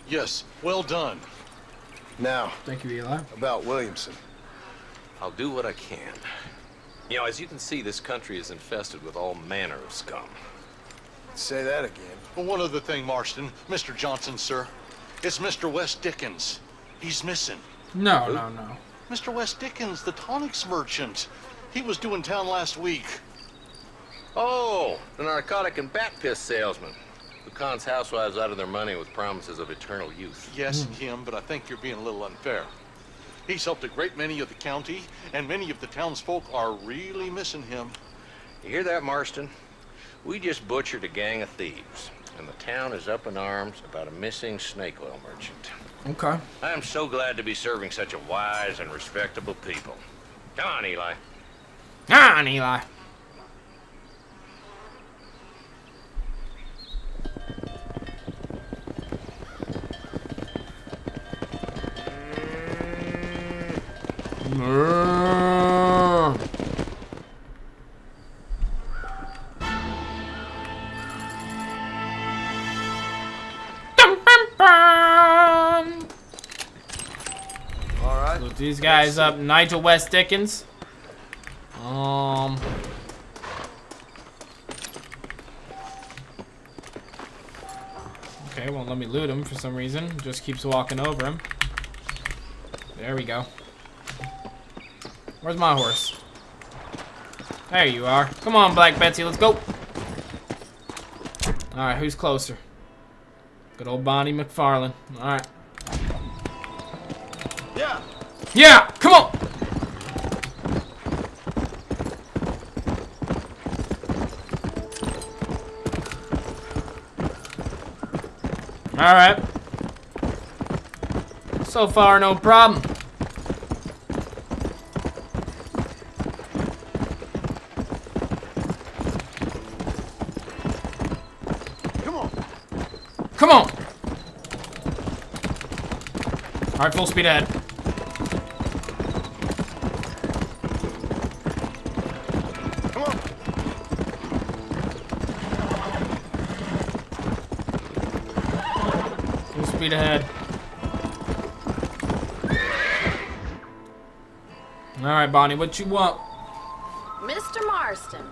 Yes, well done. Now, thank you, Eli. About Williamson. I'll do what I can. You know, as you can see, this country is infested with all manner of scum. Say that again. Well, one other thing, Marston. Mr. Johnson, sir. It's Mr. West Dickens. He's missing. No. Mr. West Dickens, the tonics merchant. He was due in town last week. Oh, the narcotic and bat piss salesman. Who cons housewives out of their money with promises of eternal youth. Yes, him, but I think you're being a little unfair. He's helped a great many of the county, and many of the townsfolk are really missing him. You hear that, Marston? We just butchered a gang of thieves, and the town is up in arms about a missing snake oil merchant. Okay. I am so glad to be serving such a wise and respectable people. Come on, Eli. Come on, Eli. Alright. Look these guys up. Nigel West Dickens. Okay, won't let me loot him for some reason. Just keeps walking over him. There we go. Where's my horse? There you are. Come on, Black Betsy, let's go. Alright, who's closer? Good old Bonnie McFarlane. Alright. Yeah. Yeah, come on. Alright. So far, no problem. Come on. Come on. Alright, full speed ahead. Come on. Full speed ahead. Alright, Bonnie, what you want? Mr. Marston,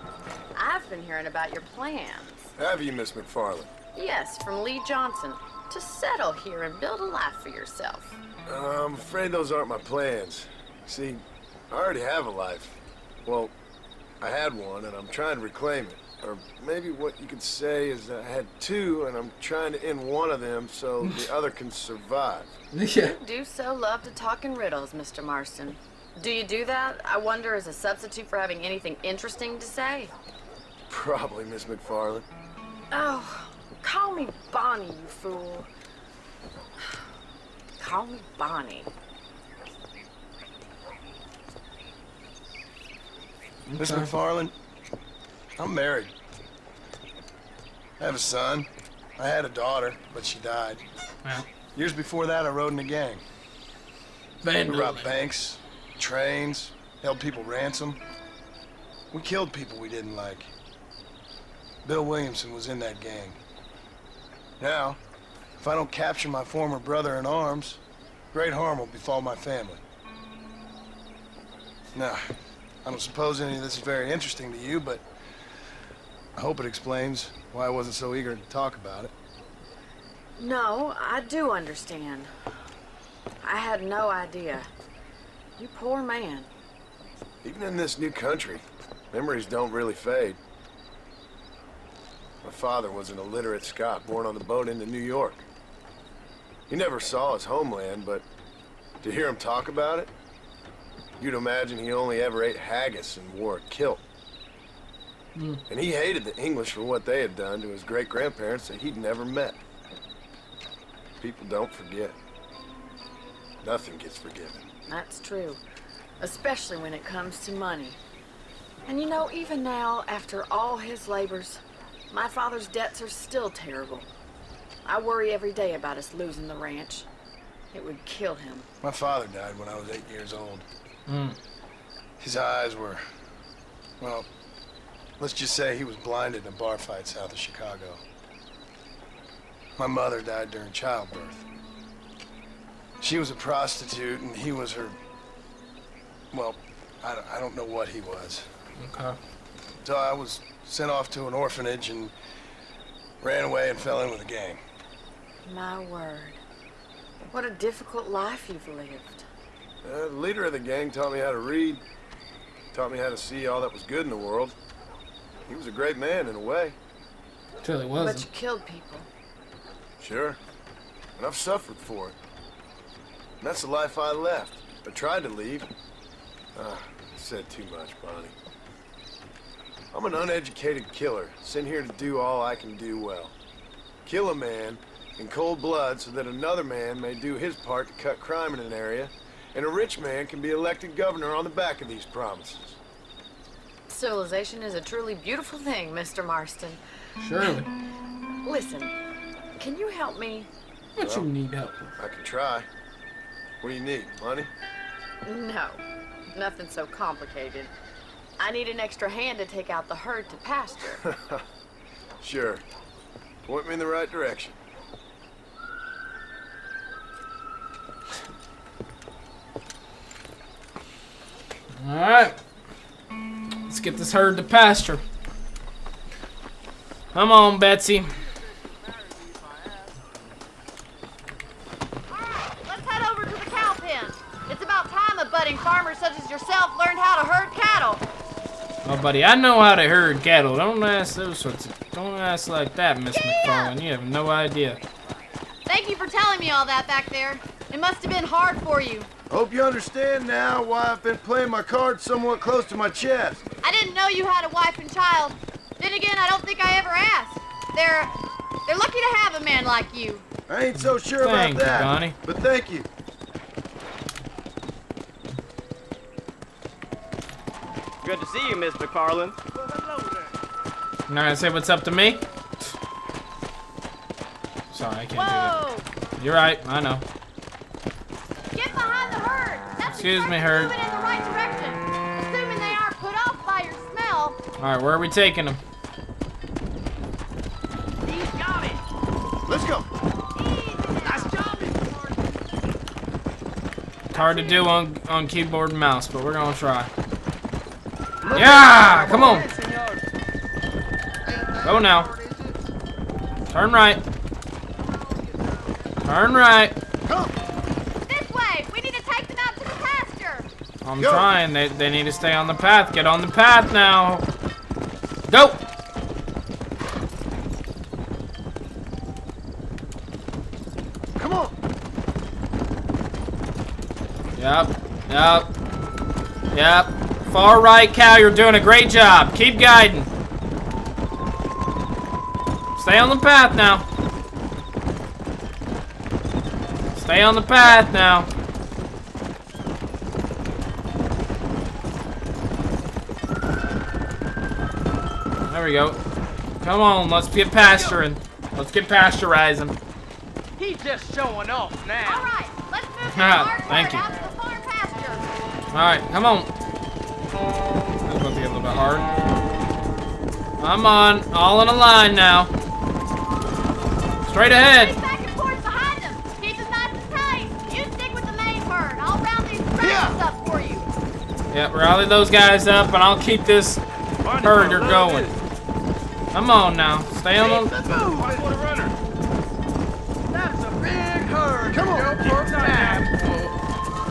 I've been hearing about your plans. Have you, Miss McFarlane? Yes, from Lee Johnson. To settle here and build a life for yourself. I'm afraid those aren't my plans. See, I already have a life. Well, I had one, and I'm trying to reclaim it. Or maybe what you could say is that I had two, and I'm trying to end one of them so the other can survive. Yeah. You do so love to talk in riddles, Mr. Marston. Do you do that, I wonder, as a substitute for having anything interesting to say? Probably, Miss McFarlane. Oh, call me Bonnie, you fool. Call me Bonnie. Miss McFarlane, I'm married. I have a son. I had a daughter, but she died. Well. Years before that, I rode in a gang. We robbed banks, trains, held people ransom. We killed people we didn't like. Bill Williamson was in that gang. Now, if I don't capture my former brother in arms, great harm will befall my family. Now, I don't suppose any of this is very interesting to you, but I hope it explains why I wasn't so eager to talk about it. No, I do understand. I had no idea. You poor man. Even in this new country, memories don't really fade. My father was an illiterate Scot born on the boat into New York. He never saw his homeland, but to hear him talk about it, you'd imagine he only ever ate haggis and wore a kilt. And he hated the English for what they had done to his great-grandparents that he'd never met. People don't forget. Nothing gets forgiven. That's true. Especially when it comes to money. And you know, even now, after all his labors, my father's debts are still terrible. I worry every day about us losing the ranch. It would kill him. My father died when I was 8 years old. His eyes were, well, let's just say he was blinded in a bar fight south of Chicago. My mother died during childbirth. She was a prostitute and he was her, well, I don't know what he was. Okay. So I was sent off to an orphanage, and Ran away and fell in with a gang. My word. What a difficult life you've lived. The leader of the gang taught me how to read. Taught me how to see all that was good in the world. He was a great man in a way. Till he But wasn't. you killed people. Sure. And I've suffered for it. And that's the life I left. I tried to leave. I said too much, Bonnie. I'm an uneducated killer, sent here to do all I can do well. Kill a man in cold blood so that another man may do his part to cut crime in an area, and a rich man can be elected governor on the back of these promises. Civilization is a truly beautiful thing, Mr. Marston. Surely. Listen, can you help me? What you need help with? I can try. What do you need, money? No, nothing so complicated. I need an extra hand to take out the herd to pasture. Sure. Point me in the right direction. Alright. Let's get this herd to pasture. Come on, Betsy. Let's head over to the cow pen. It's about time a budding farmer such as yourself learned how to herd cattle. Oh, buddy, I know how to herd cattle. Don't ask those sorts of... Don't ask like that, Miss McFarlane. You have no idea. Thank you for telling me all that back there. It must have been hard for you. Hope you understand now why I've been playing my cards somewhat close to my chest. I didn't know you had a wife and child. Then again, I don't think I ever asked. They're lucky to have a man like you. I ain't so sure Thank about that. you, Bonnie. But thank you. Good to see you, Miss McFarlane. You're not gonna say what's up to me? Sorry, I can't do that. You're right, I know. Get behind the herd. That's Excuse me, herd. moving in the right direction. Assuming they aren't put off by your smell. Alright, where are we taking them? He's got it. Let's go. Nice job. It's hard to do on keyboard and mouse, but we're gonna try. Yeah! Come on! Go now. Turn right. Turn right. This way. We need to take them out to the pasture. I'm trying. They need to stay on the path. Get on the path now. Go! Come on. Yep. Far right, Cal. You're doing a great job. Keep guiding. Stay on the path now. Stay on the path now. There we go. Come on, let's get pasturing. Let's get pasteurizing. He's just showing off now. All right. Let's move that hard Thank you. out to the farm pasture. All right, come on. That's about to get a little bit hard. Come on, all in a line now. Straight ahead. Back and forth behind them. Keep them nice and tight. You stick with the main herd. I'll round these rabbits up for you. Yeah, rally those guys up, and I'll keep this herder going. Come on now, stay on the. That's a big herd. Come on.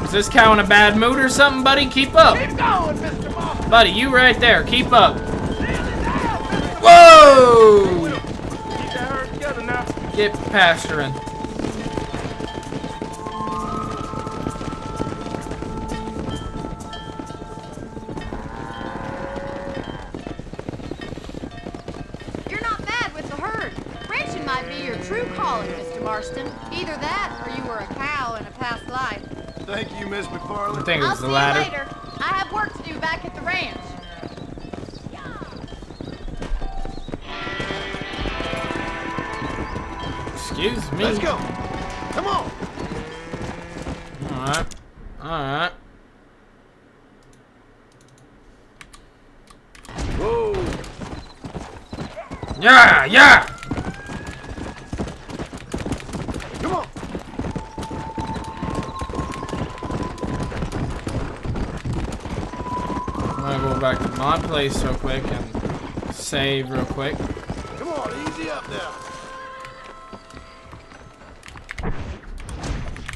Is this cow in a bad mood or something, buddy? Keep up. Keep going, Mr. Moss. Buddy, you right there. Keep up. Whoa! Keep that herd together now. Get pasturing. You're not bad with the herd. Ranching might be your true calling, Mr. Marston. Either that, or you were a cow in a past life. Thank you, Miss McFarlane. I think it I'll was see the latter. you later. I have work to do back at the ranch. Excuse me. Let's go. Come on. Alright. Alright. Whoa. Yeah! Come on. I'm gonna go back to my place real quick and save real quick. Come on. on, easy up now.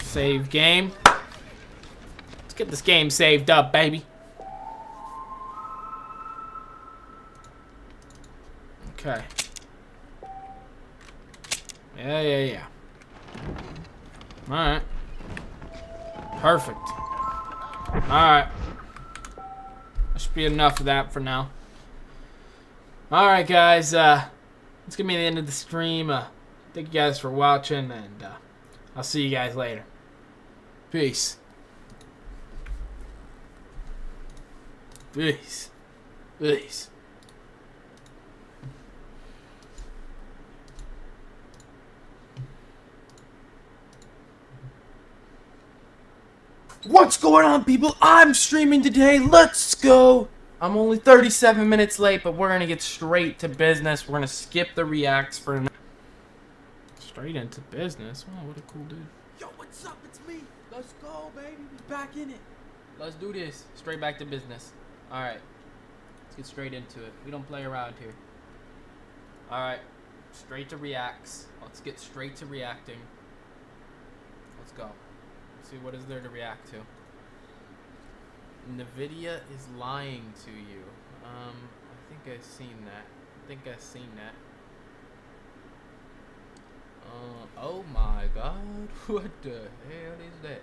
Save game. Let's get this game saved up, baby. Okay. Yeah. Alright. Perfect. Alright. That should be enough of that for now. Alright, guys. It's gonna be the end of the stream. Thank you guys for watching, and I'll see you guys later. Peace. Peace. Peace. What's going on, people? I'm streaming today. Let's go. I'm only 37 minutes late, but we're going to get straight to business. We're going to skip the reacts for now. Straight into business? Wow, what a cool dude. Yo, what's up? It's me. Let's go, baby. We're back in it. Let's do this. Straight back to business. All right. Let's get straight into it. We don't play around here. All right. Straight to reacts. Let's get straight to reacting. Let's go. See, what is there to react to? Nvidia is lying to you. I think I've seen that. Oh my god. What the hell is that?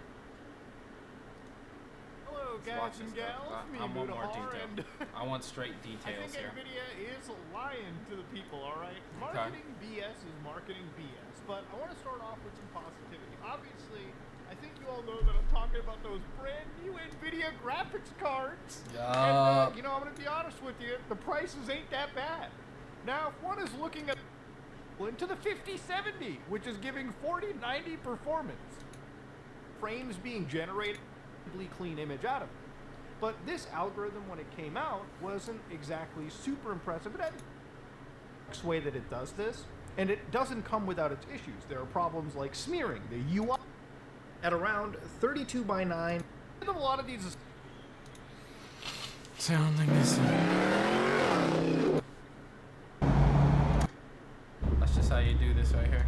Hello, guys and gals. Me, I want Noodle, more detail. and I want straight details I think here. Nvidia is lying to the people, alright? Marketing BS is marketing BS, but I want to start off with some positivity. Obviously, I think you all know that I'm talking about those brand new Nvidia graphics cards. Yeah. And, I'm going to be honest with you, the prices ain't that bad. Now, if one is looking at into the 5070, which is giving 4090 performance, frames being generated, clean image out of it. But this algorithm, when it came out, wasn't exactly super impressive. It had a way that it does this, and it doesn't come without its issues. There are problems like smearing. The UI at around 32 by 9. A lot of these. Sound like this. That's just how you do this right here.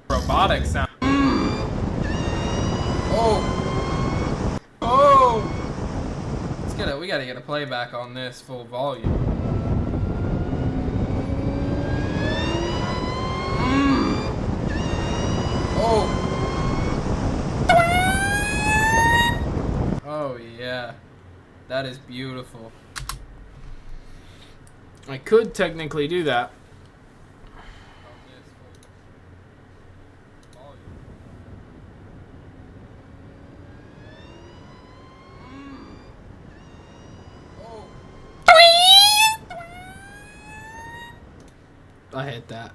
Robotic sound. Oh! We gotta get a playback on this full volume. Oh yeah, that is beautiful. I could technically do that. I hit that.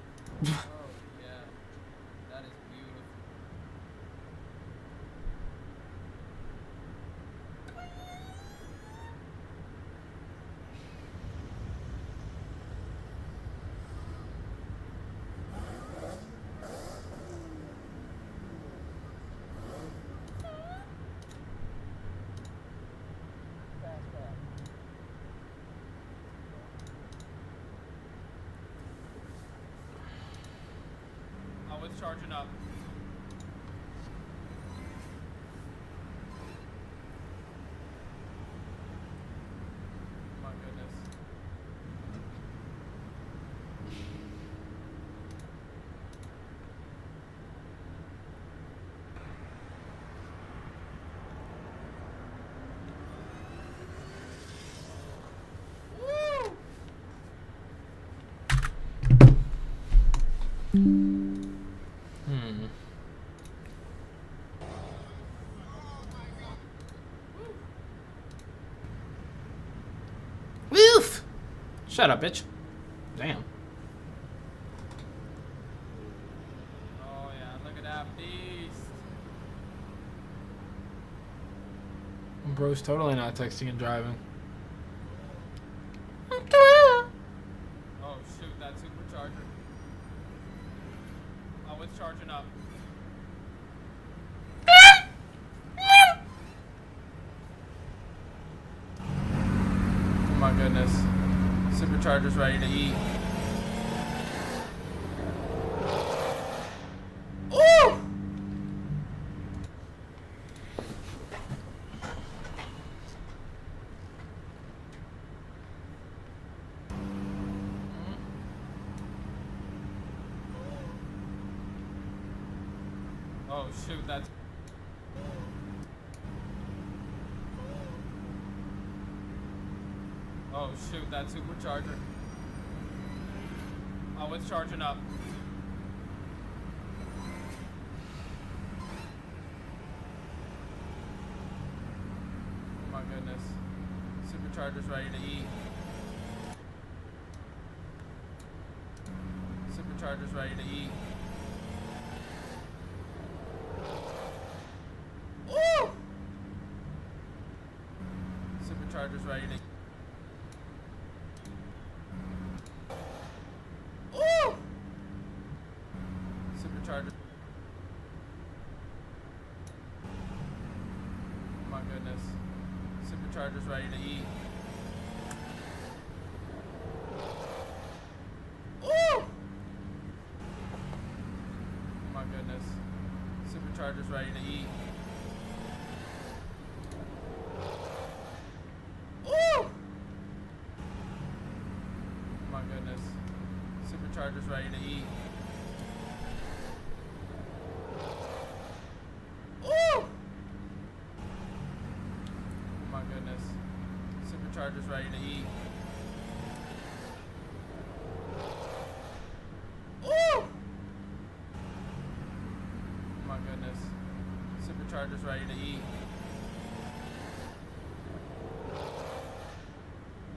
It's charging up. My goodness. Woof! Shut up, bitch. Damn. Oh yeah, look at that beast. Bro's totally not texting and driving. Oh shoot, that supercharger. Oh, it's charging up. Oh my goodness. Supercharger's ready to eat. Ooh! Oh shoot, that's... Oh shoot, that supercharger. Oh, it's charging up. Oh my goodness. Supercharger's ready to eat. Supercharger's ready to eat. Ooh! Supercharger's ready to eat. Ooh! Supercharger. Oh my goodness. Supercharger's ready to eat. Ooh! Oh my goodness. Supercharger's ready to eat. Ooh! Oh my goodness. Supercharger's ready to eat. Ooh! Oh my goodness. Supercharger's ready to eat. Ooh! Oh my goodness. Supercharger's ready to eat.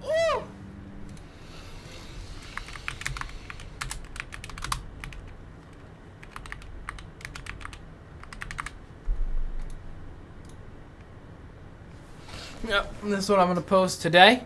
Ooh! Yep, this is what I'm gonna post today.